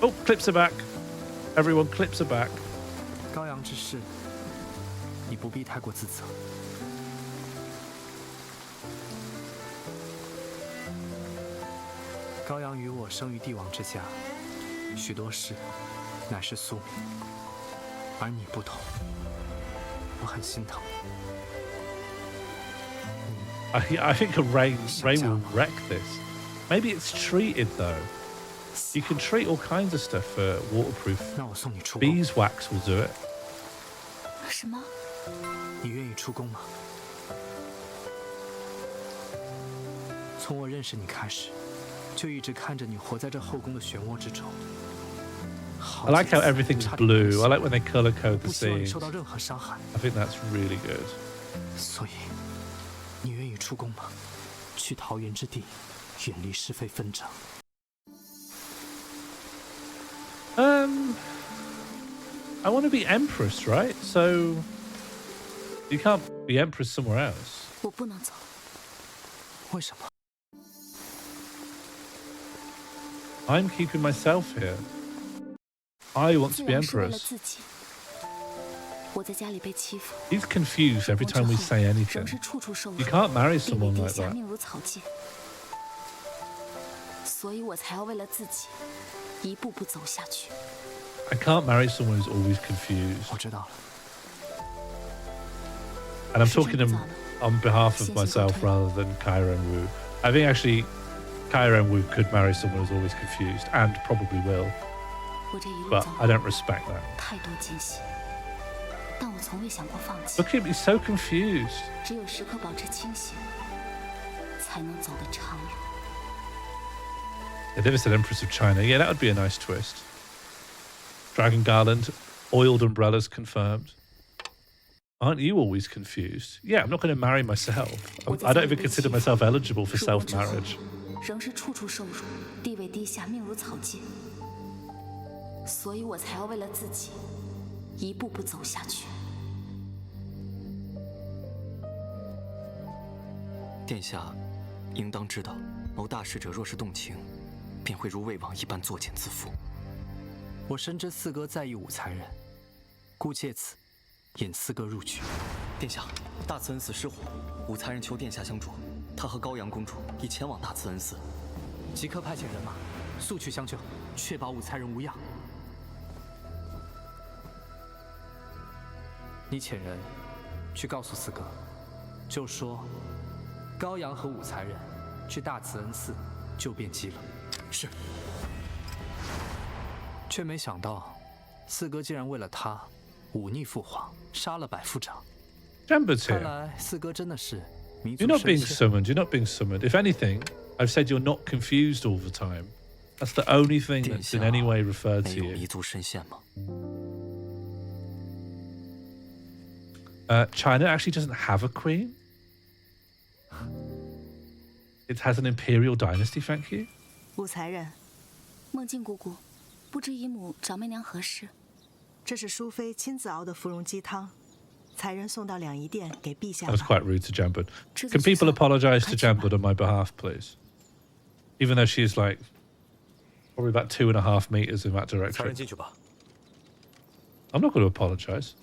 Oh, clips are back. Everyone, clips are back. 高阳之事，你不必太过自责。高阳与我生于帝王之家，许多事乃是宿命，而你不同，我很心疼。 I think Rain will wreck this. Maybe it's treated though. You can treat all kinds of stuff for waterproof. 那我送你出宫。 Beeswax will do it. 什么？你愿意出宫吗？从我认识你开始，就一直看着你活在这后宫的漩涡之中。 I like how everything's blue. I like when they color code the 不希望你 scenes. 受到任何伤害。 I think that's really good. 所以，你愿意出宫吗？去桃源之地，远离是非纷争。 I want to be empress, right? So you can't be empress somewhere else. 我不能走。为什么？ I'm keeping myself here. I want to 自 be 然是为了 empress. 自己。我在家里被欺负， He's confused every time we say 仍 anything. 是处处受 You 辱， can't marry 地位 someone 低 like 下， that. 命如草芥。所以我才要为了自己，一步步走下去。 I can't marry someone who's always confused. 我知道了。 And I'm talking on behalf of myself rather than Kyra and Wu. I think actually Kyra and Wu could marry someone who's always confused and probably will. 我这一路 But 走 I don't respect that. 太多惊喜，但我从未想过放弃。 Look at him, he's so confused. 只有时刻保持清醒，才能走得长远。 They never said Empress of China. Yeah, that would be a nice twist. Dragon Garland, oiled umbrellas confirmed. Aren't you always confused? Yeah, I'm not going to marry myself. I don't even consider myself eligible for self-marriage. 仍是处处受辱，地位低下，命如草芥。所以我才要为了自己，一步步走下去。殿下应当知道，谋大事者若是动情，便会如魏王一般作茧自缚。我深知四哥在意武才人，故借此引四哥入局。殿下，大慈恩寺失火，武才人求殿下相助。他和高阳公主已前往大慈恩寺，即刻派遣人马，速去相救，确保武才人无恙。你遣人去告诉四哥，就说高阳和武才人去大慈恩寺救变鸡了。是。却没想到，四哥竟然为了他忤逆父皇，杀了百夫长。 Jamber's 看 here. 来四哥真的是弥足 You're not 深 being 陷。 summoned. You're not being summoned. If anything, I've said you're not confused all the time. That's the only thing 殿 that's in 下 any way referred 没 to 有 you. 弥足深陷吗？ China actually doesn't have a queen. It has an imperial dynasty, thank you. 武才人，梦境姑姑，不知姨母长妹娘何事？这是淑妃亲自熬的芙蓉鸡汤，才人送到两仪殿给陛下 That was 吧。 quite rude to Jambud. Can people apologize to Jambud on my behalf, please? Even though she's like probably about 2.5 meters in that 才人 direction. 进去吧。 I'm not going to apologize.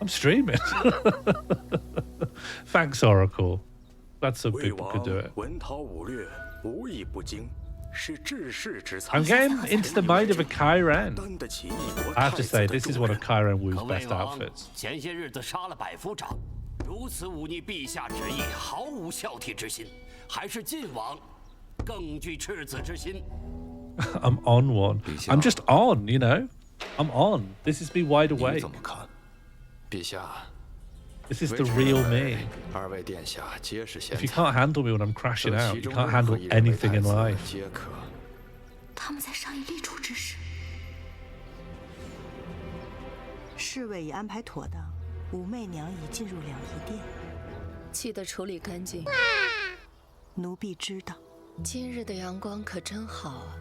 I'm streaming. Thanks, Oracle. Glad some 魏 people 王 could do it. 文韬武略，无一不精，是治世之才。 I'm getting into the mind of a Kyran. 担得起一国 I have 太 to 子 say, 的 this is 重 one 任 of Kyran Wu's 可魏 best 王 outfits. 前些日子杀了百夫长，如此忤逆陛下旨意，毫无孝悌之心，还是晋王更具赤子之心。 I'm on one. I'm just on, you know. I'm on. This is me wide 你 awake. 怎么看？陛下， This is the real me. If you can't handle me when I'm crashing out, you can't handle anything in life. 他们在商议立储之时，侍卫已安排妥当，武媚娘已进入两仪殿，记得处理干净。奴婢知道。今日的阳光可真好啊！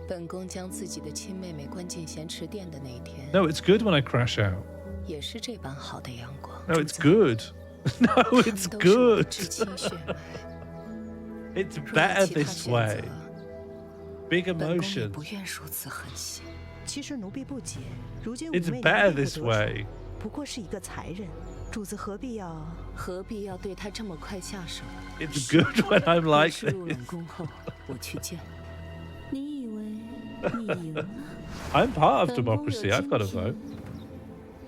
本宫将自己的亲妹妹关进咸池殿的那一天。No, it's good when I crash out. 也是这般好的阳光。 No, it's good. No, it's good. It's better this way. Big emotions. 不愿如此狠心。其实奴婢不解，如今武 It's 媚 better 娘并 this 不得宠 way. 不过是一个才人，主子何必要对她这么快下手？ It's good when I'm like 是入 this. 冷宫后，我去见。你以为你赢了？ I'm part of democracy. I've got a vote.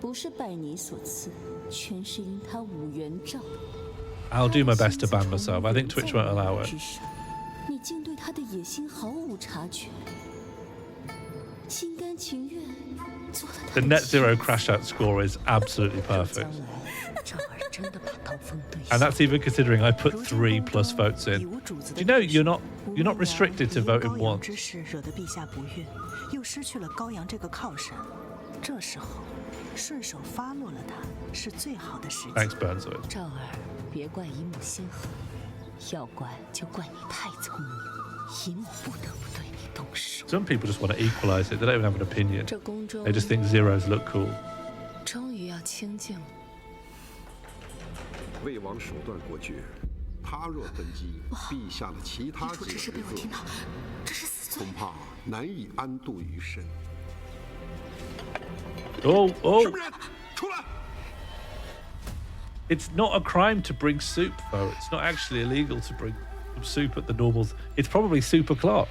不是拜你所赐，全是因他武元照。 I'll do my best to ban myself. I think Twitch won't allow it. 你竟对他的野心毫无察觉，心甘情愿做了他 The net zero crash out score is absolutely perfect. 赵儿真的把刀锋对 And that's even considering I put 3+ votes in. Do you know you're not restricted to voting 高阳 once? 之事惹得陛下不悦，又失去了高阳这个靠山，这时候顺手发落了他，是最好的时机。 Thanks, Burnswood. 赵儿，别怪姨母心狠，要怪就怪你太聪明，姨母不得不对你动手。 Some people just want to equalize it. They don't even have an opinion. 这宫中 They just think zeros look cool. 终于要清静了。魏王手段过绝，他若登基，陛下的其他主之事被我听到，这是死罪。恐怕难以安度余生。 Oh, oh. 什么人？出来！ It's not a crime to bring soup, though. It's not actually illegal to bring soup at the normals. It's probably soup o'clock.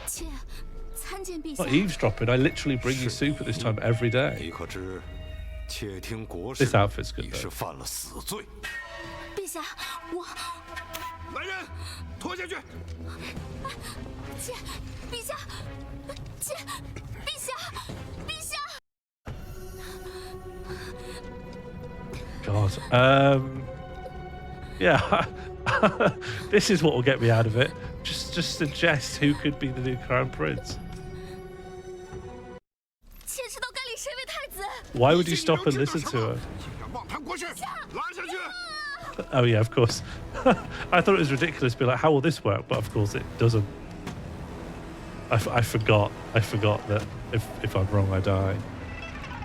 妾参见陛下。 Not eavesdropping. I literally bring you soup at this time every 你 day. 可知，窃听国事 This outfit's good 已 though. 是犯了死罪。陛下，我来人，拖下去！妾，陛下，妾，陛下，陛下。 God. Yeah. This is what will get me out of it. Just suggest who could be the new crown prince. 妾知道该立谁为太子。 Why would you stop and listen to her? 妄谈国事，拉下去！ Oh yeah, of course. I thought it was ridiculous to be like, how will this work? But of course it doesn't. I forgot that if I'm wrong, I die.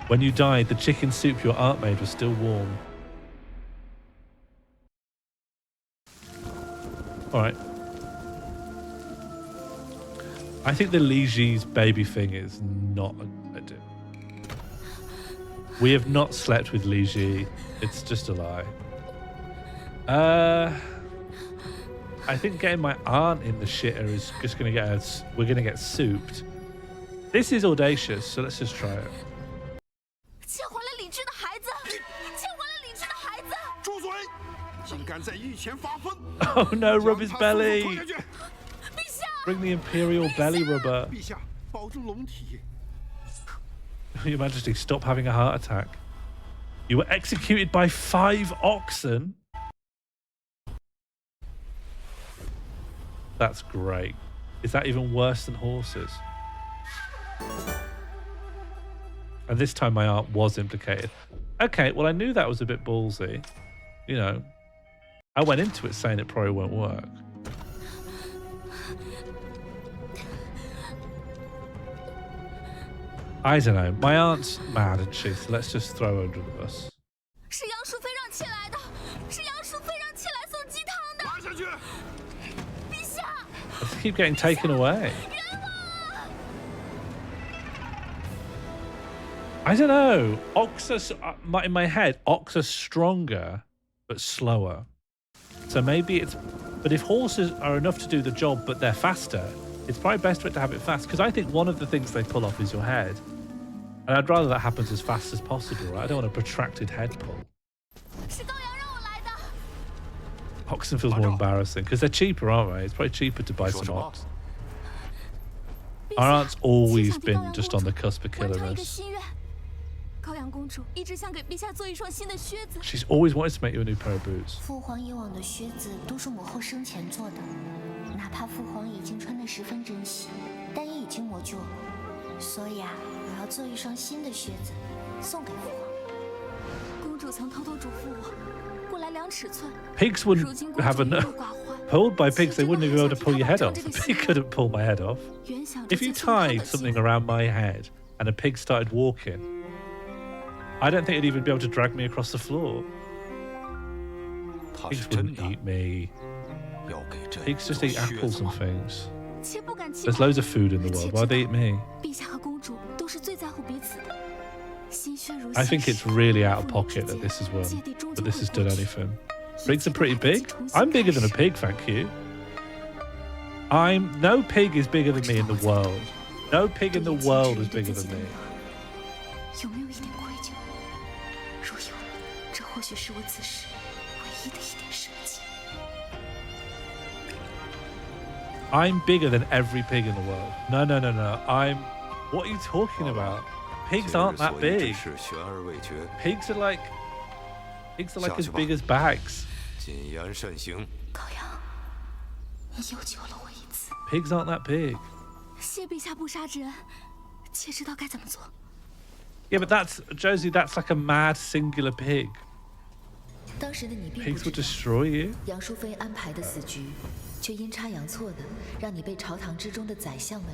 When you died, the chicken soup your aunt made was still warm. All right. I think the Liji's baby thing is not a do. We have not slept with Liji. It's just a lie. I think getting my aunt in the shitter is just going to get us. We're going to get souped. This is audacious, so let's just try it. 妾还了理智的孩子，妾还了理智的孩子。住嘴！竟敢在御前发疯！ Oh no, rub his 将他 belly. 拖下去！ 陛下， Bring the Imperial belly rubber. 陛下，保住龙体。 Your Majesty, stop having a heart attack. You were executed by 5 oxen. That's great. Is that even worse than horses? And this time my aunt was implicated. Okay, well, I knew that was a bit ballsy. You know, I went into it saying it probably won't work. I don't know. My aunt's mad, isn't she? So let's just throw her under the bus. 是杨淑妃让妾来的，是杨淑妃让妾来送鸡汤的。拉下去！ 陛下， Let's keep getting taken away. I don't know. Ox are, in my head, ox are stronger, but slower. So maybe it's... But if horses are enough to do the job, but they're faster, it's probably best for it to have it fast. Because I think one of the things they pull off is your head. And I'd rather that happens as fast as possible, right? I don't want a protracted head pull. 是高阳让我来的。 Oxen feels more embarrassing, because they're cheaper, aren't they? It's probably cheaper to buy some ox. Our aunt's always been just on the cusp of killing us. 高阳公主一直想给陛下做一双新的靴子。 She's always wanted to make you a new pair of boots. 父皇以往的靴子都是母后生前做的，哪怕父皇已经穿得十分珍惜，但也已经磨旧了。所以啊，我要做一双新的靴子，送给父皇。公主曾偷偷嘱咐我，过来量尺寸。 Pigs wouldn't have enough. Pulled by pigs, they wouldn't even be able to pull your head off. A pig couldn't pull my head off. If you tied something around my head and a pig started walking, I don't think it'd even be able to drag me across the floor. Pigs wouldn't eat me. Pigs just eat apples and things. There's loads of food in the world. Why'd they eat me? I think it's really out of pocket that this has done anything. Pigs are pretty big. I'm bigger than a pig, thank you. No pig is bigger than me in the world. No pig in the world is bigger than me. I'm bigger than every pig in the world. No. What are you talking about? Pigs aren't that big. Pigs are like as big as bags. Pigs aren't that big. Yeah, but that's Josie. That's like a mad singular pig. Pigs will destroy you.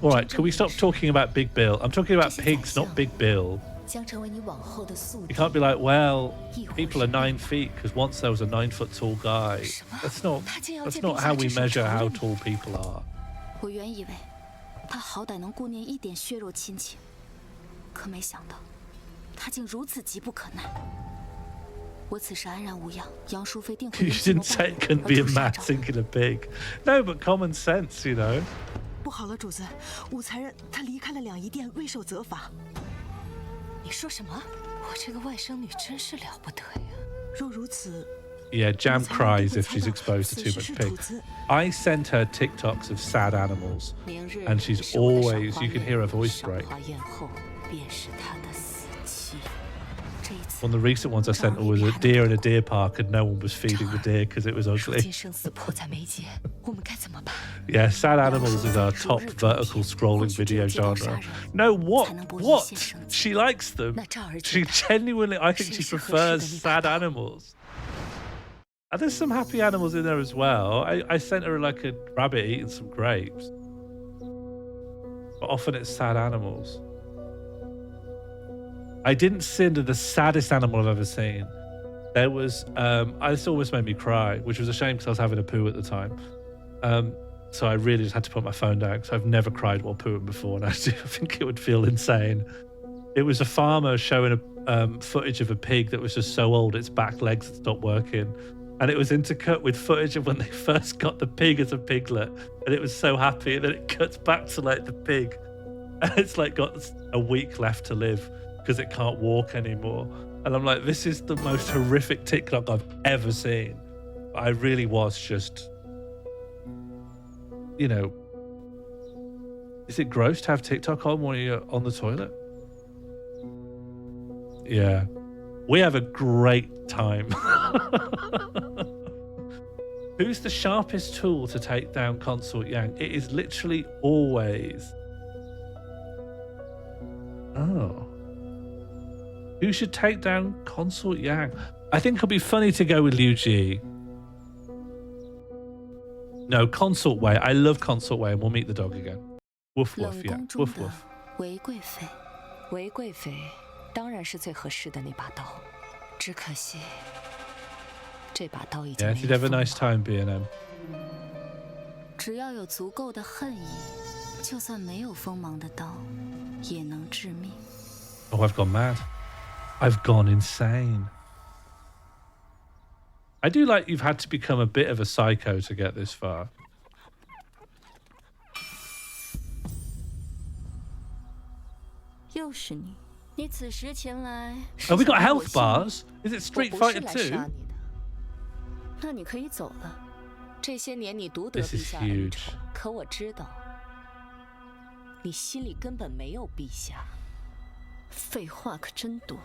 Alright, can we stop talking about Big Bill? I'm talking about pigs, not Big Bill. You can't be like, well, people are 9 feet because once there was a 9-foot tall guy. That's not how we measure how tall people are. You didn't say it couldn't be a mad singular pig. No, but common sense, you know. 不好了，主子，武才人他离开了两仪殿，未受责罚。你说什么？我这个外甥女真是了不得呀！若如此。 Yeah, Jam cries if she's exposed to too much pig. I sent her TikToks of sad animals, and she's always, you can hear her voice break. One of the recent ones I sent her was a deer in a deer park, and no one was feeding the deer because it was ugly. Yeah, sad animals is our top vertical scrolling video genre. No, what? What? She likes them. She genuinely, I think she prefers sad animals. And there's some happy animals in there as well. I sent her like a rabbit eating some grapes. But often it's sad animals. I didn't send her the saddest animal I've ever seen. There was, this almost made me cry, which was a shame because I was having a poo at the time. So I really just had to put my phone down because I've never cried while pooing before, and I think it would feel insane. It was a farmer showing footage of a pig that was just so old its back legs had stopped working. And it was intercut with footage of when they first got the pig as a piglet. And it was so happy. And then it cuts back to like the pig. And it's like got a week left to live because it can't walk anymore. And I'm like, this is the most horrific TikTok I've ever seen. I really was just, you know, is it gross to have TikTok on when you're on the toilet? Yeah. We have a great time. Who's the sharpest tool to take down Consort Yang? It is literally always... Oh. Who should take down Consort Yang? I think it'll be funny to go with Liu Ji. No, Consort Wei. I love Consort Wei, and we'll meet the dog again. Woof woof, yeah. Woof woof. 韦贵妃当然是最合适的那把刀，只可惜这把刀已经 Yeah, she'd have a nice time being him. 只要有足够的恨意，就算没有锋芒的刀，也能致命。 Oh, I've gone mad. I've gone insane. I do like you've had to become a bit of a psycho to get this far. Oh, we got health bars? Is it Street Fighter 2? 那你可以走了。这些年你独得 This 陛 is 下恩 huge. 宠，可我知道，你心里根本没有陛下。废话可真多。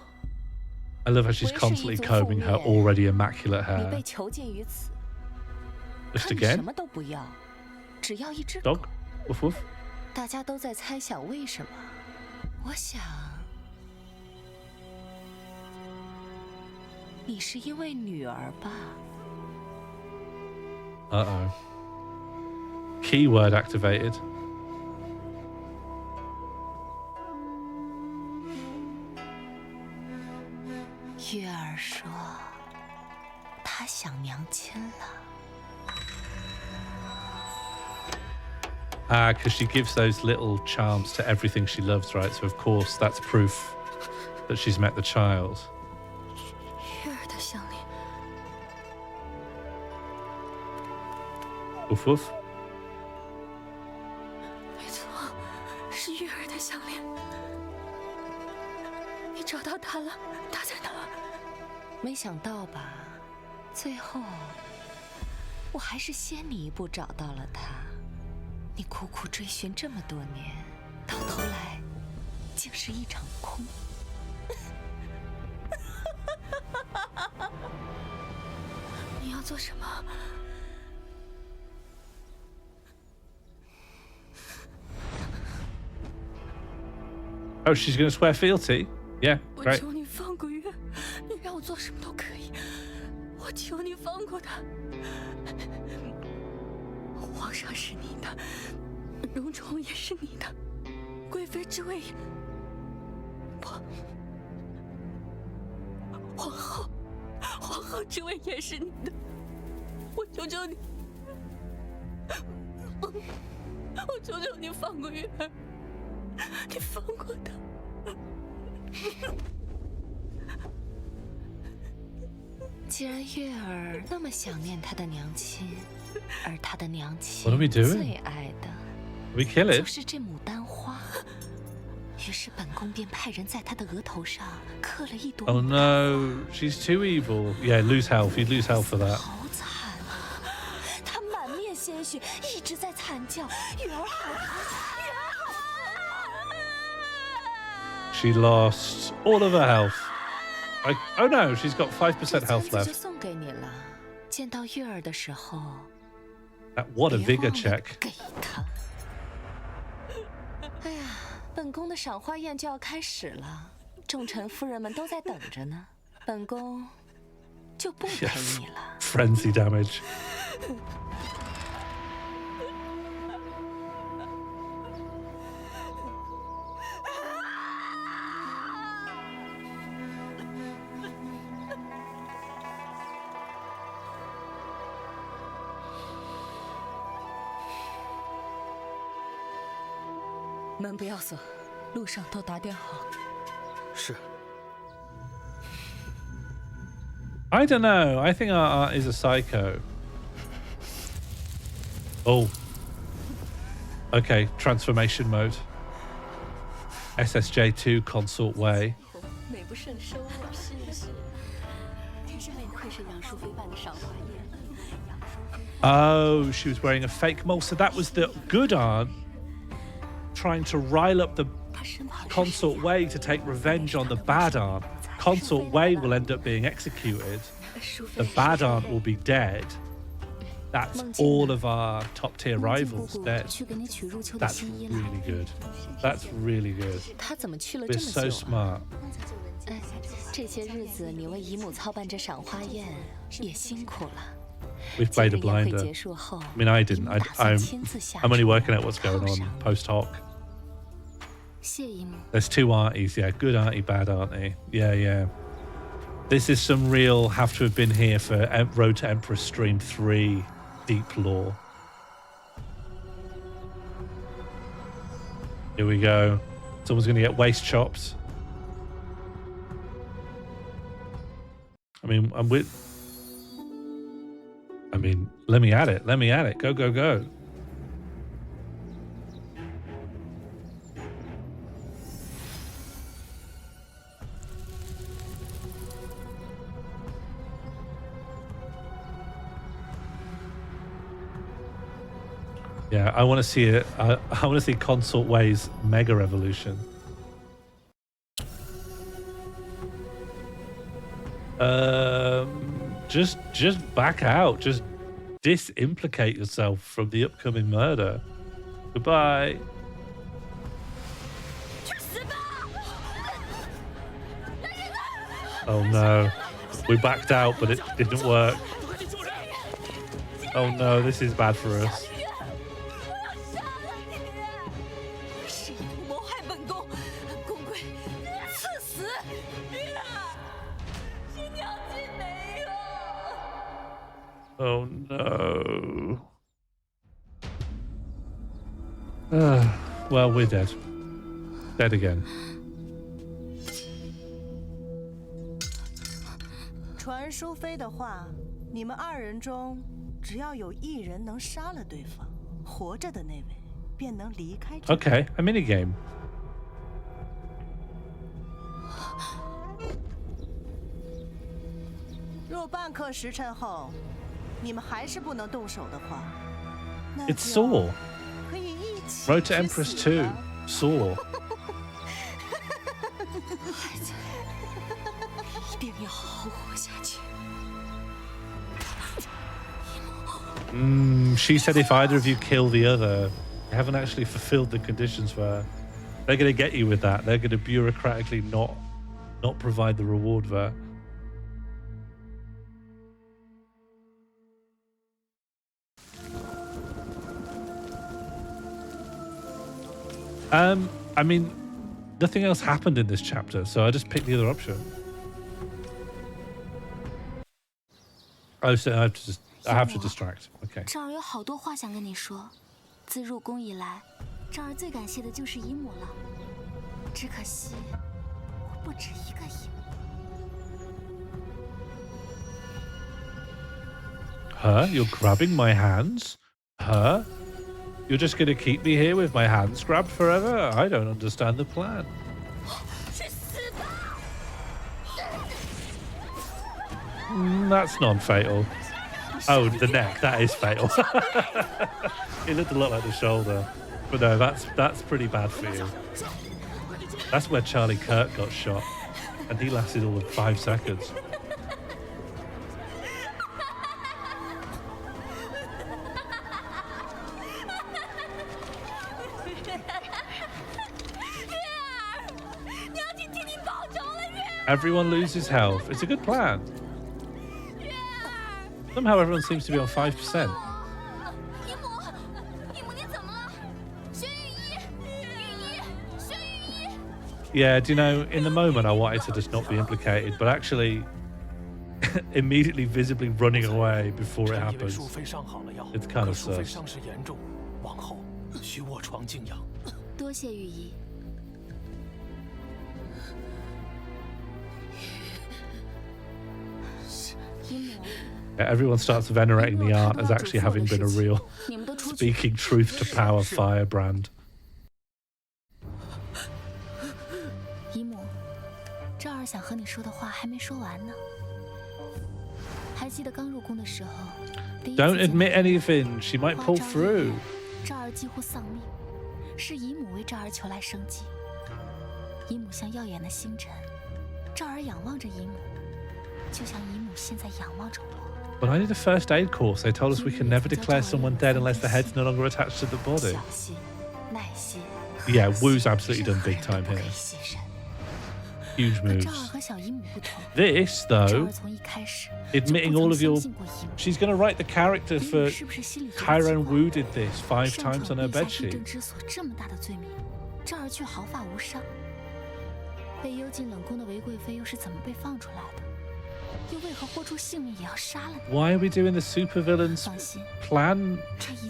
I love how she's constantly combing her already immaculate 你被 hair. 囚禁于此， Just 看你什 again? 么都不要，只要一只狗。 Dog? Woof woof. 大家都在猜想为什么。我想，你是因为女儿吧？ Uh-oh. Keyword activated. 月儿说，她想娘亲了。 Because she gives those little charms to everything she loves, right? So of course that's proof that she's met the child. 月儿的项链， Woof woof. 没错，是月儿的项链。你找到它了？它在哪？没想到吧，最后我还是先你一步找到了它。你苦苦追寻这么多年，到头来竟是一场空。你要做什么？ Oh, she's going to swear fealty? Yeah, 我 great. 求你放过月，你让我做什么都可以。我求你放过他。皇上是你的，荣宠也是你的，贵妃之位也……不，皇后之位也是你的。我求求你，我求求你放过月儿，你放过她。 既然月儿那么想念她的娘亲，而她的娘亲 What are we doing? 最爱的 We kill it. 就是这牡丹花。于是本宫便派人在她的额头上刻了一朵。 Oh no, she's too evil. Yeah, lose health. You'd lose health for that. 好惨啊！她满面鲜血，一直在惨叫：“月儿好，月儿好！” She lost all of her health. Oh no, she's got 5% health 就 left. 送给你了。见到月儿的时候， What a 别 vigor 忘了 check. 给她。哎呀，本宫的赏花宴就要开始了，众臣夫人们都在等着呢。本宫就不陪你了。Frenzy damage. 门不要锁，路上都打点好。是。 I don't know. I think our aunt is a psycho. Oh. Okay, transformation mode. SSJ2 Consort Way. 美不胜收啊！是是，真是不愧是杨淑妃办的赏花宴。 Oh, she was wearing a fake mole. So that was the good aunt trying to rile up the Consort Way to take revenge on the bad aunt. Consort Way will end up being executed. The bad aunt will be dead. That's all of our top tier rivals dead. That's really good. That's really good. 他怎么去了 We're 这 so 么久？ smart. 哎，这些日子你为姨母操办这赏花宴也辛苦了。 We've played a 宴会 blinder. 结束后， I mean, I didn't. 姨母打算亲自下 I'm only 厨 working out what's going 犒 on 赏 post hoc. 谢姨母。 There's two aunties, yeah. Good auntie, bad auntie. Yeah, yeah. This is some real have to have been here for Road to Empress Stream 3 deep lore. Here we go. Someone's going to get waist chopped. I mean, let me at it. Let me at it. Go, go, go. Yeah, I want to see it. I want to see Consort Way's mega revolution. Just back out. Just disimplicate yourself from the upcoming murder. Goodbye. Oh no. We backed out, but it didn't work. Oh no, this is bad for us. Oh no. Well, we're dead. Dead again. 传淑妃的话，你们2人中，只要有1人能杀了对方，活着的那位便能离开这里。 Okay, a mini game. 若半刻时辰后，你们还是不能动手的话，那 It's Saw. 可以一起 Road to Empress 2. Saw. 孩子，一定要好好活下去。 She said if either of you kill the other, you haven't actually fulfilled the conditions for her. They're going to get you with that. They're going to bureaucratically not provide the reward for her. I mean, nothing else happened in this chapter, so I just picked the other option. Oh, so I have to distract. Okay. 赵儿有好多话想跟你说。自入宫以来，赵儿最感谢的就是姨母了。只可惜，我不止一个姨母。 Huh? You're grabbing my hands? Huh? You're just going to keep me here with my hands grabbed forever? I don't understand the plan. That's non-fatal. Oh, the neck. That is fatal. It looked a lot like the shoulder. But no, that's pretty bad for you. That's where Charlie Kirk got shot. And he lasted all of 5 seconds. Everyone loses health. It's a good plan. Somehow everyone seems to be on 5%. Yeah, do you know, in the moment I wanted to just not be implicated, but actually immediately visibly running away before it happens. It's kind of sus. 多谢御医。 Yeah, everyone starts venerating the aunt as actually having been a real speaking truth to power firebrand. 姨母，赵儿想和你说的话还没说完呢。还记得刚入宫的时候， Don't admit anything. She might pull through. 赵儿几乎丧命，是姨母为赵儿求来生机。姨母像耀眼的星辰，赵儿仰望着姨母，就像姨母现在仰望着我。 When I did the first aid course, they told us we can never declare someone dead unless the head's no longer attached to the body. Yeah, Wu's absolutely done big time here. Huge moves. This, though, admitting all of your... She's going to write the character for Chiron Wu did this 5 times on her bedsheet. 赵儿却毫发无伤。被幽禁冷宫的韦贵妃又是怎么被放出来的？ Why are we doing the supervillains plan?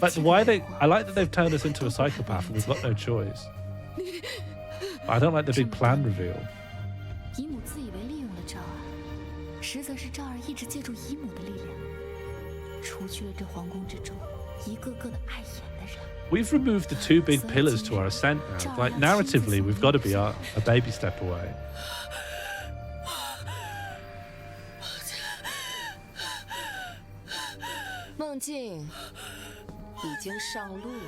Like, why they? I like that they've turned us into a psychopath and we've got no choice. But I don't like the big plan reveal. 姨母自以为利用了赵儿，实则是赵儿一直借助姨母的力量，除去了这皇宫之中一个个的碍眼的人。 We've removed the 2 big pillars to our ascent now. Like, narratively, we've got to be a baby step away. 梦境已经上路了。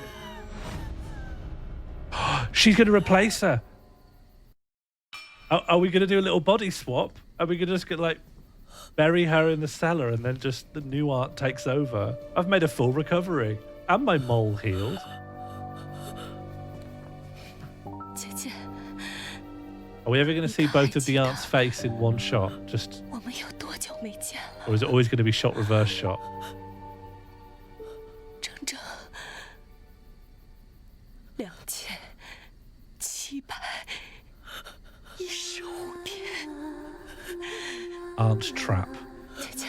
She's going to replace her. Are we going to do a little body swap? Are we going to just get like bury her in the cellar and then just the new art takes over. I've made a full recovery. And my mole healed. 姐姐， Are we ever going to see both of the aunt's face in one shot? Just, 我们有多久没见了？ or is it always going to be shot reverse shot? 整整2715天。 Aunt Trap. 姐姐，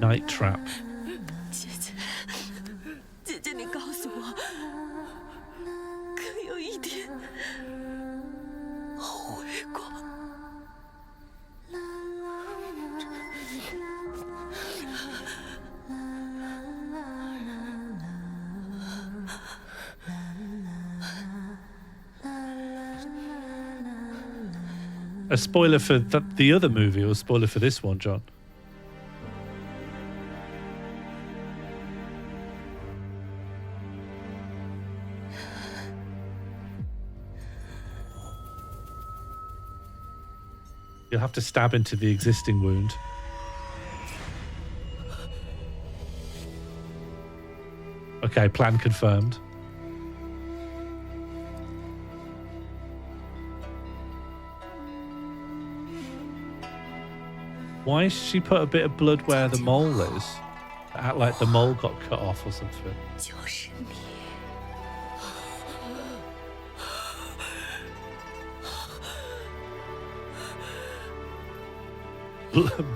Night Trap. 姐姐，姐姐，你告诉我，可有一天后悔过？ A spoiler for the other movie or a spoiler for this one, John? You'll have to stab into the existing wound. Okay, plan confirmed. Why has she put a bit of blood where the mole is? Act like the mole got cut off or something. 就是你。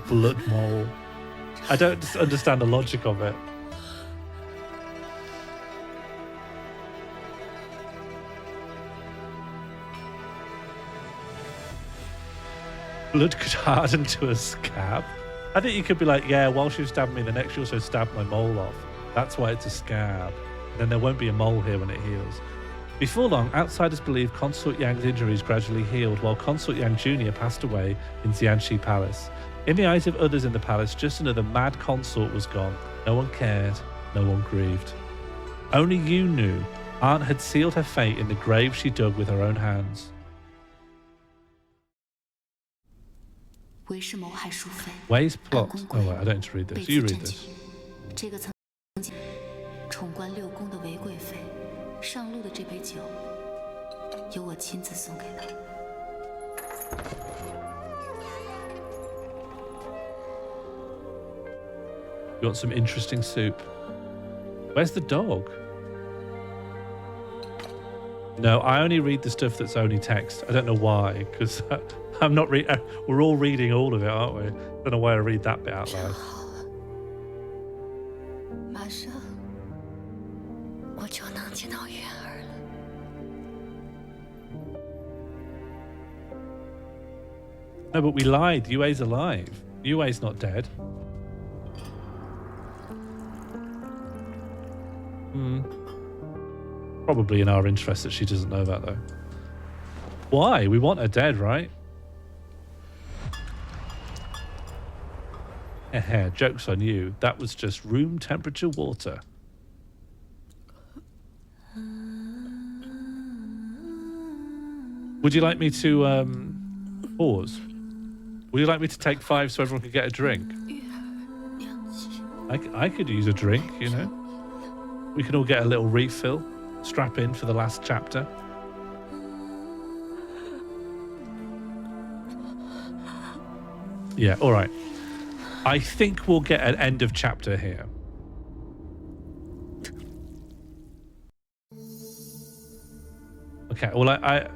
Blood mole. I don't understand the logic of it. Blood could harden to a scab. I think you could be like, yeah, while she was stabbing me, the next she also stabbed my mole off. That's why it's a scab. And then there won't be a mole here when it heals. Before long, outsiders believe Consort Yang's injuries gradually healed, while Consort Yang Jr. passed away in Xianxi Palace. In the eyes of others in the palace, just another mad consort was gone. No one cared, no one grieved. Only you knew Aunt had sealed her fate in the grave she dug with her own hands. 为是谋害淑妃。 Way's plot. Oh wait, I don't need to read this. You read this. 这个曾经宠冠六宫的韦贵妃，上路的这杯酒，由我亲自送给她。 You want some interesting soup? Where's the dog? No, I only read the stuff that's only text. I don't know why, because I'm not reading. We're all reading all of it, aren't we? I don't know why I read that bit out loud. 马上我就能见到月儿了。 No, but we lied. Yue's alive. Yue's not dead. Probably in our interest that she doesn't know that, though. Why? We want her dead, right? Joke's on you. That was just room temperature water. Would you like me to pause? Would you like me to take 5 so everyone could get a drink? I could use a drink, you know. We can all get a little refill. Strap in for the last chapter. Yeah, all right. I think we'll get an end of chapter here. Okay, well, I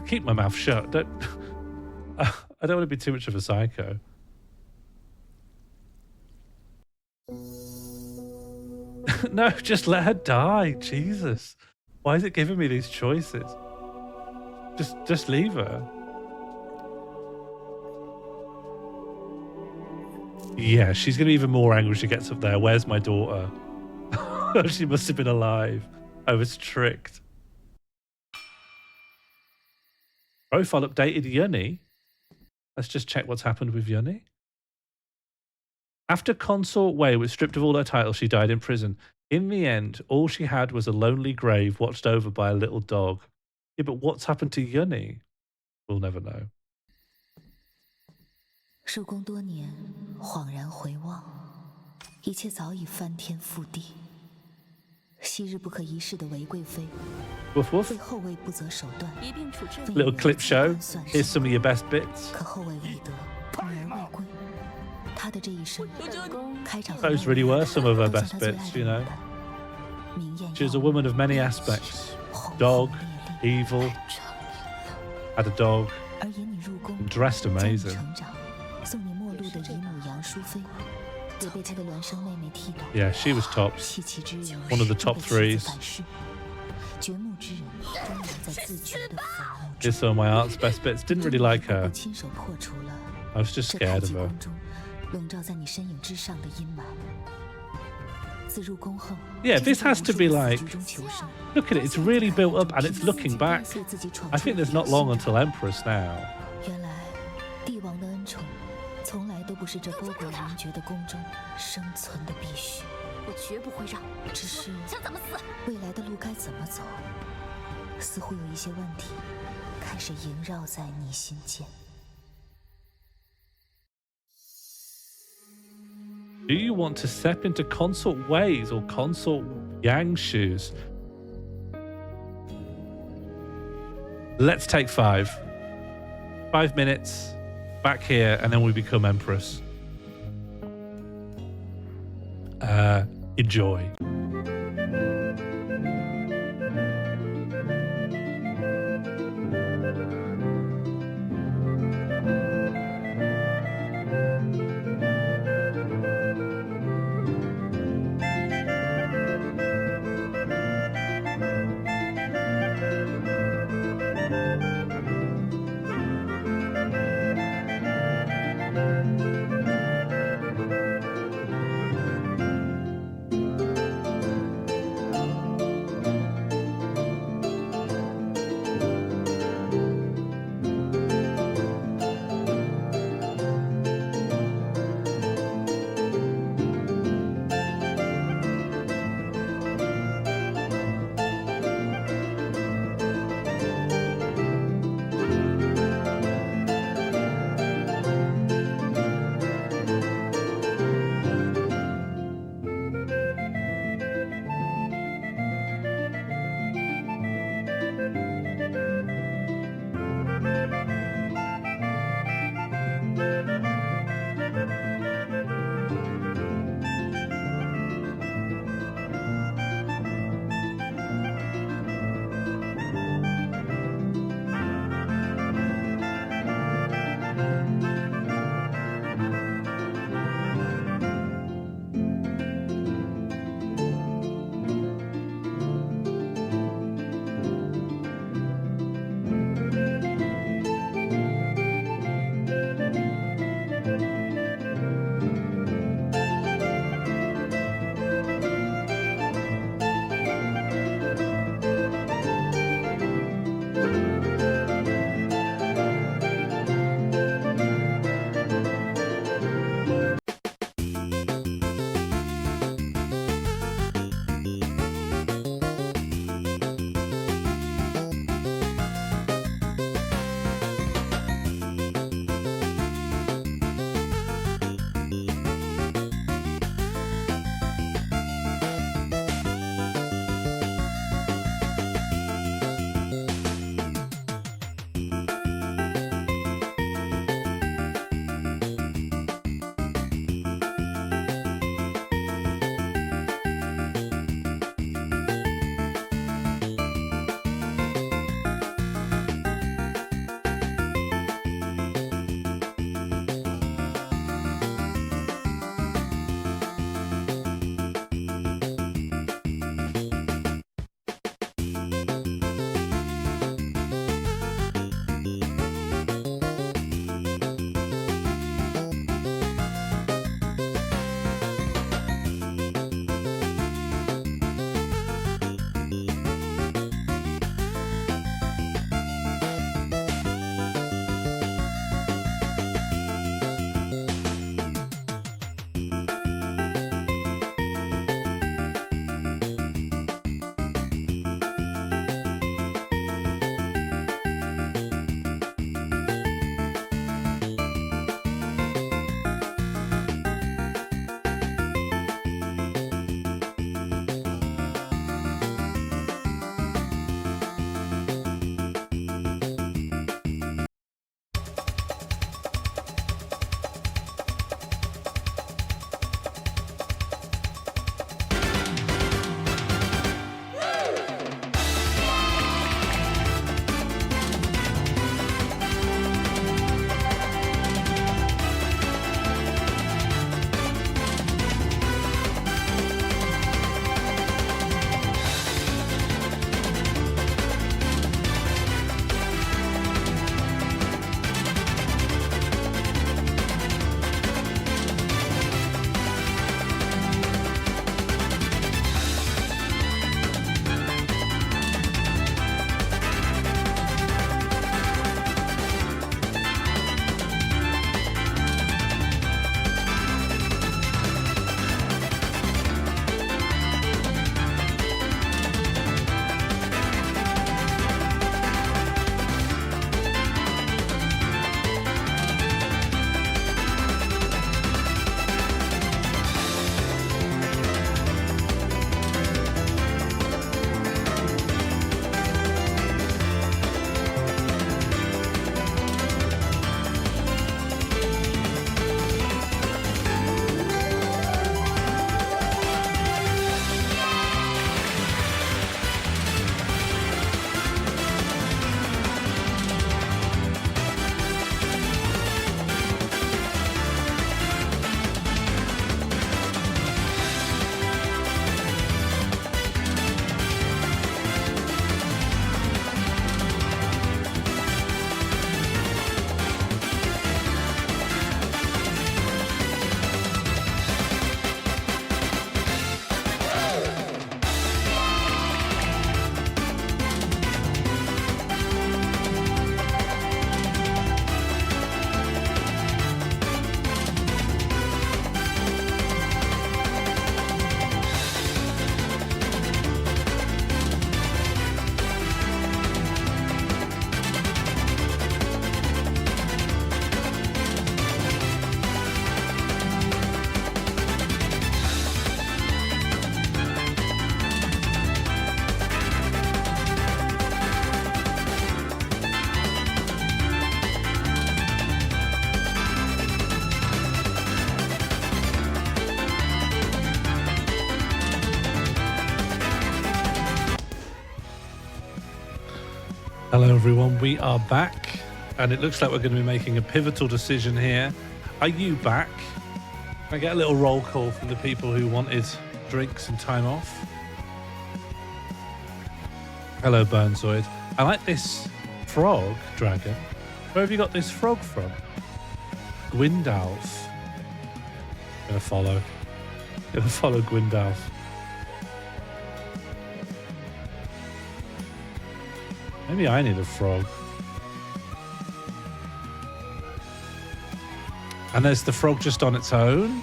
keep my mouth shut. I don't want to be too much of a psycho. No, just let her die. Jesus. Why is it giving me these choices? Just leave her. Yeah, she's going to be even more angry when she gets up there. Where's my daughter? She must have been alive. I was tricked. Profile updated Yunny. Let's just check what's happened with Yunny. After Consort Wei was stripped of all her titles, she died in prison. In the end, all she had was a lonely grave watched over by a little dog. Yeah, but what's happened to Yunny? We'll never know. 入宫多年，恍然回望，一切早已翻天覆地。昔日不可一世的韦贵妃， Woof woof. 为后卫不择手段，一并处置。 Little clip show. Here's some of your best bits. 可后卫未得，童而未归。她的这一生，开场 Those really were some of her best bits, you know. She was a woman of many aspects. Dog, evil, had a dog, 而引你入宫， dressed 教你 amazing. 成长，送你末路的姨母杨淑妃，也被她的孪生妹妹替代。 Yeah, she was tops. 弃妻之人 One of the top 被妻 threes. 子反噬，掘墓之人终埋在自掘的坟墓 Here's some of my aunt's best bits. Didn't really like her. 亲手破除了 I was just 这 scared 太 of 极 her. 宫中笼罩在你身影之上的阴霾。自入宫后， Yeah, this has to be like, 居中求生， look at it, it's really built up and it's looking back. 为自己闯 I 出 think 一 there's not 条 long 新 until 道。 Empress now. 原来帝王的恩宠，从来都不是这波诡云谲的宫中生存的必须。我绝不会让。只是想怎么死？未来的路该怎么走，似乎有一些问题开始萦绕在你心间。 Do you want to step into consort Wei's or consort Yang's shoes? Let's take 5. 5 minutes, back here, and then we become Empress. Enjoy. Hello everyone, we are back and it looks like we're going to be making a pivotal decision here. Are you back? Can I get a little roll call from the people who wanted drinks and time off? Hello Burnzoid. I like this frog dragon. Where have you got this frog from? Gwindalf. Gonna follow Gwindalf. Maybe I need a frog. And there's the frog just on its own.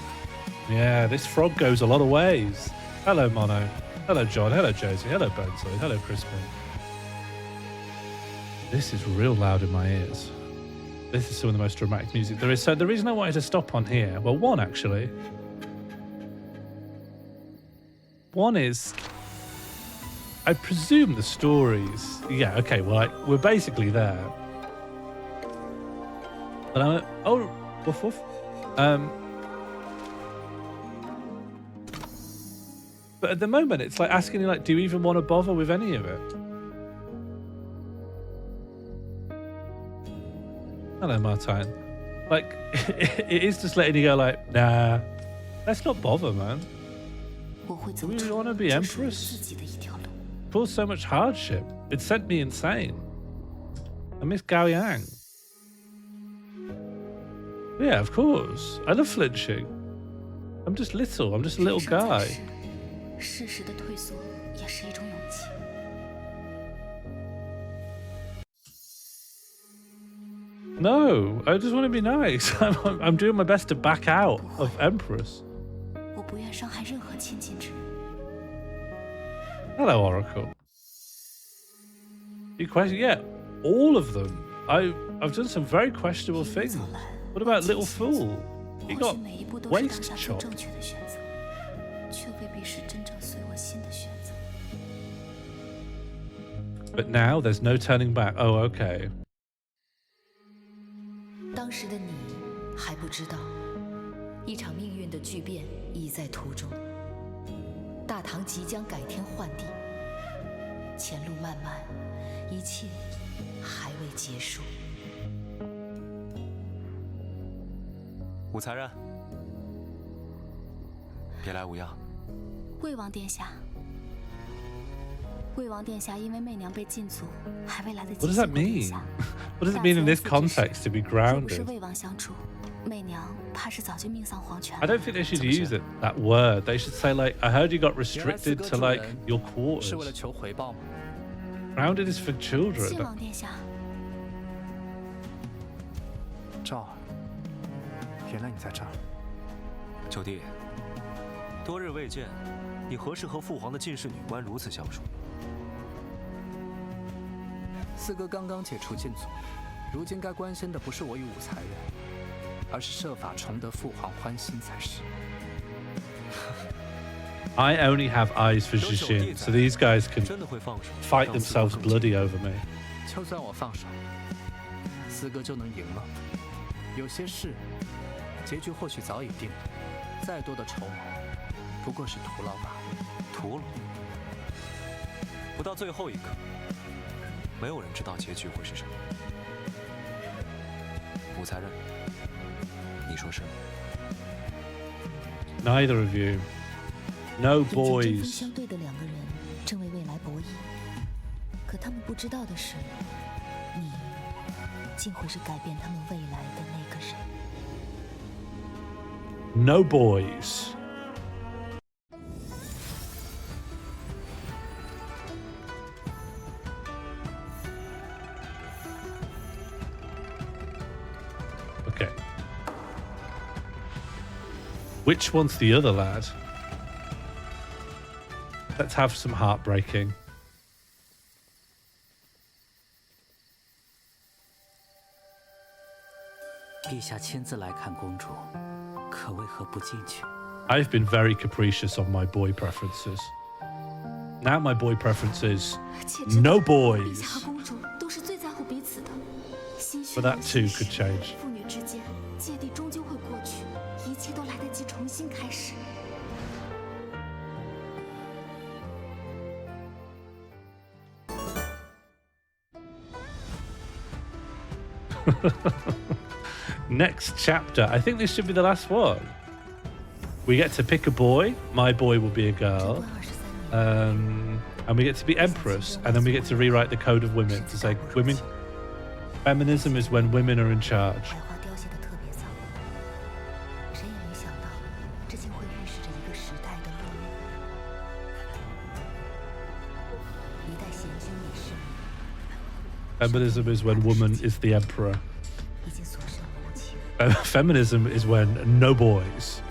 Yeah, this frog goes a lot of ways. Hello, Mono. Hello, John. Hello, Josie. Hello, Burnside. Hello, Crispin. This is real loud in my ears. This is some of the most dramatic music there is. So the reason I wanted to stop on here, well, one actually. One is, I presume the stories. Yeah, okay, well, we're basically there. But I'm, oh, woof woof. But at the moment, it's like asking you, like, do you even want to bother with any of it? Hello, Martine. Like, it is just letting you go, like, nah, let's not bother, man. Do we want to be empress? Caused so much hardship. It sent me insane. I miss Gao Yang. Yeah, of course. I love flinching. I'm just little. I'm just a little guy. No, I just want to be nice. I'm doing my best to back out of Empress. Hello, Oracle. You question? Yeah, all of them. I've done some very questionable things. What about Little Fool? He got waist chopped. But now there's no turning back. Oh, okay. 当时的你还不知道，一场命运的巨变已在途中。大唐即将改天换地，前路漫漫，一切还未结束。武才人，别来无恙。魏王殿下，魏王殿下因为媚娘被禁足，还未来得及。 What does that mean? What does it mean in this context to be grounded? I don't think they should use it, that word. They should say, like, I heard you got restricted to, like, your quarters. Grounded is for children. 赵儿，原来你在这儿。九弟，多日未见，你何时和父皇的近侍女官如此相熟？ 四哥刚刚解除禁足，如今该关心的不是我与武才人，而是设法重得父皇欢心才是。I only have eyes for Jishin, so these guys can fight themselves bloody over me. 就算我放手，四哥就能赢吗？有些事，结局或许早已定了，再多的筹谋，不过是徒劳罢了。徒劳？不到最后一刻。 没有人知道结局会是什么。武才人，你说是吗 ？Neither of you. No boys. 相对的两个人正为未来博弈，可他们不知道的是，你竟会是改变他们未来的那个人。 No boys. Okay. Which one's the other lad? Let's have some heartbreaking. 陛下亲自来看公主，可为何不进去？ I've been very capricious on my boy preferences. Now my boy preference is no boys. But that too could change. 父女之间芥蒂终究会过去，一切都来得及重新开始。 《Next chapter. I think this should be the last one. We get to pick a boy. My boy will be a girl. And we get to be empress. And then we get to rewrite the code of women to say women. Feminism is when women are in charge. Feminism is when woman is the emperor. Feminism is when no boys.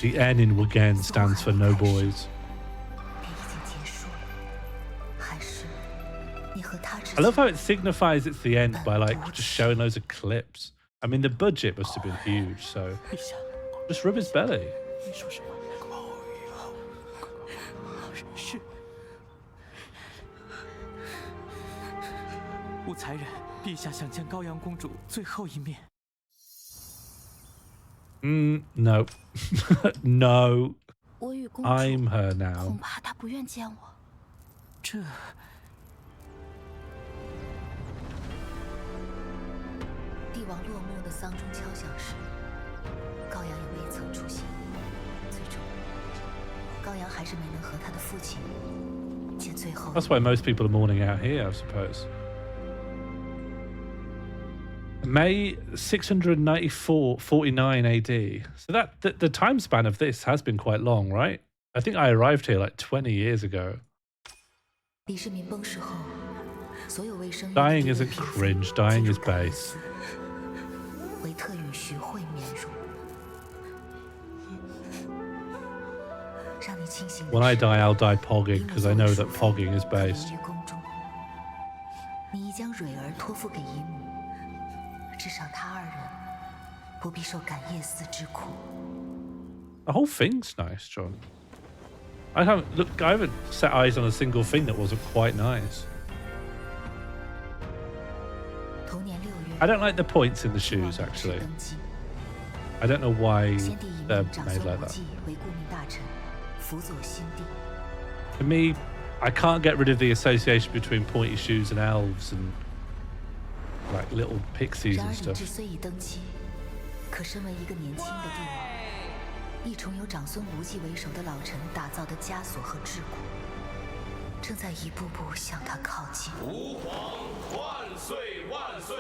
The N in Wagen stands for no boys. I love how it signifies it's the end by like just showing loads of clips. I mean, the budget must have been huge, so just rub his belly. 武才人，陛下想见高阳公主最后一面。No, no. 我与公主 I'm her now. 恐怕她不愿见我。这。帝王落幕的丧钟敲响时，高阳也未曾出席。最终，高阳还是没能和他的父亲见最后。That's why most people are mourning out here, I suppose. May 694, 49 AD. So that the time span of this has been quite long, right? I think I arrived here like 20 years ago. Dying isn't cringe, dying is base. When I die, I'll die pogging, because I know that pogging is base. The whole thing's nice, John. I haven't set eyes on a single thing that wasn't quite nice. I don't like the points in the shoes, actually. I don't know why they're made like that. To me, I can't get rid of the association between pointy shoes and elves and like little pixies and stuff. 可身为一个年轻的帝王，一重由长孙无忌为首的老臣打造的枷锁和桎梏，正在一步步向他靠近。吾皇万岁万岁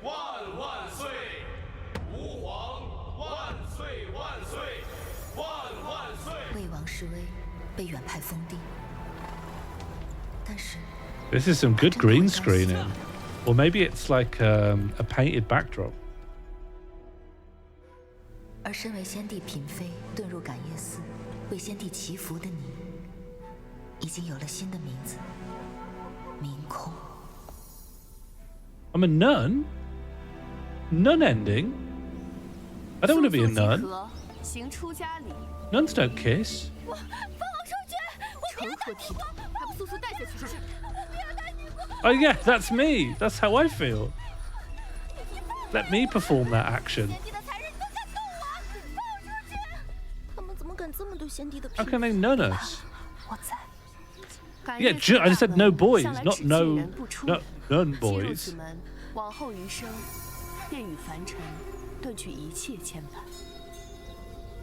万万岁！吾皇万岁万岁万万岁！魏王示威，被远派封地，但是 This is some good green screening, or maybe it's like a painted backdrop. 而身为先帝嫔妃遁入感业寺为先帝祈福的你，已经有了新的名字——明空。I'm a nun? Nun ending? I don't want to be a nun. 行出家礼。Nuns don't kiss. 放我出去！我不要当女皇，还不速速带下去！我不要当女皇。Oh yeah, that's me. That's how I feel. Let me perform that action. How can they nun us? Yeah, I just said no boys, not no nun boys. 往后余生，便与凡尘断去一切牵绊。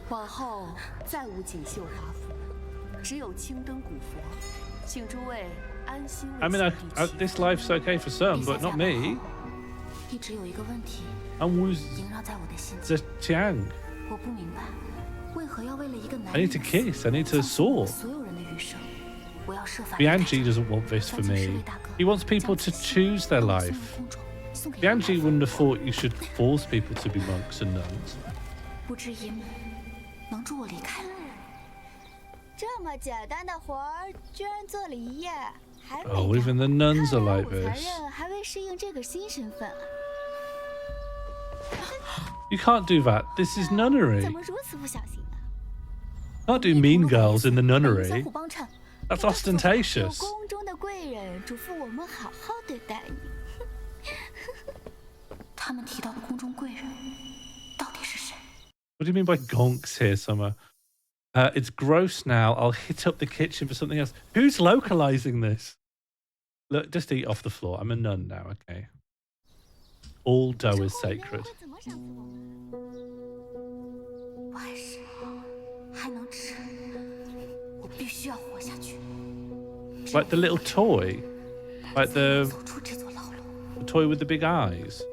往后再无锦绣华服，只有青灯古佛，请诸位安心。I mean, this life's okay for some, but not me. 一直有一个问题 萦绕在我的心间。我不明白，为何要为了一个男人 I need to kiss. I need to soar. 所有人的余生，我要设法。Bianchi doesn't want this for me. He wants people to choose their life. Bianchi wouldn't have thought you should force people to be monks and nuns. 不知姨母能助我离开。这么简单的活儿，居然做了一夜，还没干。 Oh, even the nuns are like 武 this. 才人还未适应这个新身份。 You can't do that. This is nunnery. 怎么如此不小心啊？ Can't do mean girls in the nunnery. 相互帮衬， That's ostentatious. 有宫中的贵人嘱咐我们好好对待你。他们提到的宫中贵人到底是谁？ What do you mean by gonks here, Summer? It's gross now. I'll hit up the kitchen for something else. Who's localizing this? Look, just eat off the floor. I'm a nun now, okay? All dough is sacred. 坏事还能吃，我必须要活下去。 Like the little toy? Like the 走出这座牢笼。 the toy with the big eyes?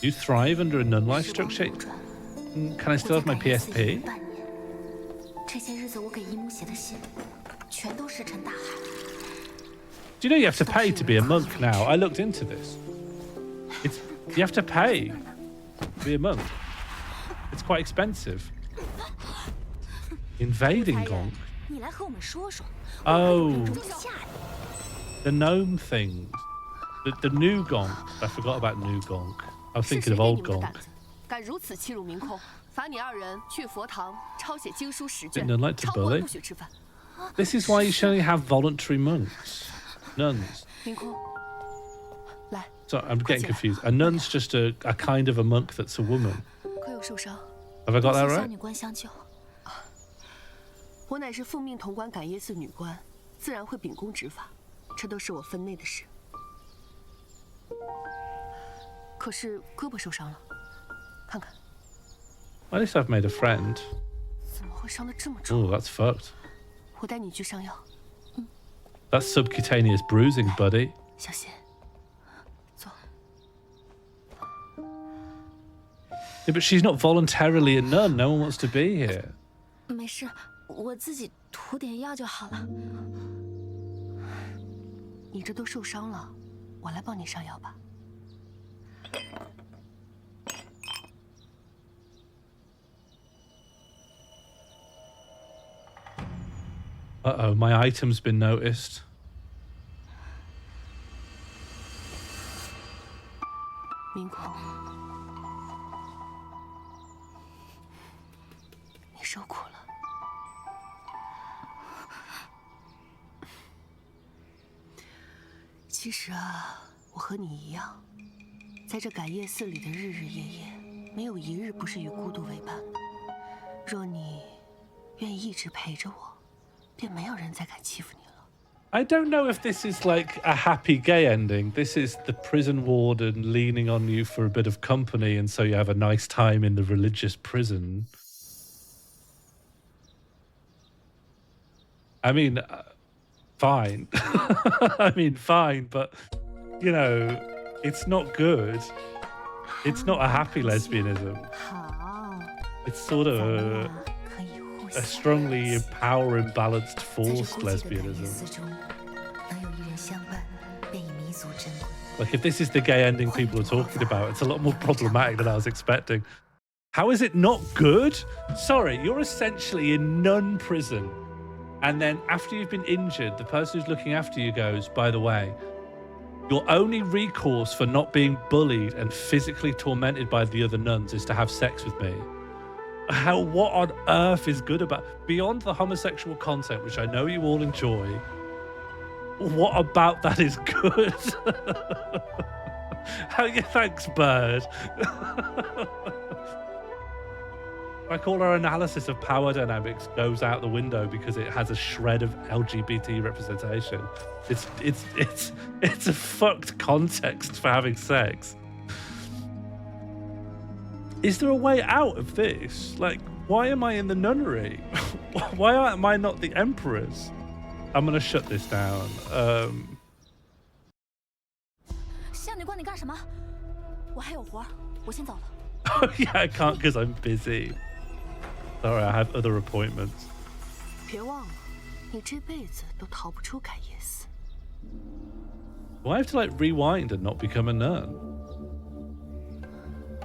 You thrive under a nun-like structure? Can I still have my PSP? 这些日子我给姨母写的信，全都石沉大海。 Do you know you have to pay to be a monk now? I looked into this. You have to pay to be a monk. It's quite expensive. Invading gonk. 你来和我们说说。 Oh, the gnome things. The new gonk. I forgot about new gonk. I was thinking of old gonk. 敢如此欺辱民空，罚你2人去佛堂抄写经书10 Did 卷， none like to 超过 bully? 不许吃饭。 This is why you should only have voluntary monks. Nuns. 明空，来， So I'm getting confused. A nun's just a kind of a monk that's a woman. 可有受伤？ Have I got that 向 right? 女官相救。我乃是奉命潼关感业寺女官，自然会秉公执法，这都是我分内的事。可是胳膊受伤了，看看。 At least I've made a friend. 怎么会伤得这么重？ Oh, that's fucked. 我带你去上药。 That's subcutaneous bruising, buddy. 小心，坐。 Yeah, but she's not voluntarily a nun. No one wants to be here. 没事，我自己涂点药就好了。你这都受伤了，我来帮你上药吧。 Uh-oh, my item's been noticed. 明空，你受苦了。其实啊，我和你一样，在这感业寺里的日日夜夜，没有一日不是与孤独为伴的。若你愿意一直陪着我，便没有人再敢欺负你了。 I don't know if this is like a happy gay ending. This is the prison warden leaning on you for a bit of company, and so you have a nice time in the religious prison. I mean, fine. I mean, fine, but, you know, it's not good. It's not a happy lesbianism. 好， It's sort of a strongly empowering, balanced, forced lesbianism. 能有一人相伴，便以弥足珍贵。 Like, if this is the gay ending people are talking about, it's a lot more problematic than I was expecting. How is it not good? Sorry, you're essentially in nun prison. And then after you've been injured, the person who's looking after you goes, by the way, your only recourse for not being bullied and physically tormented by the other nuns is to have sex with me. What on earth is good about, beyond the homosexual content, which I know you all enjoy, what about that is good? Thanks, Bird. Like, all our analysis of power dynamics goes out the window because it has a shred of LGBT representation. It's a fucked context for having sex. Is there a way out of this? Like, why am I in the nunnery? Why am I not the empress? I'm gonna shut this down. 向女官，你干什么？我还有活，我先走了。 Oh yeah, I can't because I'm busy. Sorry, I have other appointments. 别忘了，你这辈子都逃不出感业寺。 Do I have to like rewind and not become a nun?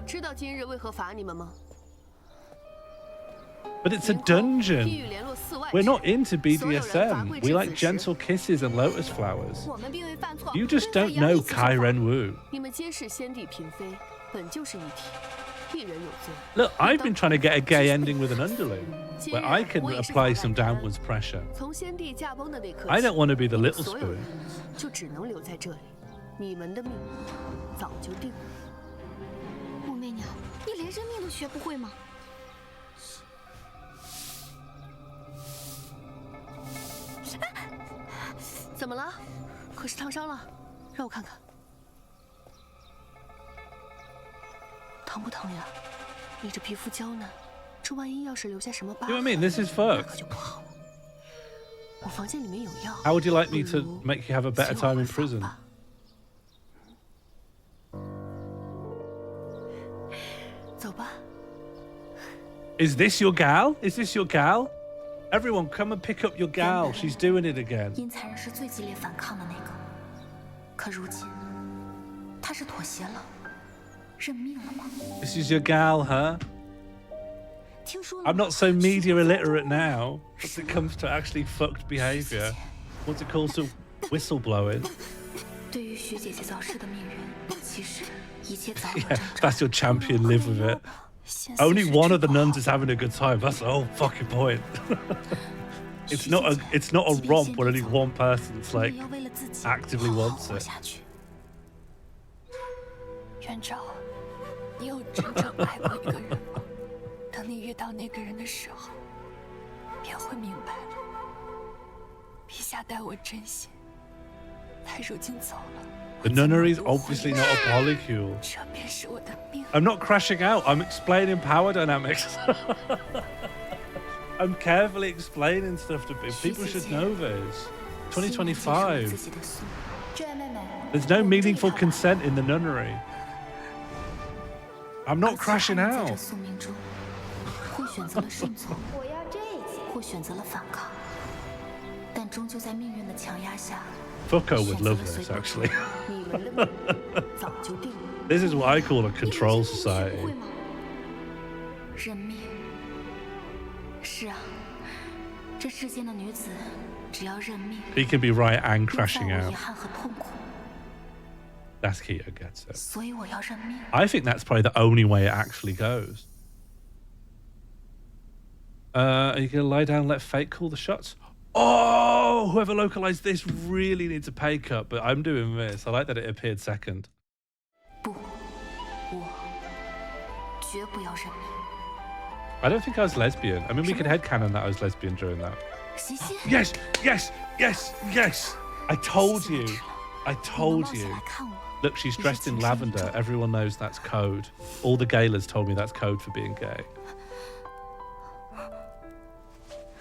知道今日为何罚你们吗？ But it's a dungeon. We're not into BDSM. We like gentle kisses and lotus flowers. 我们并未犯错。 You just don't know Kai Ren Wu. 你们皆是先帝嫔妃，本就是一体。Look, I've been trying to get a gay ending with an underling, where I can apply some downwards pressure. I don't want to be the little spoon. 就只能留在这里，你们的命早就定了。武媚娘，你连认命都学不会吗？怎么了？可是烫伤了，让我看看。疼不疼呀？你这皮肤娇嫩，这万一要是留下什么疤， You know what I mean? This is fucked. 可就不好了。我房间里面有药。 How would you like me to make you have a better time in prison? 走吧。 Is this your gal? Is this your gal? Everyone, come and pick up your gal. She's doing it again. 阴才人是最激烈反抗的那个，可如今他是妥协了，认命了吗？ This is your gal, huh? I'm not so media illiterate now, but it comes to actually fucked behaviour. What's it called? So whistleblowing. 对于徐姐姐早逝的命运，其实一切早有 Yeah, that's your champion. Live with it. Only one of the nuns is having a good time. That's the whole fucking point. It's not a romp where only one person's like actively wants it. 元昭，你有真正爱过一个人吗？等你遇到那个人的时候，便会明白了。陛下待我真心，他如今走了。 The nunnery is obviously not a polycule. 这便是我的命。 I'm not crashing out. I'm explaining power dynamics. I'm carefully explaining stuff to people. People should know this. 2025. There's no meaningful consent in the nunnery. I'm not crashing out. 或选择了顺从，或选择了反抗，但终究在命运的强压下。 Foucault would love this, actually. This is what I call a control society. 认命。是啊，这世间的女子只要认命。 He can be right and crashing out. 遗憾和痛苦。 That's Keto gets it. 所以我要认命。 I think that's probably the only way it actually goes. Are you gonna lie down and let fate call the shots? Oh, whoever localized this really needs a pay cut, but I'm doing this. I like that it appeared second. 不，我绝不要认命。 I don't think I was lesbian. I mean, we could headcanon that I was lesbian during that. 西西。 Yes, yes, yes, yes. I told you. I told you. Look, she's dressed in lavender. Everyone knows that's code. All the galas told me that's code for being gay.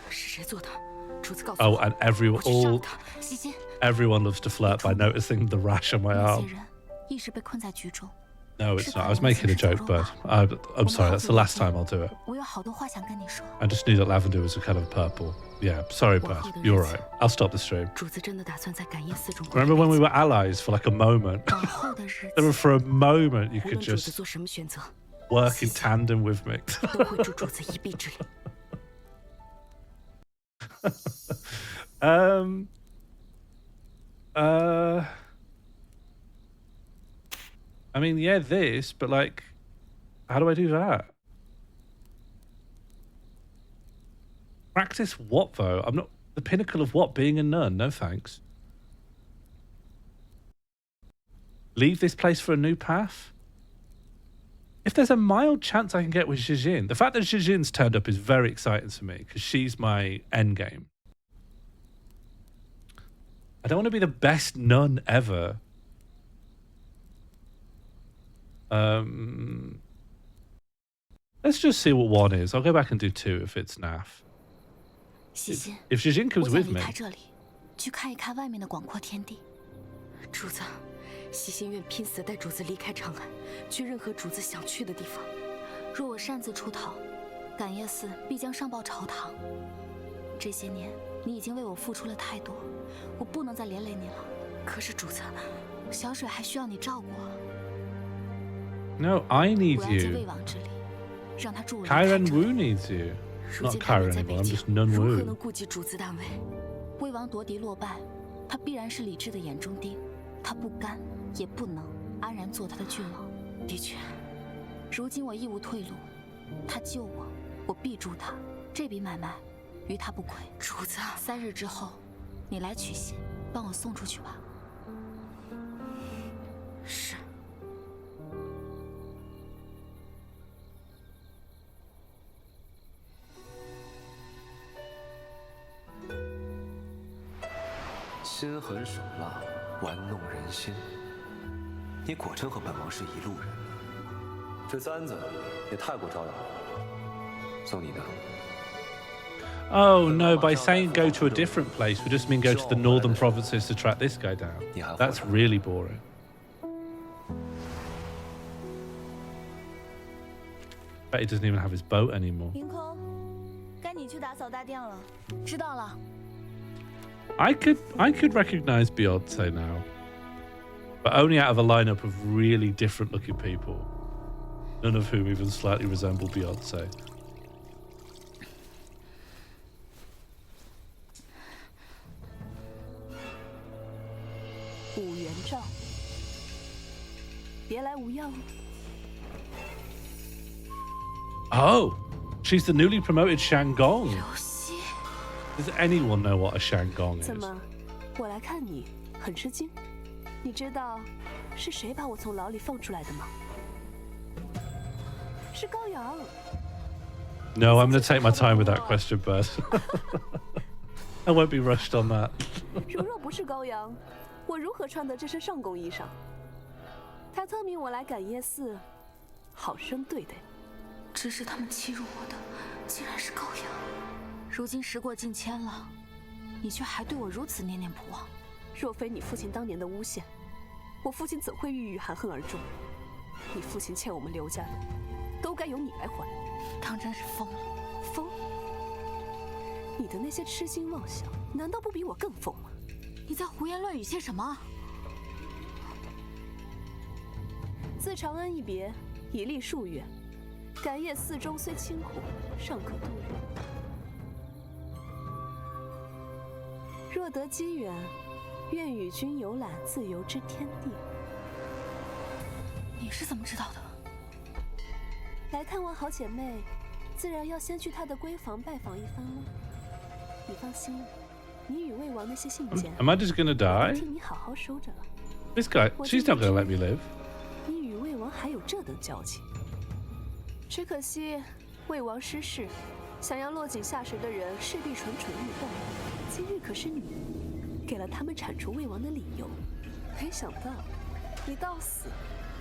是谁做的？ Oh, and everyone loves to flirt by noticing the rash on my arm. No, it's not. I was making a joke, but I'm sorry. That's the last time I'll do it. I just knew that lavender was a kind of purple. Yeah, sorry, Bert. You're right. I'll stop the stream. Remember when we were allies for like a moment? For a moment, you could just work in tandem with me. I mean, yeah, this, but like, how do I do that? Practice what though? I'm not the pinnacle of what? Being a nun? No thanks. Leave this place for a new path? If there's a mild chance I can get with Zhijin, the fact that Zhijin's turned up is very exciting to me because she's my endgame. I don't want to be the best nun ever. Let's just see what 1 is. I'll go back and do 2 if it's naff. If Zhijin comes with me. 去看一看外面的广阔天地。主子。 西心愿拼死带主子离开长安，去任何主子想去的地方。若我擅自出逃，感业寺必将上报朝堂。这些年你已经为我付出了太多，我不能再连累你了。可是主子，小水还需要你照顾。 No, I need 我要借 you. 魏王之力，让他助我。Kairan Wu needs you. Not Kairan anymore. I'm just Nun 如何 Wu. 能顾及主子的安危？魏王夺嫡落败，他必然是李治的眼中钉，他不甘。 也不能安然做他的君王。的确，如今我义无退路，他救我，我必助他，这笔买卖于他不亏。主子，3日之后，你来取信，帮我送出去吧。是。心狠手辣，玩弄人心。你果真和本王是一路人。这簪子也太过招摇了，送你的。 Oh no, by saying go to a different place, we just mean go to the northern provinces to track this guy down. That's really boring. Bet he doesn't even have his boat anymore. 凌空，该你去打扫大殿了。知道了。 I could recognize Beyonce now, but only out of a lineup of really different looking people, none of whom even slightly resemble Beyonce. 武元照，别来无恙。 Oh, she's the newly promoted Shangong. Does anyone know what a Shangong 怎 is? 么，我来看你很吃惊？你知道是谁把我从牢里放出来的吗？是高阳。 No, I'm going to take my time with that question, Bert. I won't be rushed on that. 如若不是高阳，我如何穿得这身上宫衣裳？他特命我来赶夜寺，好生对待你。指使他们欺辱我的，竟然是高阳。如今时过境迁了，你却还对我如此念念不忘。若非你父亲当年的诬陷，我父亲怎会郁郁含恨而终？你父亲欠我们刘家的，都该由你来还。当真是疯了，疯！你的那些痴心妄想，难道不比我更疯吗？你在胡言乱语些什么？自长安一别，已历数月。 赶夜寺中虽清苦，尚可度日。若得机缘，愿与君游览自由之天地。你是怎么知道的？来探望好姐妹，自然要先去她的闺房拜访一番了。你放心，你与魏王那些信件 Am I just gonna die? 替你好好收着了。 This guy, she's not gonna let me live. 你与魏王还有这等交情。 只可惜，魏王失势，想要落井下石的人势必蠢蠢欲动。今日可是你给了他们铲除魏王的理由，没想到你到死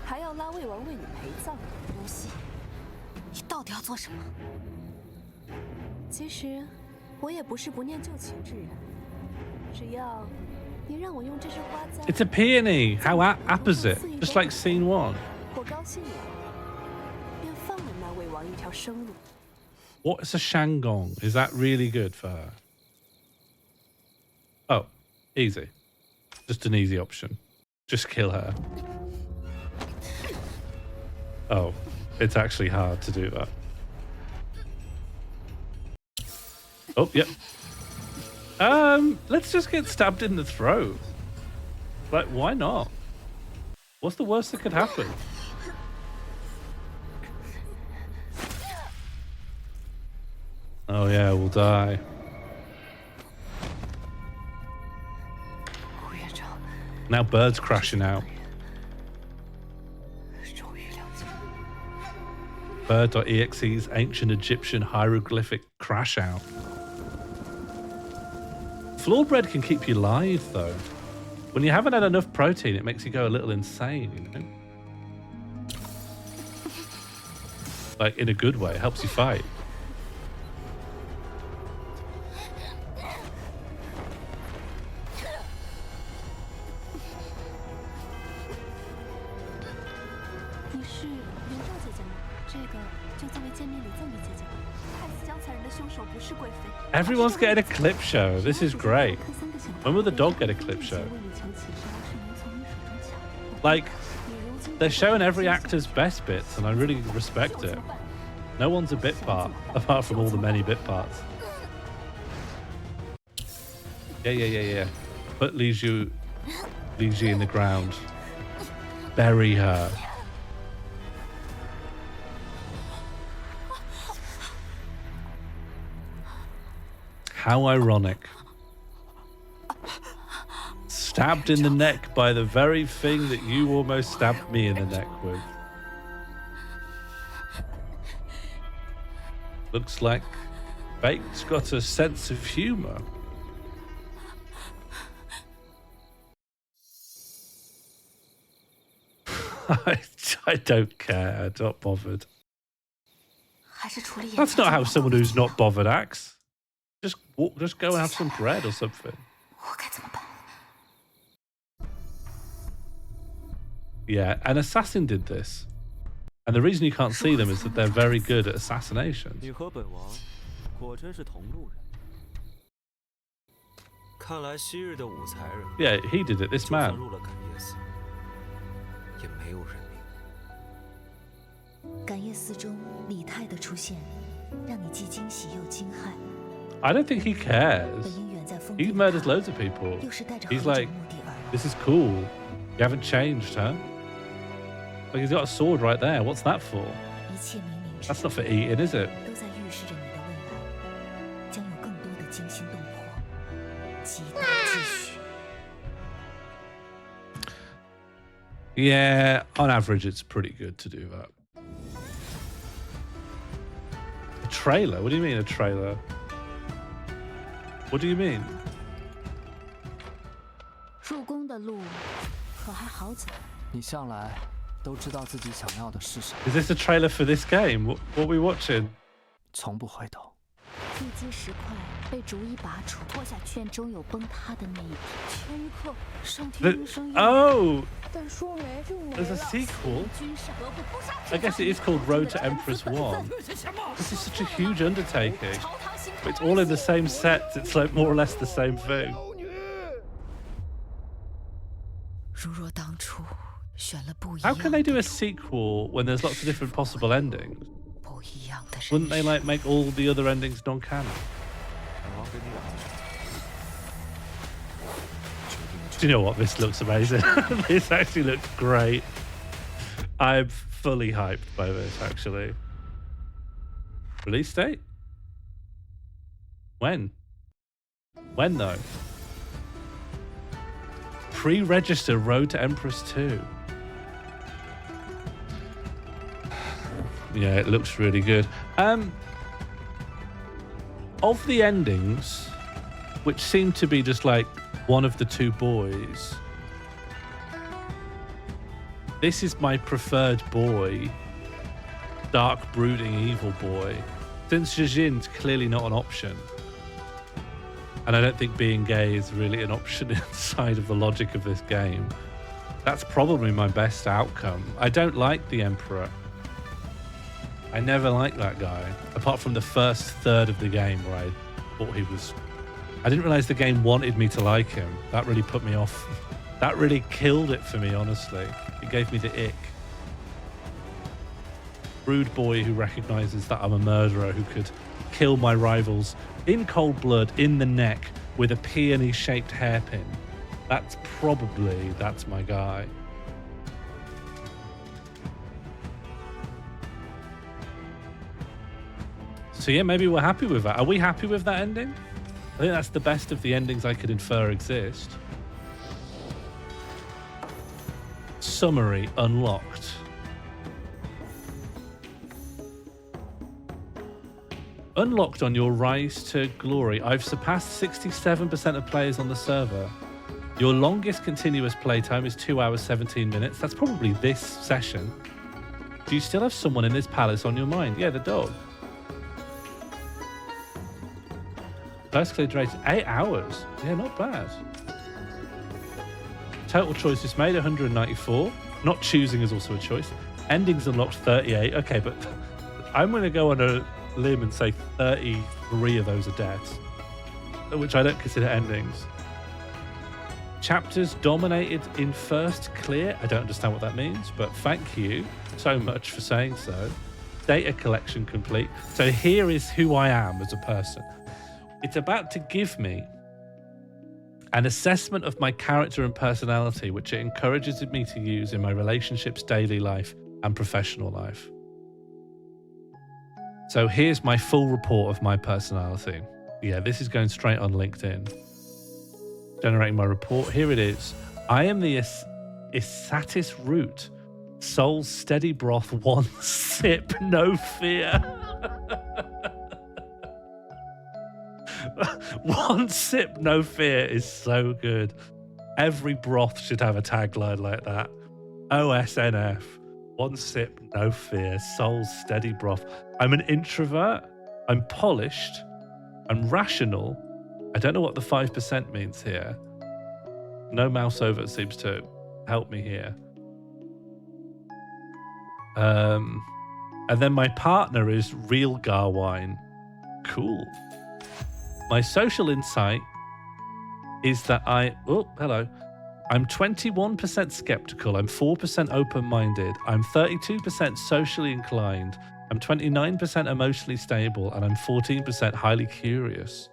还要拉魏王为你陪葬。无锡，你到底要做什么？其实我也不是不念旧情之人，只要你让我用这支花簪。 It's a peony. How opposite? Just like scene 1. 我高兴了。 放了那魏王一条生路。 What's a Shangong? Is that really good for her? Oh, easy. Just an easy option. Just kill her. Oh, it's actually hard to do that. Oh, yep. Let's just get stabbed in the throat. Like, why not? What's the worst that could happen? Oh yeah, we'll die. Now birds crashing out. Bird.exe's ancient Egyptian hieroglyphic crash out. Floor bread can keep you alive though. When you haven't had enough protein, it makes you go a little insane, you know? Like in a good way, it helps you fight. Everyone's getting a clip show. This is great. When will the dog get a clip show? Like, they're showing every actor's best bits, and I really respect it. No one's a bit part, apart from all the many bit parts. Yeah. Put Li Ji in the ground. Bury her. How ironic. Stabbed in the neck by the very thing that you almost stabbed me in the neck with. Looks like fate's got a sense of humor. I don't care. I'm not bothered. That's not how someone who's not bothered acts. Just go and have some bread or something. Yeah, an assassin did this. And the reason you can't see them is that they're very good at assassinations. Yeah, he did it, this man. I don't think he cares. He murders loads of people. He's like, this is cool. You haven't changed, huh? Like, he's got a sword right there. What's that for? That's not for eating, is it? Yeah, on average, it's pretty good to do that. A trailer? What do you mean a trailer? What do you mean? 入宫的路可还好走？你向来都知道自己想要的是什么。 Is this a trailer for this game? What are we watching? 从不回头。地基石块被逐一拔除，拖下去，便终有崩塌的那一天。前一刻，上天应声应允。Oh, 但说没就没了。 there's a sequel. I guess it is called Road to Empress 1. This is such a huge undertaking. But it's all in the same set. It's like more or less the same thing. 如若当初选了不一 How 样 can they do a sequel when there's lots of different possible endings? 不一样的人 Wouldn't they like make all the other endings non-canon? Do you know what? This looks amazing. This actually looks great. I'm fully hyped by this, actually. Release date? When? When, though? Pre-register Road to Empress 2. Yeah, it looks really good. Of the endings, which seem to be just like one of the two boys, this is my preferred boy. Dark, brooding, evil boy. Since Jijin's clearly not an option. And I don't think being gay is really an option inside of the logic of this game. That's probably my best outcome. I don't like the Emperor. I never liked that guy, apart from the first third of the game where I thought he was... I didn't realize the game wanted me to like him. That really put me off. That really killed it for me, honestly. It gave me the ick. Rude boy who recognizes that I'm a murderer who could kill my rivals in cold blood, in the neck, with a peony-shaped hairpin. That's my guy. So yeah, maybe we're happy with that. Are we happy with that ending? I think that's the best of the endings I could infer exist. Summary unlocked. Unlocked on your rise to glory. I've surpassed 67% of players on the server. Your longest continuous playtime is 2 hours 17 minutes. That's probably this session. Do you still have someone in this palace on your mind? Yeah, the dog. First clear duration 8 hours. Yeah, not bad. Total choices made 194. Not choosing is also a choice. Endings unlocked 38. Okay, but I'm going to go on a limb and say 33 of those are deaths, which I don't consider endings. Chapters dominated in first clear. I don't understand what that means, but thank you so much for saying so. Data collection complete. So here is who I am as a person. It's about to give me an assessment of my character and personality, which it encourages me to use in my relationships, daily life, and professional life. So here's my full report of my personality. Yeah, this is going straight on LinkedIn. Generating my report. Here it is. I am the Isatis root. Soul's steady broth, one sip, no fear. One sip, no fear is so good. Every broth should have a tagline like that. OSNF. One sip, no fear. Soul's steady broth. I'm an introvert. I'm polished. I'm rational. I don't know what the 5% means here. No mouse over seems to help me here. And then my partner is real Garwine. Cool. My social insight is that I'm 21% skeptical. I'm 4% open-minded. I'm 32% socially inclined. I'm 29% emotionally stable, and I'm 14% highly curious.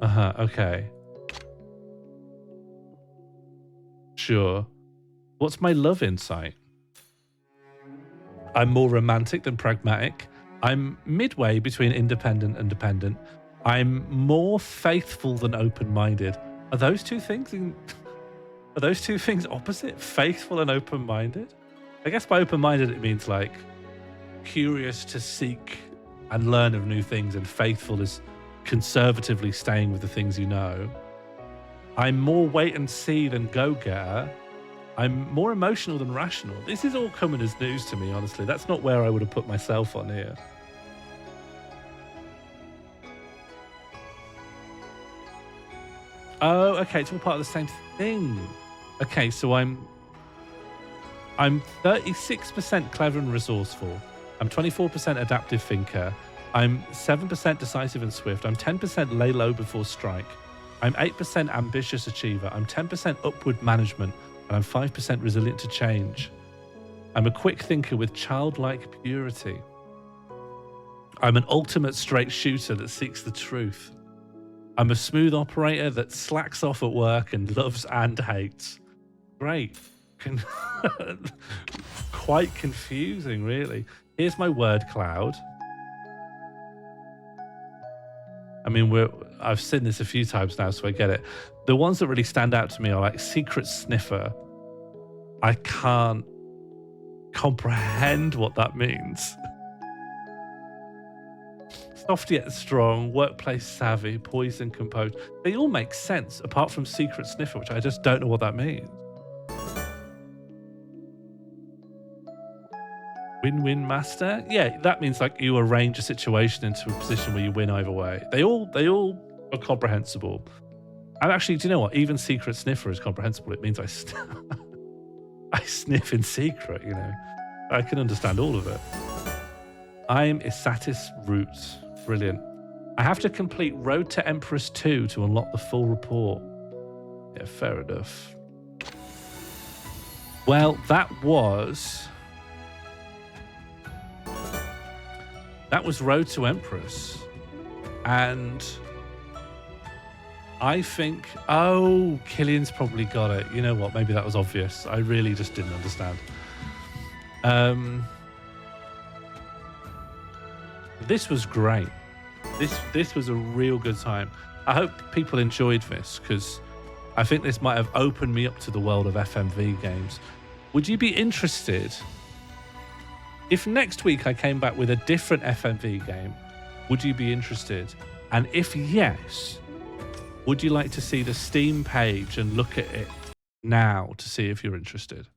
Okay. Sure. What's my love insight? I'm more romantic than pragmatic. I'm midway between independent and dependent. I'm more faithful than open-minded. Are those two things opposite? Faithful and open-minded? I guess by open-minded it means like curious to seek and learn of new things, and faithful is conservatively staying with the things you know. I'm more wait and see than go-getter. I'm more emotional than rational. This is all coming as news to me, honestly. That's not where I would have put myself on here. Oh, okay. It's all part of the same thing. Okay, so I'm 36% clever and resourceful. I'm 24% adaptive thinker. I'm 7% decisive and swift. I'm 10% lay low before strike. I'm 8% ambitious achiever. I'm 10% upward management. And I'm 5% resilient to change. I'm a quick thinker with childlike purity. I'm an ultimate straight shooter that seeks the truth. I'm a smooth operator that slacks off at work and loves and hates. Great. Quite confusing, really. Here's my word cloud. I mean, I've seen this a few times now, so I get it. The ones that really stand out to me are like secret sniffer. I can't comprehend what that means. Soft yet strong, workplace savvy, poised and composed. They all make sense, apart from secret sniffer, which I just don't know what that means. Win-win master? Yeah, that means like you arrange a situation into a position where you win either way. They all are comprehensible. And actually, do you know what? Even secret sniffer is comprehensible. It means I sniff in secret, you know. I can understand all of it. I'm Isatis Roots. Brilliant. I have to complete Road to Empress 2 to unlock the full report. Yeah, fair enough. Well, that was Road to Empress. And I think, oh, Killian's probably got it. You know what? Maybe that was obvious. I really just didn't understand. This was great. This was a real good time. I hope people enjoyed this, because I think this might have opened me up to the world of FMV games. Would you be interested if next week I came back with a different FMV game? Would you be interested? And if yes, would you like to see the Steam page and look at it now to see if you're interested?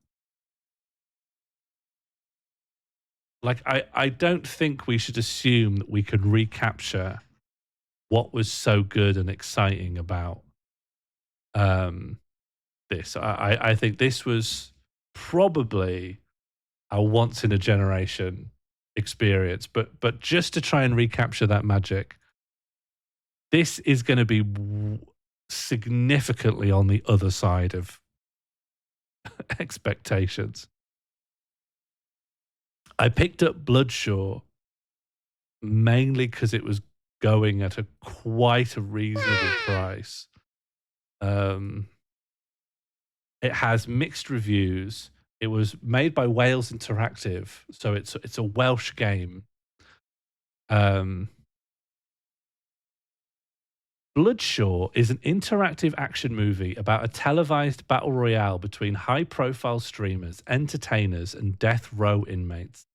Like, I don't think we should assume that we could recapture what was so good and exciting about this. I think this was probably a once-in-a-generation experience. But just to try and recapture that magic, this is going to be significantly on the other side of expectations. I picked up Bloodshaw mainly because it was going at quite a reasonable price. It has mixed reviews. It was made by Wales Interactive, so it's a Welsh game. Bloodshaw is an interactive action movie about a televised battle royale between high-profile streamers, entertainers, and death row inmates.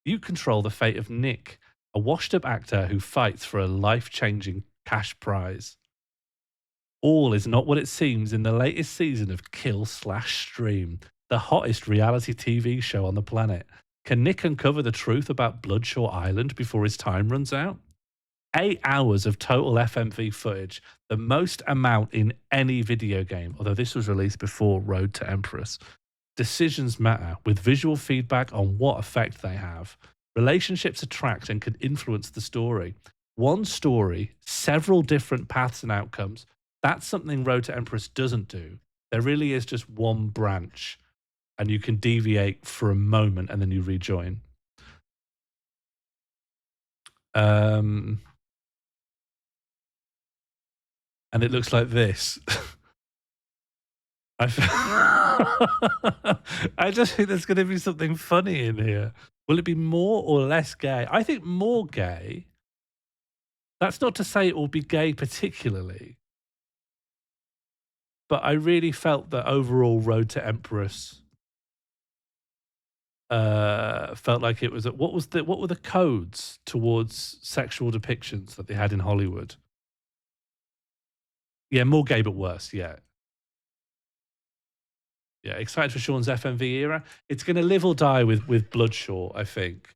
You control the fate of Nick, a washed-up actor who fights for a life-changing cash prize. All is not what it seems in the latest season of Kill/Stream, the hottest reality TV show on the planet. Can Nick uncover the truth about Bloodshaw Island before his time runs out? 8 hours of total FMV footage, the most amount in any video game, although this was released before Road to Empress. Decisions matter, with visual feedback on what effect they have. Relationships attract and can influence the story. One story, several different paths and outcomes. That's something Road to Empress doesn't do. There really is just one branch, and you can deviate for a moment and then you rejoin. And it looks like this. I just think there's going to be something funny in here. Will it be more or less gay? I think more gay. That's not to say it will be gay particularly. But I really felt that overall Road to Empress felt like it was what were the codes towards sexual depictions that they had in Hollywood? Yeah, more gay but worse. Yeah. Yeah, excited for Sean's FMV era. It's going to live or die with Bloodshaw, I think.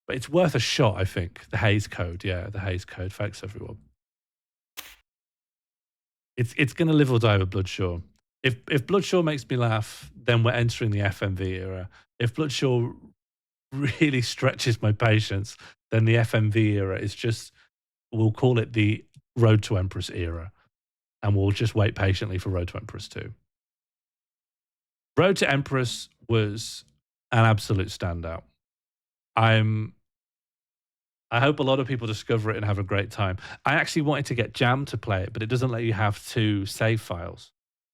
But it's worth a shot, I think. The Hays Code. Yeah, the Hays Code. Thanks, everyone. It's going to live or die with Bloodshaw. If Bloodshaw makes me laugh, then we're entering the FMV era. If Bloodshaw really stretches my patience, then the FMV era is just, we'll call it the Road to Empress era. And we'll just wait patiently for Road to Empress 2. Road to Empress was an absolute standout. I hope a lot of people discover it and have a great time. I actually wanted to get Jam to play it, but it doesn't let you have 2 save files.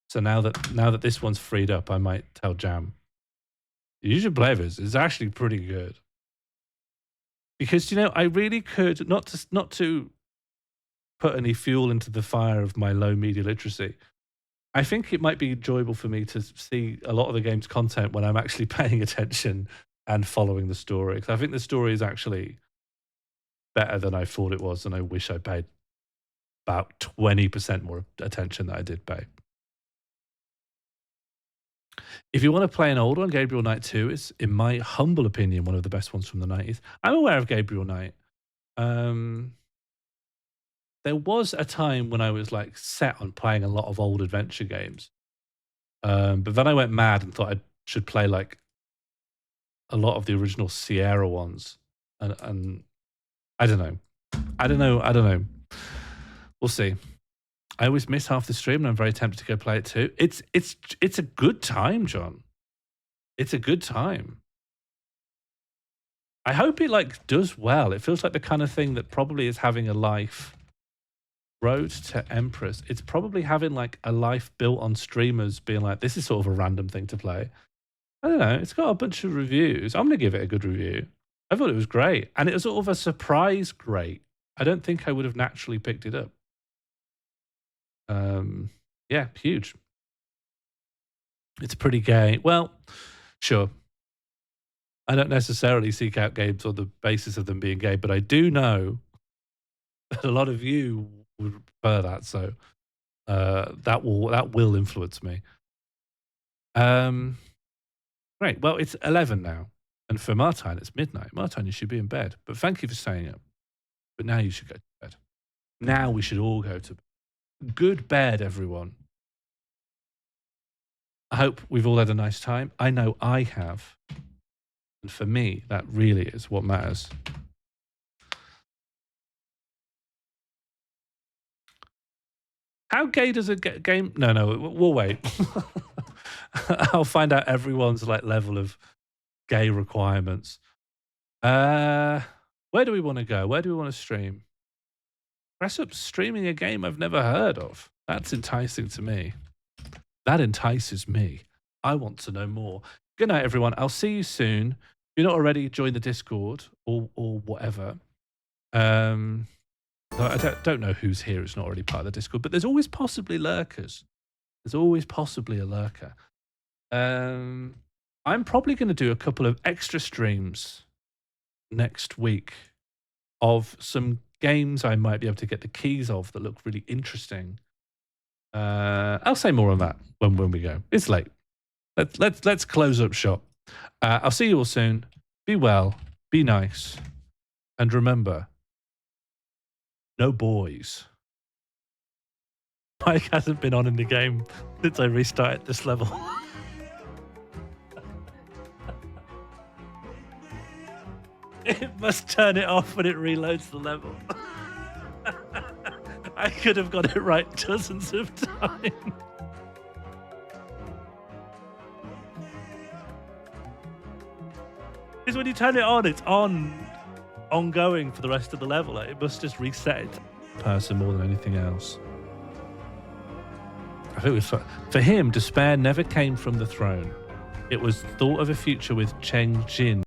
So now that this one's freed up, I might tell Jam, you should play this. It's actually pretty good. Because, you know, I really could, not to put any fuel into the fire of my low media literacy, I think it might be enjoyable for me to see a lot of the game's content when I'm actually paying attention and following the story. Because I think the story is actually better than I thought it was, and I wish I paid about 20% more attention than I did pay. If you want to play an old one, Gabriel Knight 2 is, in my humble opinion, one of the best ones from the 90s. I'm aware of Gabriel Knight. There was a time when I was like set on playing a lot of old adventure games. But then I went mad and thought I should play like a lot of the original Sierra ones. And I don't know. I don't know. We'll see. I always miss half the stream and I'm very tempted to go play it too. It's a good time, John. It's a good time. I hope it like does well. It feels like the kind of thing that probably is having a life. Road to Empress. It's probably having like a life built on streamers being like, this is sort of a random thing to play. I don't know. It's got a bunch of reviews. I'm going to give it a good review. I thought it was great. And it was sort of a surprise great. I don't think I would have naturally picked it up. Yeah, huge. It's pretty gay. Well, sure. I don't necessarily seek out games on the basis of them being gay, but I do know that a lot of you would prefer that, so that will influence me. Great. Well, it's 11 now, and for Martine, it's midnight. Martine, you should be in bed, but thank you for staying up. But now you should go to bed. Now we should all go to bed. Good bed, everyone. I hope we've all had a nice time. I know I have. And for me, that really is what matters. How gay does a game... No, we'll wait. I'll find out everyone's like level of gay requirements. Where do we want to go? Where do we want to stream? Press up streaming a game I've never heard of. That's enticing to me. That entices me. I want to know more. Good night, everyone. I'll see you soon. If you're not already, join the Discord or whatever. I don't know who's here. It's not already part of the Discord, but there's always possibly lurkers. There's always possibly a lurker. I'm probably going to do a couple of extra streams next week of some games I might be able to get the keys of that look really interesting. I'll say more on that when we go. It's late. Let's close up shop. I'll see you all soon. Be well. Be nice. And remember, no boys. Mike hasn't been on in the game since I restarted this level. It must turn it off when it reloads the level. I could have got it right dozens of times. Because when you turn it on, it's ongoing for the rest of the level. Like, it must just reset it. Person more than anything else. I think it was for him, despair never came from the throne. It was thought of a future with Cheng Jin.